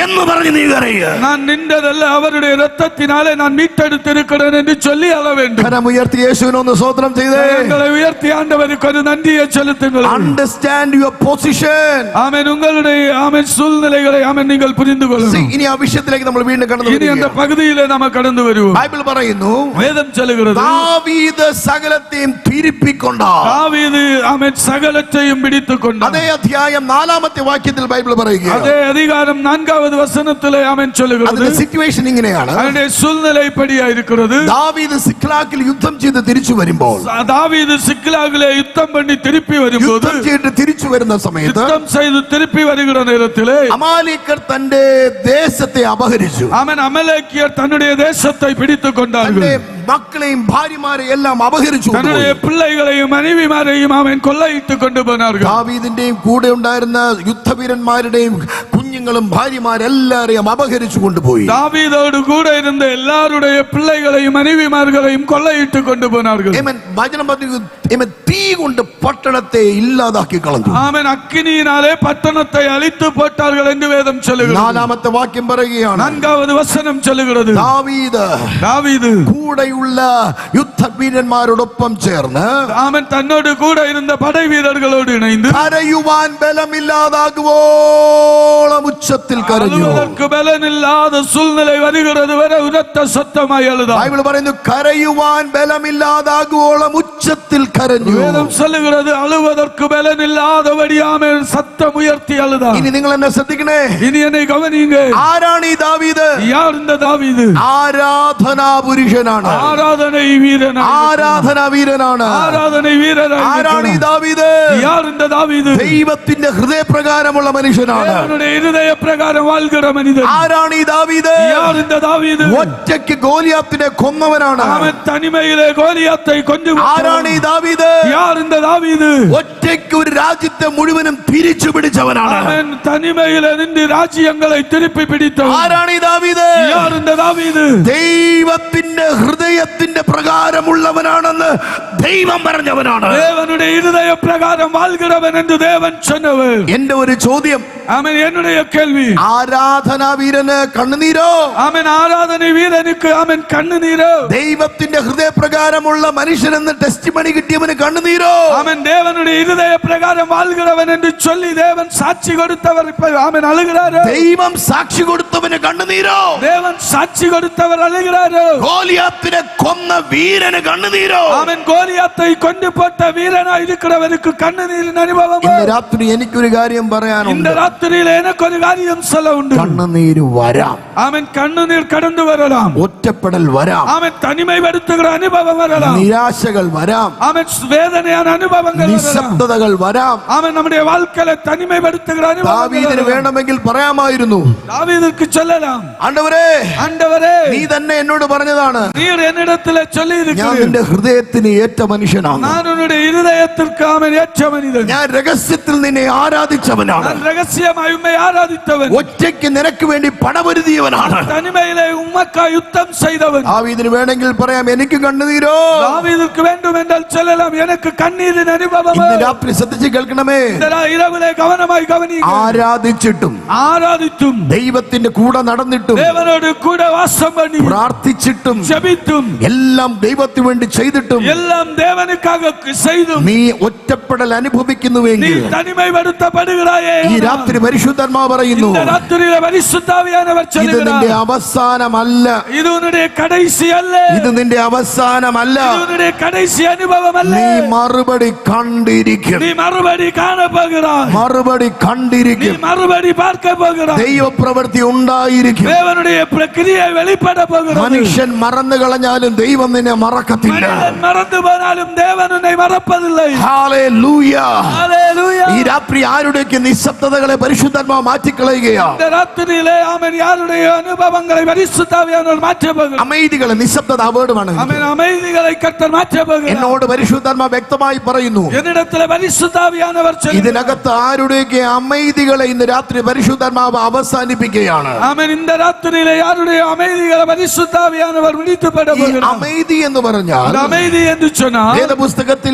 എന്ന് പറഞ്ഞ് നീ കരയുക. நான் நின்றதல்ல, அவருடைய இரத்தத்தினாலே நான் மீட்டெடுத்திருக்கிறேன் என்று சொல்லி அழ வேண்டும். കരമുയർത്തി യേശുവിനൊന്ന് സ്തോത്രം ചെയ്തേ. எங்களை உயர்த்தி ஆண்டவருக்கு ஒரு நன்றியை செலுத்துங்கள். Understand your position. ஆமென். உங்களுடைய ஆமென் சூழ்நிலைகளை ஆமென் நீங்கள் புரிந்து கொள்ளணும். ഇനി ആ വിഷയത്തിലേക്ക് നമ്മൾ വീണ്ടും കടന്നു ഇനി அந்த പകുതിയിലെ നാം കടന്നു വരുவோம். ബൈബിൾ പറയുന്നു, വേദം ചൊല്ലുகிறது, ദാവീദ് സകലത്തെയും തിരിപ്പിക്കൊണ്ടാണ്. ദാവീദ് ആമേൻ സകലത്തെയും പിടിത്തുകൊണ്ടാണ്. അതേ അധ്യായം 4-ാമത്തെ വാക്യത്തിൽ ബൈബിൾ പറയുകയാണ്. അതേ അധികാരം 4-வது വചനത്തിലെ ആമേൻ ചൊല്ലുகிறது. അതിന്റെ സിറ്റുവേഷൻ ഇങ്ങനെയാണ്. അതിന്റെ സൂழ்நிலை இப்படியாயிருக்கிறது. ദാവീദ് സിക്ലാഗിൽ യുദ്ധം ചെയ്ത് തിരിച്ചു വരുമ്പോൾ, ദാവീദ് സിക്ലാഗിലെ യുദ്ധം பண்ணி திருப்பி வரும்போது, യുദ്ധം ചെയ്ത് തിരിച്ചു വരുന്ന സമയത്ത് യുദ്ധം ചെയ്ത് திருப்பி வருகிற நேரத்திலே അമാലേക്കർ തന്റെ ദേശത്തെ അപഹരിച്ചു. ആമേൻ. അമലേക്കിയർ തன்னுடைய தேசத்தை பிடித்துக் கொண்டார்கள். തന്റെ മക്കളെയും ഭാര്യമാരെയും എല്ലാം അപഹരിച്ചു. തன்னுடைய പിള്ളൈകളെയും മனைവിമാരെയും അവൻ കൊള്ളയിട്ട് കൊണ്ടുപോനാர்கள். ദാവീദിന്റെയും കൂടെ ഉണ്ടായിരുന്ന യുദ്ധവീരന്മാരുടെയും കുഞ്ഞുങ്ങളും ഭാര്യമാരെല്ലാരെയും അപഹരിച്ചു കൊണ്ടുപോയി. ദാവീദോട് കൂടെ ഇരുന്ന എല്ലാവരുடைய പിള്ളൈകളെയും മனைவிമാர்களையும் കൊള്ളയിട്ട് കൊണ്ടുപോനാர்கள். വചനം പറഞ്ഞു, തീ കൊണ്ട് പട്ടണത്തെ ഇല്ലാതാക്കി കളഞ്ഞു. ആമേൻ. അഗ്നിയിനാലെ പട്ടണത്തെ അழித்து போட்டார்கள் என்று வேதம் சொல்லுகிறது. 4-ാമത്തെ വാക്യം പറയുകയാണ്, 4-வது വചനം சொல்லுகிறது, ദാവീദ് കൂടെയുള്ള യുദ്ധവീരന്മാരോടൊപ്പം ചേർന്ന് ആമേൻ തന്നോട് കൂടെ ഇരുന്ന പടை വീരர்களோடு ഇണൈந்து കരയുവാൻ ബലമില്ലാതാകുവോളം ഉച്ചത്തിൽ കരഞ്ഞു. അഴുവதற்கு ബലമില്ലാத സൂழ்நிலை வருகிறது വരെ ഉരത്ത ശബ്ദമായി അழுதார். ബൈബിൾ പറയുന്നു, കരയുവാൻ ബലമില്ലാതാകുവോളം ഉച്ചത്തിൽ കരഞ്ഞു. വേദം சொல்லுகிறது, അഴുവதற்கு ബലമില്ലാதபடி ആമേൻ சத்தம் உயர்த்தி அழுதார். ഇനി നിങ്ങൾ എന്നെ ശ്രദ്ധിക്കണേ. ഇനി എന്നെ ഗവനിയുங்க. ആരാണ് ഈ ദാവീദ്? യാർ இந்த ദാവീദ്? ആരാധനാ പുരുഷനാണ്. ആരാധന വീരനാണ്. ആരാധനാ വീരനാണ്. ആരാധന വീരനാണ്. ആരാണ് ഈ ദാവീദ്? യാർ இந்த ദാവീദ്? ദൈവത്തിന്റെ ഹൃദയപ്രകാരമുള്ള മനുഷ്യനാണ്. ദൈവത്തിന്റെ ഹൃദയപ്രകാരം വാഴുന്ന മനുഷ്യൻ. ആരാണ് ഈ ദാവീദ്? യാർ இந்த ദാവീദ്? ഒറ്റയ്ക്ക് ഗോലിയാത്തിനെ കൊന്നവനാണ്. അവൻ തനിമയിലെ ഗോലിയാത്തെ കൊന്നു. ആരാണ് ഈ ദാവീദ്? യാർ இந்த ദാവീദ്? ഒറ്റയ്ക്ക് ഒരു രാജ്യത്തെ മുഴുവനും തിരിച്ചു പിടിച്ചവനാണ്. അവൻ തനിമയിലെ നിന്റെ രാജ്യങ്ങളെ തിരിപ്പി പിടിത്തവൻ. ആരാണ് ഈ ദാവീദ്? യാർ இந்த ദാവീദ്? ദൈവത്തിന്റെ ഹൃദയത്തിന്റെ പ്രകാരമുള്ളവനാണെന്ന് ദൈവം പറഞ്ഞവനാണ്. ദേവനുടെ ഹൃദയ പ്രകാരം വാഴുന്നവൻ എന്ന് ദേവൻ சொன்னவர். എന്റെ ഒരു ചോദ്യം, ആമേൻ. என்னுடைய കേൾവി, ആരാധനാ വീരന് കണ്ണുനീരോ? ആമേൻ. ആരാധന വീരനുക്ക് ആമേൻ കണ്ണുനീരോ? ദൈവത്തിന്റെ ഹൃദയപ്രകാരമുള്ള മനുഷ്യനെന്ന് ടെസ്റ്റിമണി കിട്ടിയവന് കണ്ണുനീരോ? ആമേൻ. ദേവനുடைய ഹൃദയ പ്രകാരം വാഴുന്നവൻ എന്ന് ചൊല്ലി ദേവൻ സാക്ഷി കൊടുത്തവർ ഇപ്പോൾ ആമേൻ അഴുகிறாരോ? ദൈവം സാക്ഷി കൊടുത്തവന് കണ്ണുനീരോ? ദേവൻ സാക്ഷി കൊടുത്തവർ അഴുகிறாരോ? ഗോലിയാത്തിനെ കൊന്ന വീരന് കണ്ണുനീരോ? ആമേൻ. ഗോലിയാത്തെ കൊണ്ടുപോട്ട വീരനായി ഇരിക്കുന്നവർക്ക് കണ്ണുനീരിൻ അനുഭവം. ഇന്ന് രാത്രി എനിക്കൊരു കാര്യം പറയാനുണ്ട്. ഇന്ന് രാത്രിയിൽ എനിക്കൊരു കാര്യം ഉണ്ട്. കണ്ണുനീര് വരാം. ആമേൻ. കണ്ണുനീർ കടന്നു വരലാം. ഒറ്റപ്പെടൽ വരാം. ആമേൻ. തനിമപ്പെടുത്തുന്ന അനുഭവം വരലാം. നിരാശകൾ വരാം. ആമേൻ. വേദനയാണ് അനുഭവങ്ങൾ വരലാം. നിശബ്ദതകൾ വരാം. ആമേൻ. നമ്മുടെ வாழ்க்கையில തനിമപ്പെടുത്തുന്ന അനുഭവം. ദാവീദിന് വേണമെങ്കിൽ പറയാമായിരുന്നു, ദാവീദിற்கு சொல்லலாம், ആണ്ടവരേ, ആണ്ടവരേ, നീ തന്നെ എന്നോട് പറഞ്ഞതാണ്, നീർ என்னிடத்தில் சொல்லி ഞാൻ இருக்கிறீர். നിന്റെ ഹൃദയത്തിന് ഏറ്റ മനുഷ്യനാണ്. நான் உன்னுடைய இருதயத்திற்கு அவன் ஏற்ற மனிதன். ഞാൻ രഹസ്യത്തിൽ നിന്നെ ആരാധിച്ചവനാണ്. நான் ரகசியமாய் உம்மை ஆராதித்தவன். ഒറ്റയ്ക്ക് നിനക്ക് വേണ്ടി പടപൊരുതിയവനാണ്. தனிமையிலே உமக்காய் யுத்தம் செய்தவன். ദാവീദിന് വേണമെങ്കിൽ പറയാം, എനിക്ക് കണ്ണുനീരോ. தாவீதுக்கு வேண்டும் என்றால் சொல்லலாம், எனக்கு கண்ணீரின் அனுபவம். ഇന്ന് രാത്രി ശ്രദ്ധിച്ച് കേൾക്കണമേ. இந்த இரவிலே கவனமாய் கவனியுங்கள். ആരാധിച്ചിട്ടും ஆராதித்தும் ദൈവത്തിന്റെ കൂടെ നടന്നിട്ടും தேவனோடு கூட வாசம் பண்ணி പ്രാർത്ഥിച്ചിട്ടും ஜெபித்தும் എല്ലാം ദൈവത്തിന് വേണ്ടി ചെയ്തിട്ടും எல்லாம் தேவனுக்காக செய்தும் നീ ഒറ്റപ്പെടൽ நீ അനുഭവിക്കുന്നുവെങ്കിൽ தனிமைப்படுத்தப்படுகிறாயே. ഈ രാത്രി പരിശുദ്ധാത്മാവ് പറയുന്നു, இந்த ராத்திரியிலே பரிசுத்த ஆவியானவர் ഇത് നിന്റെ சொல்லுகிறார், അവസാനമല്ല. இது உன்னுடைய கடைசி அல்ல. ഇത് നിന്റെ അവസാനമല്ല. இது உன்னுடைய கடைசி அனுபவம் அல்ல. നീ മറുപടി കണ്ടിരിക്കും. நீ மறுபடி காண போகிறாய். മറുപടി நீ കണ്ടിരിക്കും. மறுபடி பார்க்க போகிறாய். ദൈവപ്രവൃത്തി ഉണ്ടായിരിക്കും. தேவனுடைய பிரக்கிரியை வெளிப்பட போகிறது. മനുഷ്യൻ മറന്നു കളഞ്ഞാലും ദൈവം നിന്നെ മറക്കത്തില്ല. மனிதன் மறந்து போனாலும் தேவன் உன்னை மறப்பதில்லை. ഹല്ലേലൂയ. ஹல்லேலூயா. ഈ രാത്രി ആരുടെയൊക്കെ നിശബ്ദതകളെ പരിശുദ്ധാത്മാവ് മാറ്റിക്കളയുകയാ. இந்த ராத்திரியிலே ஆமென் யாருடைய அனுபவங்களை பரிசுத்த ஆவியானவர் மாற்ற போகிறார். അമൈതികളെ നിശബ്ദത അവേർഡുമാണ്. ஆமென் அமைதிகளை கர்த்தர் மாற்ற போகிறார். എന്നോട് പരിശുദ്ധാത്മാവ് വ്യക്തമായി പറയുന്നു, என்னிடத்தில் பரிசுத்த ஆவியானவர் சொல்லுகிறார், ഇതിനകത്ത് ആരുടെയൊക്കെ അമൈതികളെ ഇന്ന് രാത്രി പരിശുദ്ധാത്മാവ് അവസാനിപ്പിക്കുകയാണ്. ஆமென் இந்த ராத்திரியிலே யாருடைய அமைதிகளை பரிசுத்த ஆவியானவர் விடுவித்து போட ഈ போகிறார். അമൈതി എന്ന് പറഞ്ഞാൽ அந்த அமைதி என்று சொன்னால் വേദപുസ്തകത്തിൽ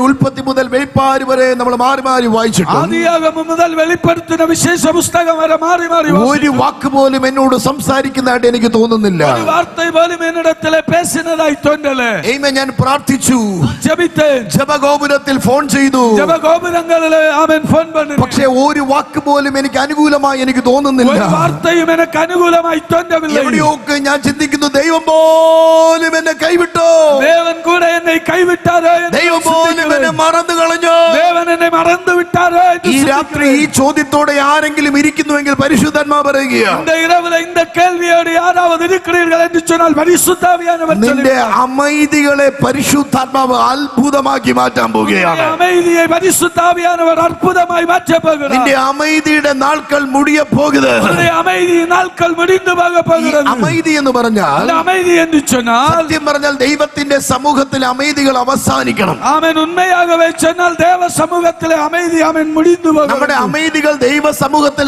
ഉൽപ്പത്തി മുതൽ വെളിപ്പാട് വരെ നമ്മൾ മാറി മാറി വായിച്ചിട്ടുണ്ട്. ஆதியாகமம் முதல் வெளிப்படுத்தின விசேஷ புஸ்தகம் வரை மாறி மாறி ഒരു വാക്ക് പോലും എന്നോട് സംസാരിക്കുന്നതായിട്ട് എനിക്ക് തോന്നുന്നില്ല. ஒரு வார்த்தை போலும் என்னிடத்தில் பேசினதாய் தோன்றல. ആമേൻ. ഞാൻ പ്രാർത്ഥിച്ചു, ஜெபித்தேன், ജപഗോപുരത്തിൽ ഫോൺ ചെയ്തു. ஜெப கோபுரங்களிலே ஆமென் ஃபோன் பண்ணினேன். പക്ഷേ ഒരു വാക്ക് പോലും എനിക്ക് അനുകൂലമായി എനിക്ക് തോന്നുന്നില്ല. ஒரு வார்த்தையும் எனக்கு அனுகூலமாய் தோன்றவில்லை. എവിടെയൊക്കെ ഞാൻ ചിന്തിക്കുന്നു, ദൈവം പോലും എന്നെ കൈവിട്ടോ, தேவன் கூட என்னை கைவிட்டாரோ என்று ദൈവം പോലും എന്നെ മറന്നു കളഞ്ഞോ. தேவன் என்னை மறந்து விட்டாரோ என்று ഈ രാത്രി ഈ சிந்திக்கிறேன். ചോദ്യത്തോടെ ആരെങ്കിലും ഇരിക്കുന്നുവെങ്കിൽ പരിശുദ്ധാത്മാവ് പറയുകയാണ്, இந்த இரவுல இந்த கேள்வியோடு யாராவது இருக்கிறீர்கள் என்று சொன்னால் பரிசுத்த ஆவியானவர் നിന്റെ சொல்லுகிறார், അമൈതികളെ പരിശുദ്ധാത്മാവ് അത്ഭുതമാക്കി മാറ്റാൻ പോവുകയാണ്. அமைதியை பரிசுத்த ஆவியானவர் அற்புதமாய் மாற்ற போகிறார். നിന്റെ അമൈതിയുടെ നാൾക്കൾ മുടിയ പോകുന്നത്. உன்னுடைய அமைதி நாட்கள் முடிந்து போக ഈ போகிறது. അമൈതി എന്ന് പറഞ്ഞാൽ, அந்த அமைதி என்று சொன்னால் സത്യം പറഞ്ഞാൽ ദൈവത്തിന്റെ സമൂഹത്തിൽ അമൈതികൾ അവസാനിക്കണം. ஆமென் உண்மையாகவே சொன்னால் தேவ சமூகத்திலே அமைதி ஆமென் முடிந்து போக നമ്മുടെ അമൈതികൾ ദൈവ സമൂഹത്തിൽ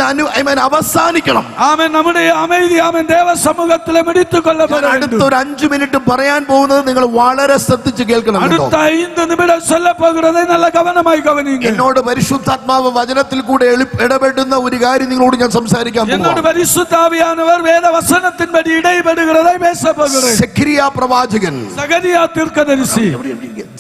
അവസാനിക്കണം. ஆமென் நம்முடைய அமைதி ஆமென் தேவ சமூகத்திலே முடித்துக் கொள்ளப்பட வேண்டும். അടുത്തൊരു 5 മിനിറ്റ് പറയാൻ പോകുന്നത് നിങ്ങൾ വളരെ ശ്രദ്ധിച്ച് കേൾക്കണം കേട്ടോ. அடுத்த 5 நிமிடம் சொல்ல போகிறதை நல்ல கவனமாய் கவனியுங்கள். എന്നോട് പരിശുദ്ധാത്മാവ് വചനത്തിൽ കൂടെ ഇടപെടുന്ന ഒരു കാര്യം നിങ്ങളോട് ഞാൻ സംസാരിക്കാൻ என்னோட പോകുന്നു. பரிசுத்த ஆவியானவர் வேத வசனத்தின்படி இடைபடுகிறதை பேச போகிறேன். സെഖരിയ പ്രവാചകൻ, சகரியா தீர்க்கதரிசி,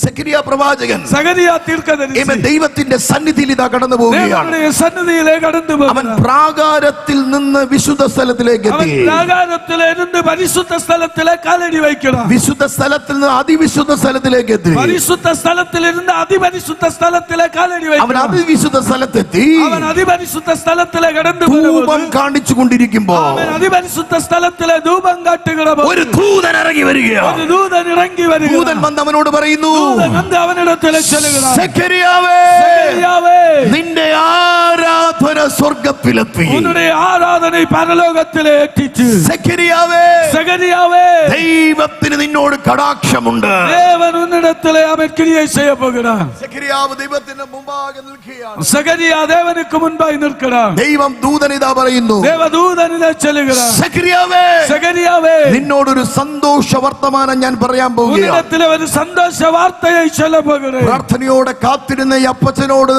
സെഖരിയ പ്രവാചകൻ சகரியா தீர்க்கதரிசி ഇവൻ ദൈവത്തിന്റെ സന്നിധിയിൽ ഇതാ കടന്നു പോവുകയാണ്. தேவனுடைய சந்நிதியிலே கடந்து അവൻ போகிறார். പ്രാകാരത്തിൽ നിന്ന് വിശുദ്ധ സ്ഥലത്തിലേക്ക് அவன் എത്തി. பிராகாரத்திலே இருந்து பரிசுத்த ஸ்தலத்திலே காலடி வைக்கிறான். വിശുദ്ധ സ്ഥലത്തിൽ നിന്ന് അതിവിശുദ്ധ സ്ഥലത്തിലേക്ക് എത്തി. பரிசுத்த ஸ்தலத்தில் இருந்து அதிபரிசுத்த ஸ்தலத்திலே காலடி അവൻ வைக்கிறான். അതിവിശുദ്ധ സ്ഥലത്തെത്തി. அவன் அதிபரிசுத்த ஸ்தலத்திலே கடந்து ധൂപം போகும்போது കാണിച്ചു കൊണ്ടിരിക്കുമ്പോ அவன் அதிபரிசுத்த ஸ்தலத்திலே தூபம் காட்டுகிற ഒരു போது ദൂതൻ ഇറങ്ങി വരികയാണ്. ஒரு தூதன் இறங்கி ദൂതൻ வருகிறான். വന്ന് അവനോട് പറയുന്നു, தூதன் வந்து அவனிடத்திலே சொல்லுகிறான், സെഖരിയാവേ, சகரியாவே, നിന്റെ ആരാധന സ്വർഗ്ഗത്തിലെത്തി. உன்னுடைய ஆராதனை பரலோகத்திலே எட்டிச்சு. സെഖരിയാവേ, சகரியாவே, ദൈവത്തിന് നിന്നോട് കടാക്ഷമുണ്ട്. தேவன் உன்னிடத்திலே அவன் கிரியை செய்ய போகிறான். സെഖരിയാവ് ദൈവത്തിന്റെ മുമ്പാകെ നിൽക്കുകയാണ്. சகரியா தேவனுக்கு முன்பாய் நிற்கிறான். ദൈവം ദൂതൻ ഇതാ പറയുന്നു, தேவதூதன் இதை சொல்லுகிறான், സെഖരിയാവേ, சகரியாவே, നിന്നോടൊരു സന്തോഷ വർത്തമാനം ഞാൻ പറയാൻ പോവുകയാണ്. உன்னிடத்திலே ஒரு சந்தோஷ வார்த்தையை சொல்ல போகிறேன். പ്രാർത്ഥനയോടെ കാത്തിരുന്ന ഈ അപ്പച്ചനോട്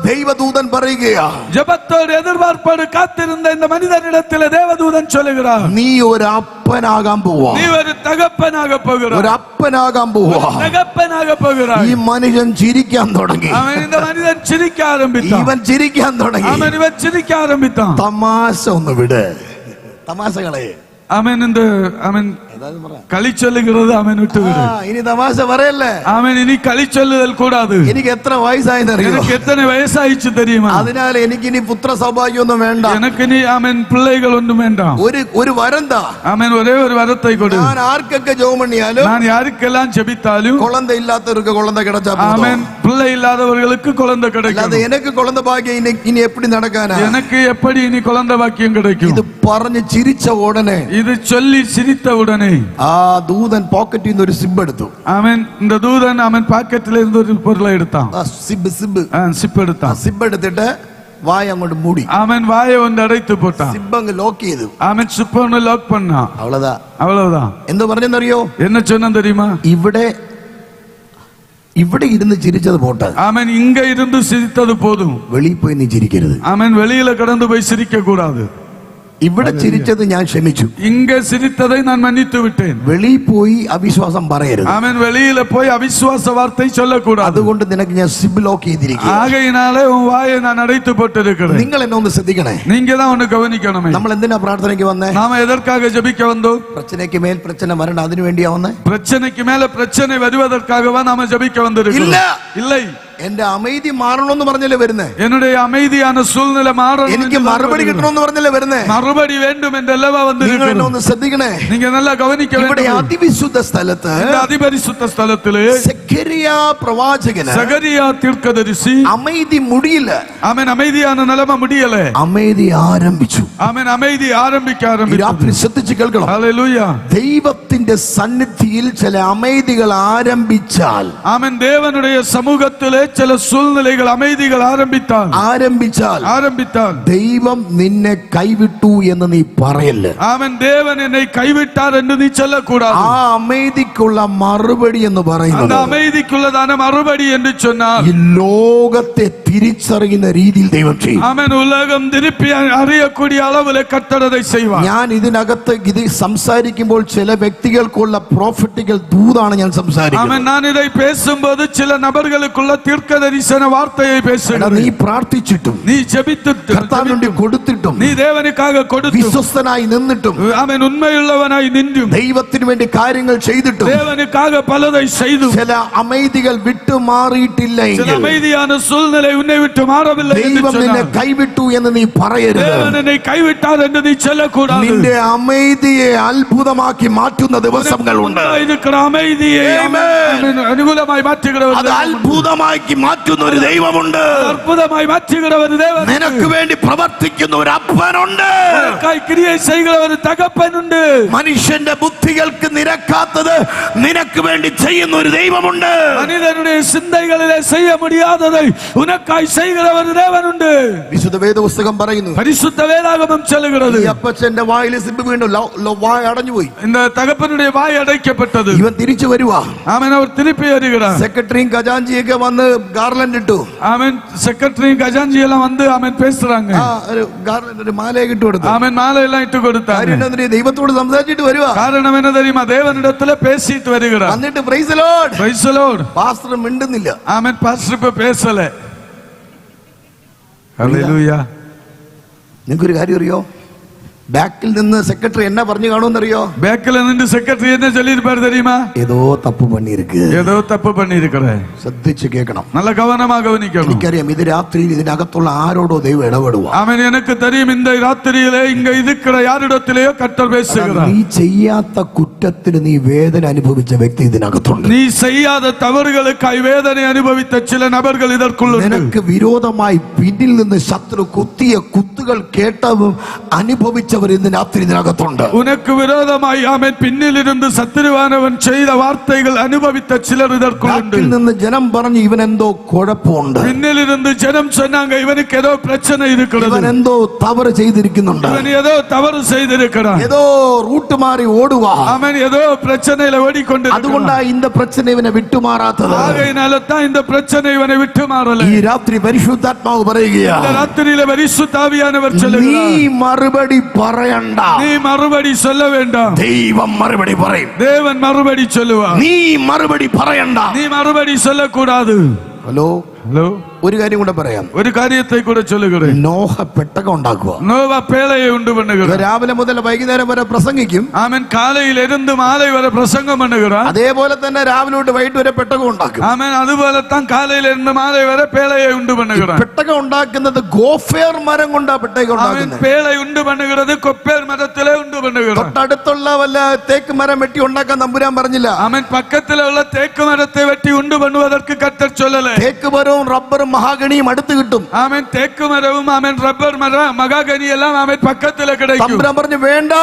ദൈവദൂതൻ പറയുകയാ, ஜெபத்தோடு எதிர்பார்ப்போடு காத்திருந்த இந்த மனிதனிடத்திலே தேவதூதன் சொல்லுகிறான், നീ ഒരു അപ്പനാകാൻ പോവാ. நீ ஒரு தகப்பனாக ഒരു போகிறாய். അപ്പനാകാൻ പോവാ. தகப்பனாக போகிறாய். ഈ മനുഷ്യൻ ചിരിക്കാൻ തുടങ്ങി. அவன் இந்த மனிதன் சிரிக்க ஆரம்பித்தான். ഇവൻ ചിരിക്കാൻ തുടങ്ങി. இவன் சிரிக்க ஆரம்பித்தான். തമാശ ഒന്ന് വിട്, തമാശകളെ. அவன் இந்த அவன் களி சொல்லுகிறது அவன் விட்டு விடு. ഇനി തമാശ പറയല്ലേ. அவன் ഇനി കളി சொல்லுதல் கூடாது. എനിക്ക് എത്ര വയസ്സായെന്നറിയോ? எனக்கு எத்தனை வயசாயிச்சு தெரியுமா? അതിനാൽ എനിക്കിനി പുത്ര സൗഭാഗ്യമൊന്നും വേണ്ട. எனக்கு நீ அவன் பிள்ளைகள் ஒன்றும் வேண்டாம். ഒരു വരന്താ. அவன் ഒരേ ഒരു வரத்தை கொடு. ഞാൻ ആർക്കൊക്കെ ജോം പണിയാലും, நான் யாருக்கெல்லாம் ஜெபித்தாலும் കുളന്ത ഇല്ലാത്തവർക്ക് കുളന്ത കിടച്ചാ പോതും. அவன் பிள்ளை இல்லாதவர்களுக்கு குழந்தை അല്ലാതെ கிடைக்கும். എനിക്ക് കുളന്ത ഭാഗ്യം ഇനി എപ്പടി നടക്കാനാ? எனக்கு எப்படி இனி குழந்தை பாக்கியம் ഇത് கிடைக்கும்? പറഞ്ഞ് ചിരിച്ച ഉടനെ இது சொல்லி சிரித்த உடனே ആ ദൂതൻ പോക്കറ്റിൽ നിന്ന് ഒരു സിബ് എടുത്തു. ஆமென். இந்த தூதன் அவன் பாக்கெட்ல இருந்து ஒரு பொருளை எடுத்தான். സിബ് சிப் எடுத்தான். സിബ് എടുത്തിട്ട് വായ അങ്ങോട്ട് മൂടി. அவன் வாயை ஒன்று அடைத்து போட்டான். സിബ് അങ്ങ് ലോക്ക് ചെയ്തു. அவன் சிப் ஒன்று லாக் பண்ணான். அவ்வளவுதான். എന്ത് പറഞ്ഞെന്നറിയോ? என்ன சொன்னான் தெரியுமா? ഇവിടെ ഇരുന്ന് ചിരിച്ചത് പോട്ടെ, அவன் இங்க இருந்து சிரித்தது போதும், വെളിയിൽ പോയി നീ ചിരിക്കരുത്. அவன் வெளியில கடந்து போய் சிரிக்க கூடாது. ഇവിടെ ചിരിച്ചത് ഞാൻ ക്ഷമിച്ചു, இங்க சிரித்ததை நான் மன்னித்து விட்டேன். വെളിയിൽ പോയി അവിശ്വാസം പറയരുത്. அவன் வெளியில போய் அவிசுவாச வார்த்தை சொல்லக்கூடாது. അതുകൊണ്ട് നിനക്ക് ഞാൻ സിബ് ലോക്ക് ചെയ്തിരിക്കുന്നു. ஆகையினாலே உன் வாயை நான் அடைத்து போட்டிருக்கிறேன். നിങ്ങൾ എന്നെ ഒന്ന് ശ്രദ്ധിക്കണേ. நீங்க தான் ஒன்னு கவனிக்கணுமே. നമ്മൾ എന്തിനാ പ്രാർത്ഥനയ്ക്ക് വന്നേ? நாம எதற்காக ஜெபிக்க வந்தோம்? பிரச்சனைக்கு மேல் பிரச்சனை வரணும், അതിനു വേണ്ടിയാ വന്നേ. பிரச்சனைக்கு மேல பிரச்சனை வருவதற்காகவா நாம ஜெபிக்க வந்திருக்கிறோம்? இல்லை. എന്റെ அமைதி മാറണമെന്ന് പറഞ്ഞല്ലേ വരുന്നേ? என்னுடைய அமைதியான சூழ்நிலை மாறணும், എനിക്ക് മറുപടി കിട്ടണമെന്ന് പറഞ്ഞല്ലേ വരുന്നേ? மறுபடி வேண்டும் என்றல்லவா നിങ്ങൾ എന്നെ ഒന്ന് ശ്രദ്ധിക്കണേ. நீங்க நல்லா கவனிக்க வேண்டும். ഇവിടെ അതിവിശുദ്ധ സ്ഥലത്ത്, இந்த அதிபரிசுத்த ஸ்தலத்திலே സെഖരിയ പ്രവാചകന്, சகரியா தீர்க்கதரிசி அமைதி முடியல. அவன் அமைதியான நிலைமை முடியல. அமைதி ആരംഭിച്ചു. അവൻ அமைதி ஆரம்பிக்க ஆரம்பிച്ചു. രാത്രി ശ്രദ്ധിച്ച് കേൾക്കണം. ഹല്ലേലൂയ. ദൈവത്തിന്റെ സന്നിധിയിൽ ചില அமைதிകൾ ആരംഭിച്ചാൽ, അവൻ தேவனுடைய சமூகத்திலே சில சூழ்நிலைகள் அமைதிகள் ஆரம்பித்தால் ദൈവം നിന്നെ കൈവിട്ടു എന്ന് നീ പറയല്ല. അവൻ ദേവൻ എന്നെ കൈവിട്ടാർ എന്ന് നീ சொல்லக்கூடாது. ആ அமைதிക്കുള്ള മറുപടി എന്ന് പറയുന്നത്, அந்த அமைதிக்குள்ளதான மறுபடி என்று சொன்னால், ഈ ലോകത്തെ തിരിച്ചറിയുന്ന രീതിയിൽ ദൈവം ചെയ്യും. അവൻ ഉലകം திருப்பி അറിയக்கூடிய அளவிலே കർത്തരதை செய்வார். ഞാൻ ഇതിനകത്ത് ഇത് സംസാരിക്കുമ്പോൾ ചില വ്യക്തികൾക്കുള്ള പ്രോഫറ്റിക്കൽ ദൂതാണ് ഞാൻ സംസാരിക്കുന്നത്. நான் இதை பேசும்போது சில நபர்களுக்குள்ள தீர்க்கதரிசன வார்த்தையை பேசுகிறேன். നീ പ്രാർത്ഥിച്ചിട്ടും, നീ ജെபிച്ചിട്ടും, കർത്താവിന് വേണ്ടി കൊടുത്തിട്ടും, നീ ദേവനുക്കാக കൊടുത്തും, വിശ്വസ്തനായി നിന്നിട്ടും, അവൻ ഉണ്മയുള്ളവനായി നിന്നും, ദൈവത്തിന് വേണ്ടി കാര്യങ്ങൾ ചെയ്തിട്ടും, ദേവനുക്കാக പലதை செய்தும், ചില அமைதிകൾ വിട്ടുമാറിയിട്ടില്ലെങ്കിൽ, ചില அமைதியான சூழ்நிலை உன்னை விட்டு மாறவில்லை என்று ദൈവം നിന്നെ சொன்னார். കൈവിട്ടു എന്ന് നീ പറയരുത്. ദേവൻ എന്നെ കൈവിട്ടാർ എന്ന് നീ சொல்லக்கூடாது. നിന്റെ அமைதிയെ അത്ഭുതമാക്കി മാറ്റുന്ന ദിവസങ്ങളുണ്ട്. இருக்கிற அமைதியை അനുകൂലമായി മാറ്റുகிற അത് അത്ഭുതമാക്കി മാറ്റുന്ന ഒരു ദൈവമുണ്ട്. അത്ഭുതമായി മാറ്റുகிற ഒരു ദേവൻ, നിനക്ക് വേണ്ടി പ്രവർത്തിക്കുന്ന ഒരു അപ്പനുണ്ട്. ക്രിയ ചെയ്യുന്ന ഒരു തകപ്പനുണ്ട്. മനുഷ്യന്റെ ബുദ്ധികൾക്ക് നിരക്കാത്തത് നിനക്ക് വേണ്ടി ചെയ്യുന്ന ഒരു ദൈവമുണ്ട്. മനുഷ്യരുടെ ചിന്തകളിലെ செய்ய முடியாததை உனக்காய் செய்கிற ஒரு தேவனுண்டு. വിശുദ്ധ വേദപുസ്തകം പറയുന്നു, പരിശുദ്ധ വേദാഗമം சொல்லுகிறது, ഈ അപ്പച്ചന്റെ വായിൽ സിബ് വീണു, വായ അടഞ്ഞുപോയി. இந்த தகப்பனுடைய வாய் அடைக்கப்பட்டது. ഇവൻ തിരിച്ചു വരുവാ. അവൻ അവർ திருப்பி வருகிறார். സെക്രട്ടറിയും ഖജാൻജിയൊക്കെ വന്ന് ഗാർലൻഡ് ഇട്ടു. അവൻ സെക്രട്ടറിയും ഖജാൻജി എല്ലാം വന്ന് അവൻ പേசுறாங்க. ഒരു ഗാർലൻഡ്, ഒരു മാലയൊക്കെ ഇട്ട് കൊടുത്തു. അവൻ മാലയെല്ലാം ഇട്ട് കൊടുത്താൻ. ദൈവത്തോട് സംസാരിച്ചിട്ട് വരുവാ. കാരണം என்ன தெரியுமா? தேவனிடத்துல பேசிட்டு வருகிறார். എന്നിട്ട് praise the Lord, praise the Lord. Pastor മിണ്ടുന്നില്ല. അവൻ പാസ്റ്റർ ഇപ്പോ പേസല. ഹല്ലേലൂയ. നിങ്ങൾക്കൊരു കാര്യം അറിയോ? ബാക്കിൽ നിന്ന് സെക്രട്ടറി എന്നെ പറഞ്ഞു കാണുമെന്നറിയോ? ബാക്കിൽ നിന്ന് സെക്രട്ടറി എന്നെ ചൊല്ലിயிருப்பார் தெரியுமா? ഏതോ തപ്പ് പണിയിരിക്ക്, ഏതോ തപ്പ് പണിയിരിക്കറേ. ശ്രദ്ധിച്ച് കേൾക്കണം, നല്ല ഗൗരവമായി ഗവനിക്കണം. എനിക്കറിയാം ഇത് രാത്രിയിൽ ഇതിനകത്തുള്ള ആരോടോ ദൈവം ഇടപെടുക. അവൻ എനിക്ക് தெரியும் இந்த ராத்திரியிலே இங்க இருக்கிற யாரிடத்திலேயோ கர்த்தர் பேசுகிறார். നീ ചെയ്യാത്ത കുറ്റത്തിന് നീ വേദന അനുഭവിച്ച വ്യക്തി ഇതിനകത്തുണ്ട്. നീ ചെയ്യാത്ത തവറുകൾക്കായി വേദന അനുഭവിച്ച ചില നബറുകൾ ഇതിൽക്കുള്ളുണ്ട്. നിനക്ക് വിരോധമായി പിന്നിൽ നിന്ന് ശത്രു കുത്തിയ കുത്തുകൾ കേട്ടവും അനുഭവിച്ചവർ ഇന്ന് രാത്രി ഇതിനകത്തുണ്ട്. ഉനക്ക് വിരോധമായി അവൻ പിന്നിലിരുന്ന് ശത്രുവാനവൻ ചെയ്ത വാർത്തകൾ അനുഭവിച്ച ചിലർ ഇതിൽക്കുള്ളുണ്ട്. ബാക്കിൽ നിന്ന് ജനം പറഞ്ഞു ഇവൻ എന്തോ കുഴപ്പമുണ്ട്. പിന്നിലിരുന്ന് ജനം சொன்னாங்க ഇവനുക്ക് ഏതോ പ്രശ്നം ഇരിക്കുന്നത്. ഇവൻ എന്തോ തവറ് ചെയ്തിരിക്കുന്നുണ്ട്. ഇവൻ ഏതോ തവറ് ചെയ്തിരിക്കണം. ഏതോ റൂട്ട് മാറി ഓടുക. അവൻ ഏതോ പ്രശ്നയിലെ ഓടിക്കൊണ്ടിരിക്കുന്നു. അതുകൊണ്ടാണ് இந்த பிரச்சனை ഇവനെ വിട്ടുമാറാത്തത്. ആകയാൽதான் இந்த பிரச்சனை ഇവനെ വിട്ടുമാറല. ഈ രാത്രി പരിശുദ്ധാത്മാവ് പറയുകയാണ്, இந்த രാത്രിയിലെ പരിശുദ്ധാവിയാനവർ നീ ചൊല്ലുகிறார், മറുപടി പറയണ്ട. നീ മറുപടി சொல்ல വേண்டாം. ദൈവം മറുപടി പറയും. ദേവൻ മറുപടി ചൊല്ലുവാർ. നീ മറുപടി പറയണ്ട. നീ മറുപടി சொல்லக்கூடாது. ഹലോ, ഒരു കാര്യം കൂടെ പറയാം. ഒരു കാര്യത്തെ കൂടെ ചൊല്ലുகிறேன். നോഹ പെട്ടകം ഉണ്ടാക്കുക. നോവ പേളയെ ഉണ്ടു பண்ணுகிறார். രാവിലെ മുതൽ വൈകുന്നേരം വരെ പ്രസംഗിക്കും. അവൻ കാലയിൽ ഇരുന്ന് മാலை വരെ പ്രസംഗം பண்ணுகிறார். അതേപോലെ തന്നെ രാവിലെ തൊട്ട് വൈകിട്ട് വരെ പെട്ടകം ഉണ്ടാക്കും. അവൻ അതുപോലെ തന്നെ കാലയിൽ ഇരുന്ന് മാலை വരെ പേളയെ ഉണ്ടു பண்ணுகிறார். പെട്ടകം ഉണ്ടാക്കുന്നത് ഗോഫേർ മരം കൊണ്ടാ പെട്ടകം ഉണ്ടാക്കുന്നത്. പേളை ഉണ്ടു பண்ணுகிறது കൊപ്പേർ മരത്തിലെ ഉണ്ടു பண்ணுகிறார். തൊട്ടടുത്തുള്ള വല്ല തേക്ക് മരം വെട്ടി ഉണ്ടാക്കാൻ തമ്പുരാൻ പറഞ്ഞില്ല. അവൻ പക്കത്തിലുള്ള തേക്ക് മരത്തെ വെട്ടി ഉണ്ടു பண்ணுவதற்கு കർത്തർ சொல்லல. തേക്ക് മരം തേക്കുമരവും റബ്ബറും മഹാഗണിയും അടുത്ത് കിട്ടും. ആമേൻ തേക്കുമരവും ആമേൻ റബ്ബർ മഹാഗണി എല്ലാം ആമേൻ പക്കത്തിലെ കിടക്കും. തമ്പുരാൻ പറഞ്ഞു വേണ്ട,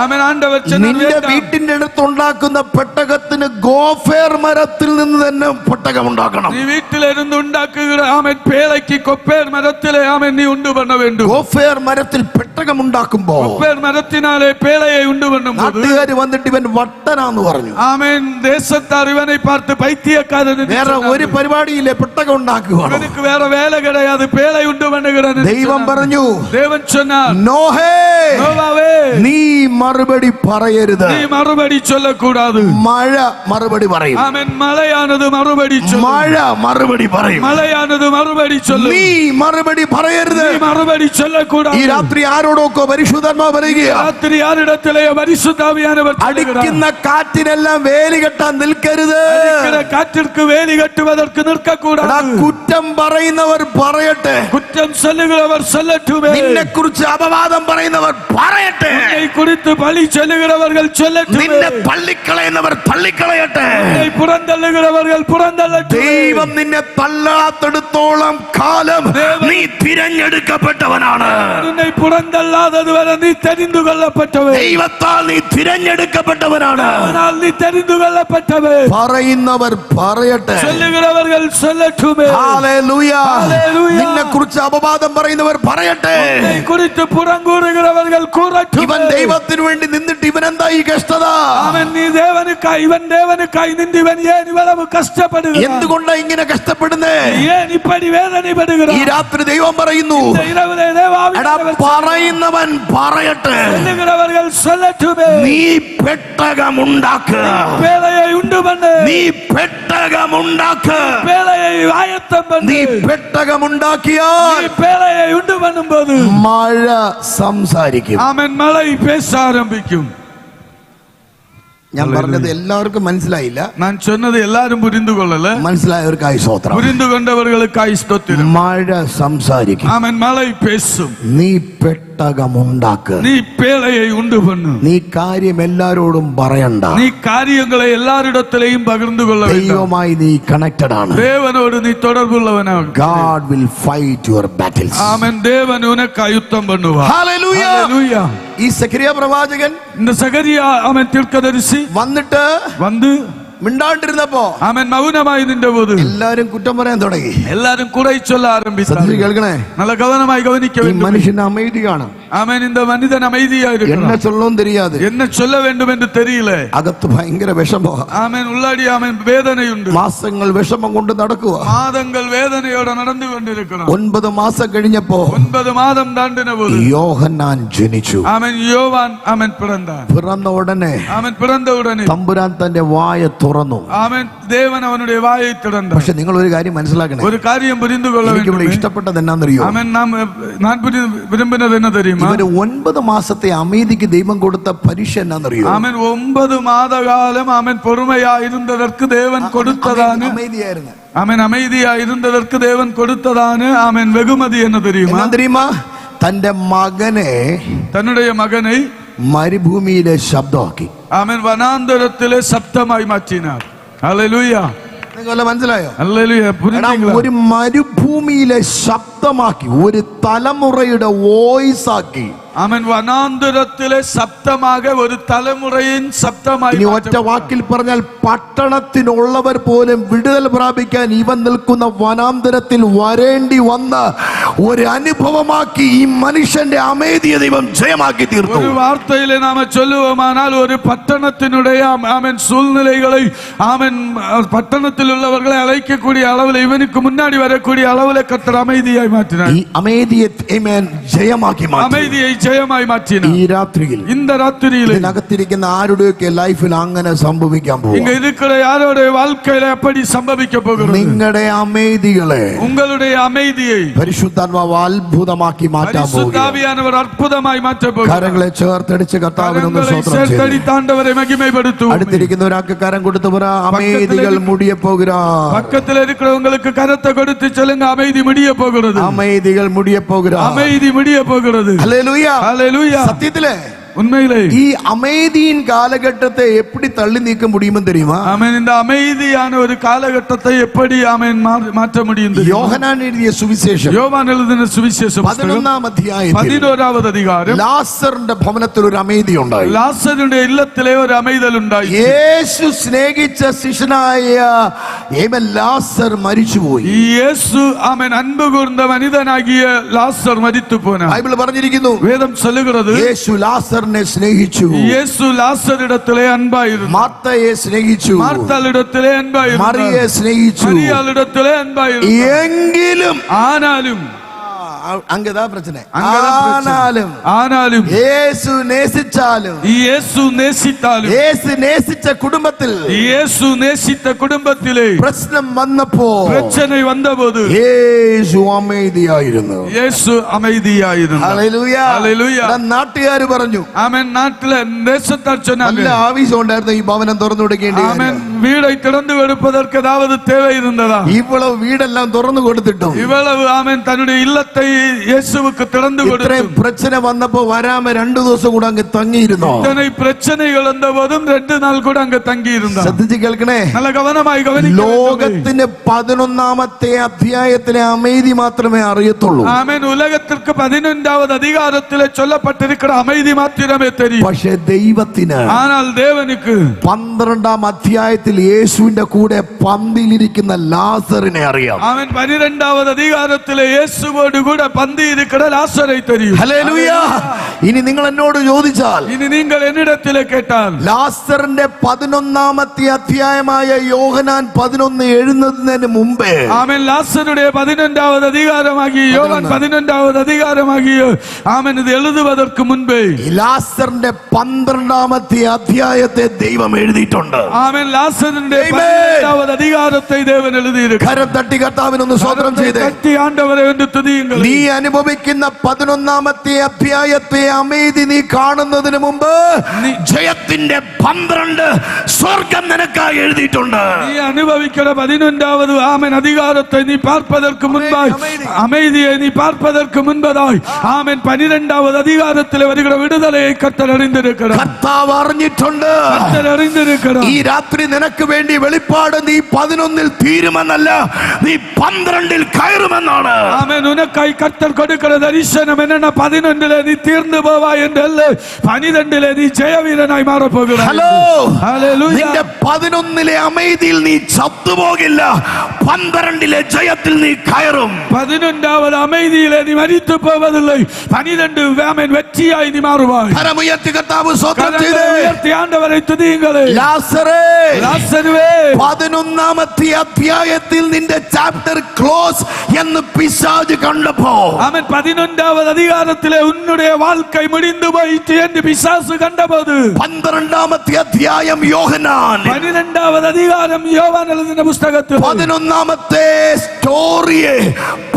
ആമേൻ ആണ്ടവർ നിന്റെ വീട്ടിന്റെ അടുത്ത് ഉണ്ടാക്കുന്ന പെട്ടകത്തിന് ഗോഫേർ മരത്തിൽ നിന്ന് തന്നെ പെട്ടകം ഉണ്ടാക്കണം. നീ വീട്ടിലിരുന്ന് ഉണ്ടാക്കുക ആമേൻ പേളയ്ക്ക് കൊപ്പേർ മരത്തിലെ ആമേൻ നീ ഉണ്ടു പണ്ണ വേണ്ടു. ഗോഫേർ മരത്തിൽ പെട്ടകം ഉണ്ടാക്കുമ്പോ കൊപ്പേർ മരത്തിനാലെ പേളയെ ഉണ്ടു പണ്ണും. നാട്ടുകാര് വന്നിട്ട് ഇവൻ വട്ടനാന്ന് പറഞ്ഞു. ആമേൻ ദേശത്താർ ഇവനെ പാർത്ത് പൈത്തിയക്കാരൻ. വേറെ ഒരു പരിപാടിയില്ലേ, പെട്ടകം ഉണ്ടാക്കുക. ഇവനുക്ക് വേറെ വേല കിടയാതെ പേള ഉണ്ടു പണ്ണുകിട. ദൈവം പറഞ്ഞു, ദേവൻ ചൊന്നാർ, നോഹേ നോവാവേ, നീ മറുപടി പറയരുത്. നീ മറുപടി ചൊല്ലക്കൂടാതെ. മഴ മറുപടി പറയും. ആമേൻ മഴയാണത് മറുപടി ചൊല്ലും. മഴ മറുപടി പറയും. മഴയാണത് മറുപടി ചൊല്ലും. നീ മറുപടി പറയരുത്. നീ മറുപടി ചൊല്ലക്കൂടാതെ. ഈ രാത്രി ആരോടൊക്കെ പരിശുദ്ധാത്മാവ് പറയുകയാ, രാത്രി ആരിടത്തിലെ പരിശുദ്ധാവിയാനവർ അടിക്കുന്ന കാറ്റിനെല്ലാം വേലി കെട്ടാൻ നിൽക്കരുത്. കാറ്റിற்கு വേലി കെട്ടുവதற்கு നിൽക്കക്കൂടാതെ. കുറ്റം പറയുന്നവർ പറയട്ടെ, കുറ്റം ചൊല്ലുகிறവർ ചൊല്ലട്ടുമേ. നിന്നെ കുറിച്ച് അപവാദം പറയുന്നവർ പറയട്ടെ, നിന്നെ കുറിച്ച് പഴി ചൊല്ലുகிறவர்கள் ചൊല്ലട്ടുമേ. നിന്നെ തള്ളിക്കളയുന്നവർ തള്ളിക്കളയട്ടെ, നിന്നെ പുറന്തള്ളുகிறவர்கள் പുറന്തള്ളട്ടുമേ. ദൈവം നിന്നെ തള്ളാത്തെടുത്തോളം കാലം നീ തിരഞ്ഞെടുക്കപ്പെട്ടവനാണ്. നിന്നെ പുറന്തള്ളാതത് വരെ നീ തെരഞ്ഞു കൊള്ളപ്പെട്ടവൻ. ദൈവത്താൽ നീ തിരഞ്ഞെടുക്കപ്പെട്ടവനാണ്. അതിനാൽ നീ തെരഞ്ഞു കൊള്ളപ്പെട്ടവൻ. പറയുന്നവർ പറയട്ടെ, ചൊല്ലുகிறவர்கள் ചൊല്ലട്ടുമേ. ഹല്ലേലൂയ. ഹല്ലേലൂയ. നിന്നെ കുറിച്ച് അപവാദം പറയുന്നവർ പറയട്ടെ, നിന്നെ കുറിച്ച് പുറം കൂറുகிறவர்கள் കൂറട്ടുമേ. ഇവൻ ദൈവത്തിന് വേണ്ടി നിന്നിട്ട് ഇവൻ എന്താ ഈ കഷ്ടത? അവൻ നീ ദേവനുക്കായി ഇവൻ ദേവനുക്കായി നിന്നിവൻ ഏൻ ഇവളവ് കഷ്ടപ്പെടുക? എന്തുകൊണ്ടാ ഇങ്ങനെ കഷ്ടപ്പെടുന്നേ? ഏൻ ഇപ്പടി വേദനപ്പെടുക? ഈ രാത്രി ദൈവം പറയുന്നു, இரவிலே എടാ தேவாவியானவர் പറയുന്നവൻ പറയട്ടെ, சொல்லுகிறவர்கள் சொல்லட்டுமே. നീ പെട്ടകമുണ്ടാക്ക്. வேலையை உண்டு பண்ணு. നീ പെട്ടകമുണ്ടാക്ക്. வேலையை ஆயத்தம் பண்ணு. നീ പെട്ടകമുണ്ടാക്കിയാൽ நீ வேலையை உண்டு பண்ணும்போது മഴ സംസാരിക്കും. ஆமென் மழை பேச ஆரம்பிக்கும். ഞാൻ പറഞ്ഞത് എല്ലാവർക്കും മനസ്സിലായില്ല. நான் சொன்னது எல்லாரும் புரிந்து கொள்ளல. മനസ്സിലായവർക്കായി സ്തോത്രം. புரிந்து கொண்டவர்களுக்காய் ஸ்தோத்திரம். മഴ സംസാരിക്കും. ஆமென் மழை பேசும். നീ പെട്ടകമുണ്ടാക്ക്. நீ பேழையை உண்டு பண்ணு. നീ കാര്യം എല്ലാരോടും പറയണ്ട. நீ காரியங்களை எல்லாரிடத்திலேயும் பகிர்ந்து கொள்ள வேண்டும். ദൈവമായി നീ കണക്റ്റഡ് ആണ്. தேவனோடு நீ தொடர்புள்ளவனாக. God will fight your battles. ஆமென். தேவன் உனக்கு யுத்தம் பண்ணுவார். ഹല്ലേലൂയ. ஹல்லேலூயா. ഈ സഖരിയ പ്രവാചകൻ இந்த സഖരിയ ആമൻ തീർക്കദരിസി വന്നിട്ട് வந்து മിണ്ടാണ്ടിരുന്നപ്പോ ആമൻ മൗനമായി നിന്നപോது എല്ലാരും കുറ്റം പറയാൻ തുടങ്ങി. எல்லாரும் குறை சொல்ல ஆரம்பித்தார்கள். സത്യം കേൾക്കണേ, நல்ல கவனமாய் கவனிக்க ഈ வேண்டும். മനുഷ്യൻ அமைதிയാണ്. ஆமென். இந்த மனிதன் அமைதியா என்ன இருக்கிறான். சொல்லவும் தெரியாது. என்ன சொல்ல வேண்டும் என்று தெரியல. അകത്ത് ഭയങ്കര വിഷമോ. ஆமென். உள்ளாடி ஆமென் வேதனை உண்டு. മാസങ്ങൾ വിഷമം കൊണ്ട് നടക്കുക. மாதங்கள் வேதனையோட நடந்து கொண்டிருக்கிறான். 9 മാസം കഴിഞ്ഞപ്പോ 9 மாதம் தாண்டின போது യോഹന്നാൻ ജനിച്ചു. ஆமென். யோவான் ஆமென் பிறந்தான். പിറന്ന ഉടനെ ஆமென். பிறந்த உடனே തമ്പുരാൻ തന്റെ വായ തുറന്നു. ஆமென். தேவன் அவனுடைய வாயை திறந்தார். പക്ഷെ നിങ്ങൾ ഒരു കാര്യം മനസ്സിലാക്കണേ, ஒரு காரியம் புரிந்து கொள்ள എനിക്ക് ഇവിടെ வேண்டும். ഇഷ്ടപ്പെട്ടത് എന്നാന്നറിയോ? ஆமென். நான் விரும்பினது என்ன தெரியுமா? ഇവര് 9 മാസത്തെ അമീതിക്ക് ദൈവം കൊടുത്ത പരീക്ഷ എന്നാന്നറിയോ? ஆமென். 9 மாத காலம் ஆமென் பொறுமையா இருந்ததற்கு தேவன் கொடுத்ததான അമീതിയായിരുന്നു. ஆமென் அமைதியா இருந்ததற்கு தேவன் கொடுத்ததான ஆமென் வெகுமதி என்ன தெரியுமா? എന്നാ தெரியுமா? തന്റെ മകനെ தன்னுடைய மகனை മരുഭൂമിയിലെ ശബ്ദമാക്കി. ஆமென் வனாந்தரத்திலே சப்தமாய் மாற்றினார். ஹல்லேலூயா. നിങ്ങൾക്ക് മനസ്സിലായോ? ஹல்லேலூயா. புரியுதுங்களா? ഒരു മരുഭൂമിയിലെ ശബ്ദമാക്കി, ഒരു തലമുറയുടെ വോയിസ് ആക്കി. ആമേൻ. വനാന്തരത്തിലെ ശബ്ദமாக ഒരു തലമുറയിൻ ശബ്ദമായി. ഇനി ഒറ്റ വാക്കിൽ പറഞ്ഞാൽ പട്ടണത്തിനുള്ളവർ പോലും വിടുതൽ പ്രാപിക്കാൻ ഇവൻ നിൽക്കുന്ന വനാന്തരത്തിൽ വരേണ്ടി വന്ന ഒരു അനുഭവമാക്കി ഈ മനുഷ്യന്റെ അമേദിയ ദൈവം ജയമാക്കി തീർത്തു. ഒരു വാർത്തയിലെ നാമ ചൊല്ലുവാനാൽ ഒരു പട്ടണത്തിനുடைய ആമേൻ സൂழ்நிலைகளை ആമേൻ പട്ടണത്തിലുള്ളവர்களை அழைக்கக்கூடிய அளவில் இவனுக்கு முன்னாடி வரக்கூடிய அளவில் கர்த்தர் அமைதியாய் மாற்றினார். ഈ അമേദിയെ ആമേൻ ജയമാക്കി മാറ്റി. அமைதியை ജയമായി മാറ്റിനാർ. ഈ രാത്രിയിൽ இந்த ராத்திரியில் ഇതിനകത്തിരിക്കുന്ന ആരുടെയൊക്കെ ലൈഫിൽ അങ്ങനെ സംഭവിക്കാൻ പോകും. இங்க இருக்கிற யாரோட வாழ்க்கையில எப்படி சம்பவிக்க போகிறது? നിങ്ങളുടെ അമേദികളെ உங்களுடைய அமைதியை പരിശുദ്ധാത്മാവ് അത്ഭുതമാക്കി മാറ്റാൻ പോകുന്നു. പരിശുദ്ധാവിയാനവർ അത്ഭുതമായി മാറ്റാൻ പോകുന്നു. കരങ്ങളെ ചേർത്തടിച്ച് കർത്താവിനൊന്ന് സ്തോത്രം ചെയ്യുന്നു. ചേർത്തടിത്താണ്ടവരെ മഹിമപ്പെടുത്തും. അടുത്തിരിക്കുന്ന ഒരാൾക്ക് കരം കൊടുത്തു പറ, അമേദികൾ മുടിയ പോകുക. பக்கத்தில் இருக்கிறவங்களுக்கு கரத்தை கொடுத்து சொல்லுங்க, அமைதி முடிய போகிறது. അമേദികൾ മുടിയ പോകുക. அமைதி முடிய போகிறது. ഹല്ലേലൂയ. ஹல்லேலூயா. സത്യത്തിലെ உண்மையிலே ഈ അമേദിயின் കാലഘട്ടത്തെ എപ്പടി തള്ളി നീക്ക முடியுമെന്ന് தெரியுமா? ஆமென். இந்த அமைதியான ஒரு காலகட்டத்தை எப்படி ஆமென் மாற்ற முடியும் தெரியுமா? യോഹന്നാൻ എഴുതിയ സുവിശേഷം யோவான் எழுதின சுவிசேஷம் 11-ാം അധ്യായത്തിൽ 11வது அதிகாரம் ലാസറിന്റെ ഭവനത്തിൽ ഒരു അമേദി ഉണ്ടായി. ലാസറിന്റെ இல்லத்திலே ഒരു அமைதல் ഉണ്ടായി. യേശു സ്നേഹിച്ച ശിഷ്യനായ ലാസർ മരിച്ചുപോയി. യേശു ആമേൻ അൻപു കൂർന്ന മനിതനാകിയ ലാസർ മരിച്ചു പോനാ. ബൈബിൾ പറഞ്ഞിരിക്കുന്നു, വേദം ചൊല്ലുகிறது യേശു ലാസറിനെ സ്നേഹിച്ചു. യേശു ലാസറിടത്തിലെ അൻപായിരുന്നു. മാർത്തയെ സ്നേഹിച്ചു. മാർത്തലിടത്തിലെ അൻപായിരുന്നു. മറിയയെ സ്നേഹിച്ചു. മറിയാളിടത്തിലെ അൻപായിരുന്നു. എങ്കിലും ആനാലും അങ്കതാ പ്രശ്നം. ആനാലും യേശു നേസിച്ചാലും യേശു നേസിച്ചാലും യേശു നേസിച്ച കുടുംബത്തിൽ യേശു നേസിച്ച കുടുംബത്തിലെ പ്രശ്നം വന്നപ്പോ പ്രശ്നം വന്നപോது യേശു അമേദിയായിരുന്നു. യേശു അമേദിയായിരുന്നു. Hallelujah hallelujah. നാട്ടുകാർ പറഞ്ഞു, ആമേൻ. നാട്ടിലെ ദേശത്താർ சொன்னாங்க, നല്ല ആവശ്യം ഉണ്ടായിരുന്നു ഈ ഭവനം തുറന്നു കൊടുക്കേണ്ടി. ആമേൻ. വീടை திறந்து கொடுப்பதற்கு ஏதாவது தேவை இருந்ததா? ഇവളവ് വീടെല്ലാം തുറന്നു കൊടുത്തിട്ടും ഇവളവ് ആമേൻ തന്റെ ഇല്ലത്തെ യേശുவுக்கு திறந்து கொடுத்து ഇത്രയും പ്രശ്നം വന്നപ്പോ വരാമ 2 ദിവസം കൂടെ അങ്ങ് തങ്ങിയിരുന്നു. ഇത്രയും പ്രശ്നങ്ങൾ വന്നപോതും 2 നാൾ കൂടെ അങ്ങ് തങ്ങിയിരുന്നു. ശ്രദ്ധിച്ച് കേൾക്കണേ, നല്ല ഗവനമായി ഗവനിക്കണം. ലോകത്തിന് 11-ാമത്തെ അധ്യായത്തിലെ അമേദി മാത്രമേ അറിയത്തുള്ളൂ. ആമേൻ. ഉലകത്തിற்கு 11வது அதிகாரத்திலே சொல்லப்பட்டிருக்கிற அமைதி மாத்திரமே தெரியும். പക്ഷേ ദൈവത്തിന്, ஆனால் தேவனுக்கு 12-ാം അധ്യായത്തിൽ യേശുവിന്റെ കൂടെ പന്തിയിലിരിക്കുന്ന ലാസറിനെ അറിയാം. ആമേൻ. 12வது அதிகாரத்திலே യേശുവോട് കൂടെ പന്തി இருக்கிற ലാസரை தெரியும். ഹല്ലേലൂയ. ഇനി നിങ്ങൾ എന്നോട് ചോദിച്ചാൽ, ഇനി നിങ്ങൾ എന്നിടത്തിലെ കേട്ടാൽ, ലാസറിന്റെ 11-ാമത്തെ അധ്യായമായ യോഹന്നാൻ 11 എഴുതുന്നതിന് മുമ്പേ, ആമേൻ, ലാസറുടെ 11வது அதிகாரமாகிய யோவான் 11வது அதிகாரமாகிய ആമേൻ ഇത് എഴുതുവதற்கு മുൻപേ ലാസറിന്റെ 12-ാമത്തെ അധ്യായത്തെ ദൈവം എഴുതിയിട്ടുണ്ട്. ആമേൻ. ലാസറിന്റെ 12வது அதிகாரத்தை தேவன் எழுதியிருக்கிறார். കരം തട്ടി കർത്താവിനൊന്ന് സ്തോത്രം ചെയ്തേ. കർത്തി ആണ്ടവരെ എന്ന് തുതിയുங்கள். നീ അനുഭവിക്കുന്ന 11-ാമത്തെ അധ്യായത്തെ അമേദി നീ കാണുന്നതിന് മുമ്പ് ജയത്തിന്റെ 12 സ്വർഗം നിനക്കായി എഴുതിയിട്ടുണ്ട്. നീ അനുഭവിക്കുന്ന 11வது ആമേൻ അധികാരത്തെ നീ பார்ப்பதற்கு മുൻപായി, அமைதியை നീ பார்ப்பதற்கு മുൻപതായി, ആമേൻ 12வது അധികാരത്തിൽ വരുന്ന വിടുതലയെ കർത്താവ് അറിഞ്ഞിരിക്കണം. കർത്താവ് അറിഞ്ഞിട്ടുണ്ട്. കർത്താവ് അറിഞ്ഞിരിക്കണം. ഈ രാത്രി നിനക്ക് വേണ്ടി വെളിപ്പാട് നീ 11-ൽ തീരുമെന്നല്ല, നീ 12-ൽ കയറുമെന്നാണ്. ആമേൻ. ഉനക്കായി കർത്താവ് കൊടുക്കുന്ന ദർശനം എന്നാ 11ലെ നീ തീർന്നു പോവാ എന്നല്ല, 12ലെ നീ ജയവീരനായി മാറപ്പോകുന്നു. Hello, hallelujah. നിന്റെ 11ലെ അമേദിയിൽ നീ ചത്തുപോകില്ല, 12ലെ ജയത്തിൽ നീ കയറും. 11வது அமைதியிலே நீ மரித்து போவதில்லை, 12 ஆமென் வெற்றியாய் நீ மாறுவாய். കരമുയർത്തി കർത്താവ് സ്തോത്രം ചെയ്തേ. ഉയർത്തി ആണ്ടവരെ തുതിയുങ്ങളെ. ലാസറേ, ലാസറുവേ, 11-ാമത്തെ അധ്യായത്തിൽ നിന്റെ ചാപ്റ്റർ ക്ലോസ് എന്ന് പിശാച് കണ്ടപ്പോ, ആമേൻ, 11வது அதிகாரத்திலே உன்னுடைய வாழ்க்கை முடிந்து போயிற்று என்று பிசாசு கண்டபோது, 12-ാമത്തെ അധ്യായം യോഹന്നാൻ, 12வது அதிகாரம் யோவான் எழுதின പുസ്തകത്തിൽ 11-ാമത്തെ സ്റ്റോറിയെ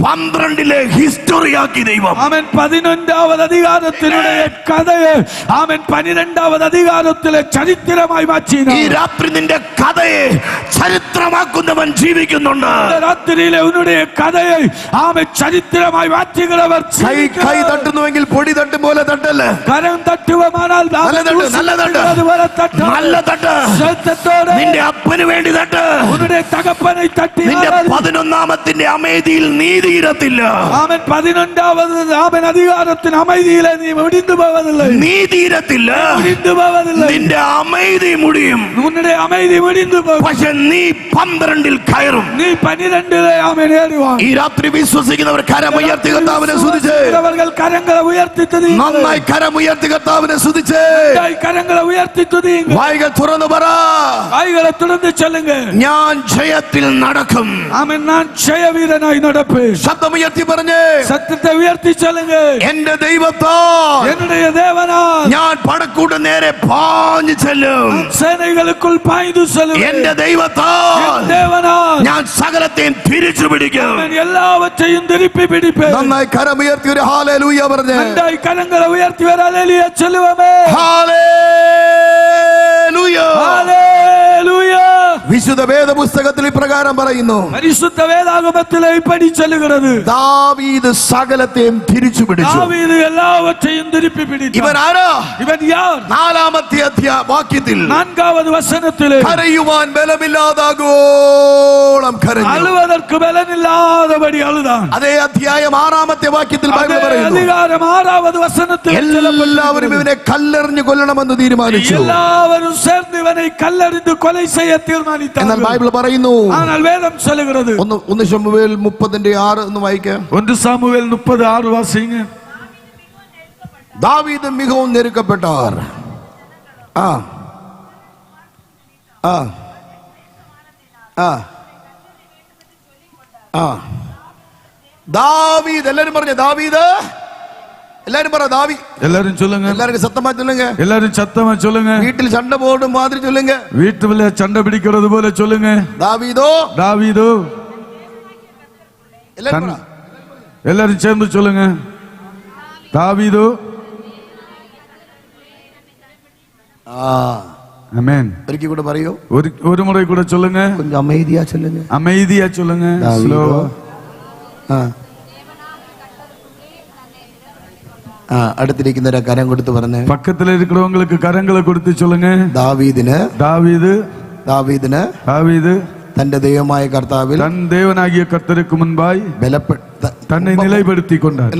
12-ലെ ഹിസ്റ്ററിയാക്കി ദൈവം. ആമേൻ. 11வது அதிகாரத்தினுடைய കഥയെ ആമേൻ 12வது அதிகாரത്തിലെ ചരിത്രമായി മാറ്റിനാ. ഈ രാത്രി നിന്റെ കഥയെ ചരിത്രമാക്കുന്നവൻ ജീവിക്കുന്നുണ്ട്. രാത്രിയിലെ ഉன்னுடைய കഥയെ ആമേൻ ചരിത്രമായി മാറ്റുகிறவர். കൈ തട്ടുന്നുവെങ്കിൽ പൊടി തട്ടും പോലെ തട്ടല്ലേ. കരം തട്ടുവാനാൽ നല്ല തട്ട്, നല്ല തട്ട്, അതുപോലെ തട്ട്, നല്ല തട്ട്. ശ്രദ്ധത്തോടെ നിന്റെ അപ്പന് വേണ്ടി തട്ട്. ഉன்னுடைய തകപ്പനെ തട്ടി. നിന്റെ 11-ാമത്തിന്റെ അമേദിയിൽ നീതി ഇരത്തില്ല. ആമേൻ. 11வது ആമേൻ അധികാരത്തിന് அமைதியிலே നീ முடிந்து போவதில்லை, നീതി ഇരത്തില്ല, முடிந்து പോവதில்லை. നിന്റെ അമേദി മുടിയും, ഉன்னுடைய அமைதி முடிந்து പോകും. പക്ഷെ നീ 12-ൽ കയറും. നീ 12ലെ ആമേൻ ഏറുവാൻ. ഈ രാത്രി വിശ്വസിക്കുന്നവർ കരമുയർത്തി കർത്താവിനെ സ്തുതിച്ച്, അവர்கள் കരങ്ങളെ ഉയർത്തി തുതിയുங்கள். നന്നായി കരമുയർത്തി കർത്താവിനെ സ്തുതിച്ച്, കരങ്ങളെ ഉയർത്തി തുതിയുங்கள். വായ്കൾ തുറന്നു പറ, വായ്കളെ തുറന്ന് ചൊല്ലുங்க, ഞാൻ ജയത്തിൽ നടക്കും. ആമേൻ. ഞാൻ ജയവീരനായി നടപ്പേൻ. ശബ്ദമുയർത്തി പറഞ്ഞ്, സത്യത്തെ ഉയർത്തി ചൊല്ലുங்க, എന്റെ ദൈവത്താൽ என்னுடைய தேவனால் ഞാൻ പടക്കൂട്ട് നേരെ പാഞ്ഞു ചെല്ലും. സേനകൾക്കുൾ പായ്തു ചെല്ലും. എന്റെ ദൈവത്താൽ தேவனால் ഞാൻ സകലത്തെയും തിരിച്ചു പിടിക്കും. എല്ലാവற்றைയും തിരുപ്പി പിടിപ്പേൻ. നന്നായി കരമുയർത്തി ഒരു ഹല്ലേലൂയ പറഞ്ഞ്, നന്നായി കരങ്ങളെ ഉയർത്തി ഒരു ഹല്ലേലൂയ ചൊല്ലുവമേ. ഹല്ലേലൂയ. ഹല്ലേലൂയ. വിശുദ്ധ വേദപുസ്തകത്തിൽ ഇപ്രകാരം പറയുന്നു. பரிசுத்த வேதாகமத்திலே இப்படி சொல்லுகிறது. ദാവീദ് സകലത്തെയും തിരിച്ചു പിടിച്ചു. தாவீது எல்லாவற்றையும் திருப்பி பிடித்தார். ഇവൻ ആരാ? இவன் யார்? 4-ാമത്തെ വാക്യത്തിൽ 4வது வசனத்திலே കരയുവാൻ ബലമില്ലാതാകോളം കരഞ്ഞു. அழுவதற்கு பலனில்லாதபடி அழுதான். അതേ അധ്യായം 6-ാമത്തെ വാക്യത്തിൽ ബൈബിൾ പറയുന്നു. அதிகாரம் 6வது വசനത്തിൽ എല്ലാവരും ഇവനെ കല്ലെറിഞ്ഞ് കൊല്ലണമെന്ന് തീരുമാനിച്ചു. എല്ലാവരും சேர்ந்து இவனை கல்லெறிந்து கொலை செய்ய தீர்மானித்தார்கள். എന്നാൽ ബൈബിൾ പറയുന്നു, ஆனால் வேதம் சொல்லுகிறது. 1 ശമൂവേൽ 30:6 എന്ന് വായിക്കാം. 1 சாமுவேல் 30:6 வாசிங்க. ദാവീദ് മിகவும் നെരുക്കപ്പെട്ടവർ. ആ ആ ആ ആ ദാവീദ്. എല്ലാരും പറഞ്ഞ ദാവീദ്. എല്ലാരും പറ ദാവീദ്. எல்லாரும் சொல்லுங்க. எல்லாரும் சத்தமா சொல்லுங்க. எல்லாரும் சத்தமா சொல்லுங்க. வீட்டில் சண்டை போடும் மாதிரி சொல்லுங்க. வீட்டுல சண்டை பிடிக்கிறது போல சொல்லுங்க. தாவீதோ தாவீதோ. எல்லாரும் சேர்ந்து சொல்லுங்க. தாவீதோ. ஆமென். ഒരിക്കൽ കൂടെ പറയൂ. ஒரு முறை கூட சொல்லுங்க. கொஞ்சம் அமைதியா சொல்லுங்க. அமைதியா சொல்லுங்க. ஸ்லோவா. അടുത്തിരിക്കുന്നവരെ കരം കൊടുത്ത് പറഞ്ഞേ. பக்கத்துல இருக்கிறவங்களுக்கு கரங்களை கொடுத்து சொல்லுங்க. ദാവീദിന് തന്റെ ദൈവമായ കർത്താവിൽ தன் தேவனாகிய கர்த்தருக்கு முன்பாய் தன்னை நிலைப்படுத்தி கொண்டார்.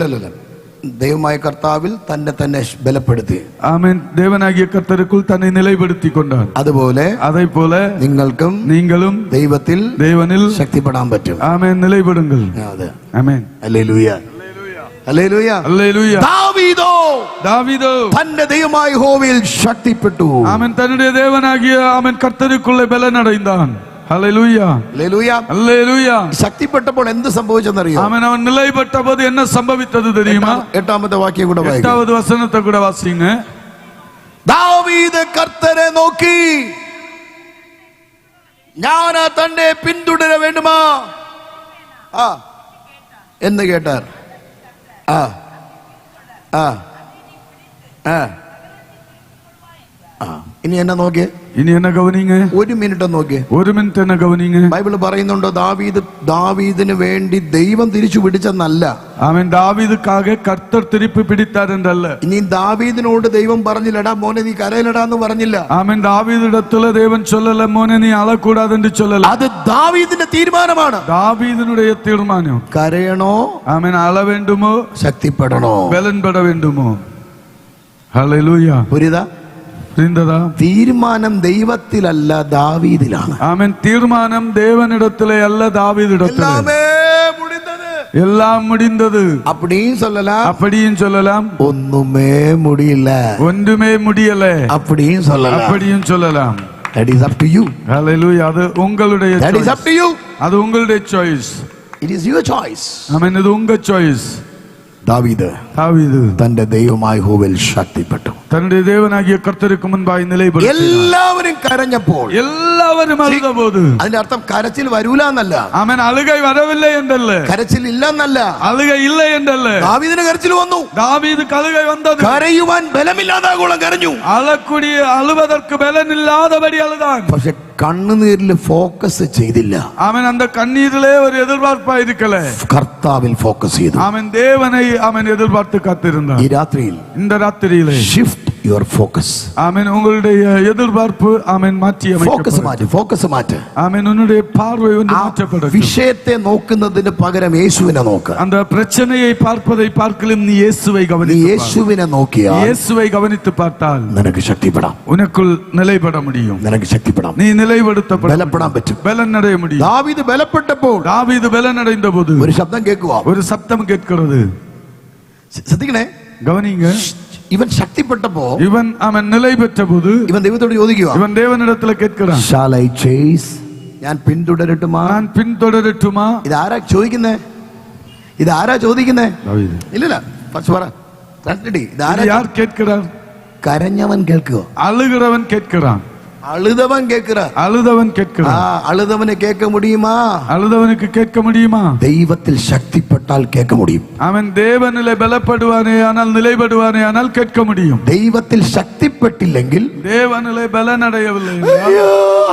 ദൈവമായ കർത്താവിൽ തന്നെ ബലപ്പെടുത്തി. ആമേൻ. ദേവനാകിയ കർത്തരുക്കുൾ തന്നെ നിലപ്പെടുത്തി കൊണ്ടാണ്. അതുപോലെ അതേപോലെ നീങ്ങളും ദൈവനിൽ ശക്തിപ്പെടാൻ പറ്റും. ആമേൻ. നിലപ്പെടുங்கள். ആമേൻ. ഹല്ലേലൂയ. ഹല്ലേലൂയ. ഹല്ലേലൂയ. ദാവീദോ തന്റെ ദൈവമായ യഹോവയിൽ ശക്തിപ്പെട്ടു. ആമേൻ. തന്റെ ദേവനാകിയ ആമേൻ കർത്തരുക്കുള്ള ബലനടൈന്தான். ഹല്ലേലൂയ. ഹല്ലേലൂയ. ഹല്ലേലൂയ. ശക്തിപ്പെട്ടപ്പോൾ എന്ത് സംഭവിച്ചെന്നറിയോ? ആമേൻ. അവൻ നിലപ്പെട്ടപ്പോൾ என்ன സംഭവിച്ചது தெரியுமா? 8-ാമത്തെ വാക്യം കൂടെ വായിക്കുക. 8வது വചനത്തെ കൂടെ വാസിங்க. ദാവീദ് കർത്തരെ നോക്കി, ഞാൻ തന്നെ പിന്തുടര വേണ്ടുമാ എന്ന് കേട്ടാർ. ഇനി എന്നെ നോക്കിയേ. ഇനി എന്നെ ഗവനിங்க. 1 മിനിറ്റ് നോക്കിയേ. 1 മിനിറ്റ് എന്നെ ഗവനിங்க. ബൈബിൾ പറയുന്നുണ്ടോ ദാവീദിന് വേണ്ടി ദൈവം തിരിച്ചു പിടിച്ചെന്നല്ല. ആമേൻ. ദാവീദുക്കാകെ കർത്തർ തിരിപ്പ് പിടിത്താരെന്നല്ല. ഇനി ദാവീദിനോട് ദൈവം പറഞ്ഞില്ലടാ മോനെ നീ കരയിലടാന്ന് പറഞ്ഞില്ല. ആമേൻ. ദാവീദിടത്തില് ദൈവം ചൊല്ലല മോനെ നീ അളക്കൂടാതെന്ന് ചൊല്ലല. അത് ദാവീദിന്റെ തീരുമാനമാണ്. ദാവീദിനുடைய തീരുമാനം. കരയണോ? ആമേൻ. അള വേണ്ടുമോ? ശക്തിപ്പെടണോ? ബലൻപെട വേണ്ടുമോ? ഹല്ലേലൂയ. തീരുമാനം ദൈവത്തിലല്ല, ദാവീദിലാണ്. ആമേൻ. തീരുമാനം ദേവനിടത്തിലെ അല്ല, ദാവീദിടത്തിലെ. எல்லாம் முடிந்தது அப்படியும் சொல்லலாம். அப்படியும் சொல்லலாம். ஒண்ணுமே முடியல. ஒன்றுமே முடியல. அப்படியும் சொல்லலாம். அப்படியும் சொல்லலாம். That is up to you. Hallelujah. அது உங்களுடைய choice. That is up to you. அது உங்களுடைய choice. It is your choice. ആമേൻ. ഇത് ഉങ്ക choice. ദാവീദ് തന്റെ ദൈവമായ യഹോവയിൽ ശക്തിപ്പെട്ടു. തന്റെ ദേവനാകിയ കർത്തർക്ക് മുൻപായി നിലപ്പെടുത്തി. എല്ലാവരും കരഞ്ഞപ്പോൾ, എല്ലാവരും അഴുതപോது. അതിന്റെ അർത്ഥം കരച്ചിൽ വരൂല എന്നല്ല. ആമേൻ. അഴുകை வரவில்லை என்றல்ல. കരച്ചിൽ ഇല്ല എന്നല്ല. അഴുകை இல்லை என்றல்ல. ദാവീദിന് കരച്ചിൽ വന്നു. ദാവീദുക്ക് അഴുകை വന്നത്. കരയുവാൻ ബലമില്ലാതാകോളം കരഞ്ഞു. അഴக்கூடிய അഴുവதற்கு ബലമില്ലാதபடி അழுதான். പക്ഷെ കണ്ണുനീരിൽ ഫോക്കസ് ചെയ്തില്ല. ആമേൻ. அந்த கண்ணீரிலே ஒரு எதிர்பார்ப்பா இருக்கல. കർത്താവിൽ ഫോക്കസ് ചെയ്തു. ആമേൻ. ദേവനെ ആമേൻ എതിർபார்த்து കാത്തിരുந்தார். ഈ രാത്രിയിൽ, இந்த രാത്രിയിலே shift your focus. ആമേൻ. உங்களுடைய எதிர்பார்ப்பு ஆமேன் மாற்றி அமைக்கப்படும். ഫോക്കസ് മാറ്റ്. ஆமேன். உன்னுடைய பார்வை ஒன்று மாற்றப்படும். വിഷയത്തെ നോക്കുന്നതിന് പകരം യേശുവിനെ നോക്ക്. அந்த பிரச்சனையை பார்ப்பதை பார்க்கலும் நீ இயேசுவை கவனித்து பார். യേശുവിനെ നോക്കിയാൽ, இயேசுவை கவனித்து பார்த்தால் നിനക്ക് ശക്തിപ്പെടാം. உனக்குள் நிலைப்பட முடியும். നിനക്ക് ശക്തിപ്പെടാം. നീ നിലപ്പെടുത്തപ്പെടാം. ബലപ്പെടാൻ പറ്റും. ബലനടയ முடியும். ദാവീദ് ബലപ്പെട്ടപ്പോൾ, ദാവീദ് ബലനടൈந்த போது ഒരു ശബ്ദം കേൾക്കുക. ഒരു ശബ്ദം കേൾക്കുന്നത്. ശ്രദ്ധിക്കണേ, ഗവനിங்க. ഇവൻ ശക്തിപ്പെട്ടപ്പോ, ഇവൻ അവൻ നില പെറ്റപോது ഇവൻ ദൈവത്തോട് ചോദിക്കുക. ഇവൻ ദേവനിടത്തിൽ കേൾക്കുകയാണ്. Shall I chase? ഞാൻ പിന്തുടരട്ടുമാ? ഞാൻ പിന്തുടരട്ടുമാ? ഇതാരാ ചോദിക്കുന്നേ? ഇതാരാ ചോദിക്കുന്നേ? ദാവീദ്. ഇല്ലല്ല, ഫസ്റ്റ് പറ. ഇതാരാ കേൾക്കുകയാണ്? കരഞ്ഞവൻ കേൾക്കുക. അഴുகிறവൻ കേൾക്കുകയാണ്. அழுதவன் கேட்கிறார். அழுதவன் கேட்கிறார். அழுதவனை கேட்க முடியுமா? அழுதவனுக்கு கேட்க முடியுமா? தெய்வத்தில் சக்திப்பட்டால் கேட்க முடியும். அவன் தேவனிலே பலப்படுவானே ஆனால் நிலைப்படுவானே ஆனால் கேட்க முடியும். தெய்வத்தில் சக்திப்பட்டிല്ലെങ്കിൽ, தேவனிலே பலனடையவில்லை, ஐயோ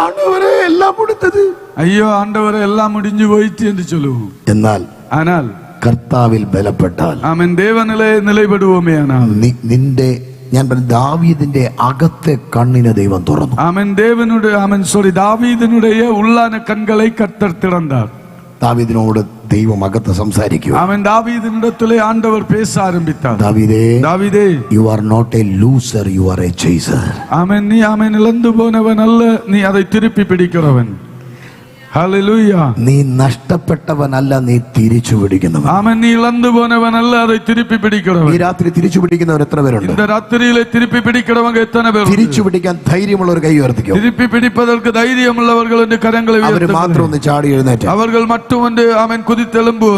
ஆண்டவரே എല്ലാം കൊടുത്തത്. ஐயோ ஆண்டவரே எல்லாம் முடிஞ்சு போயிட்டு என்று சொல்லுவோம். എന്നാൽ ஆனால் കർത്താവിൽ ബലപ്പെട്ടാൽ ஆமென் தேவனிலே நிலைப்படுவோமே. ஆனால் നിന്റെ ഞാൻ പറഞ്ഞു ദാവീദിന്റെ അകത്തെ കണ്ണിനെ ദൈവം തുറന്നു. ஆமென் தேவனுடைய ஆமென் தாவீதினுடைய உள்ளான கண்களை கர்த்தர் திறந்தார். ദാവീദിനോട് ദൈവം അകത്ത് സംസാരിക്കുക. ஆமென் தாவீதினிடத்திலே ஆண்டவர் பேச ஆரம்பித்தார். ദാവീദേ you are not a loser, you are a chaser. ஆமென் நீ ஆமென் இழந்து போனவன் அல்ல, நீ அதை திருப்பி பிடிக்கிறவன். ഹല്ലേലൂയ. നീ നഷ്ടപ്പെട്ടവനല്ല, നീ തിരിച്ചു പിടിക്കുന്നവൻ. ആമേൻ. നീ ഇളന്നു പോനവനല്ല, அதை திருப்பி പിടിക്കുന്നവൻ. ഈ രാത്രി തിരിച്ചു പിടിക്കുന്നവർ എത്ര പേരുണ്ട്? இந்த ராத்திரியிலே திருப்பி பிடிக்கிறவங்க எத்தனை பேர்? തിരിച്ചു പിടിക്കാൻ ധൈര്യമുള്ളവർ കൈ ഉയർത്തിക്കോ. திருப்பி பிடிப்பதற்கு தைரியமுள்ளவர்கள் என்று கரங்களை അവർ മാത്രം ഒന്ന് ചാടി എഴുന്നേറ്റ് அவர்கள் மட்டும் வந்து ஆமென் குதித்தெழும்புவோம்.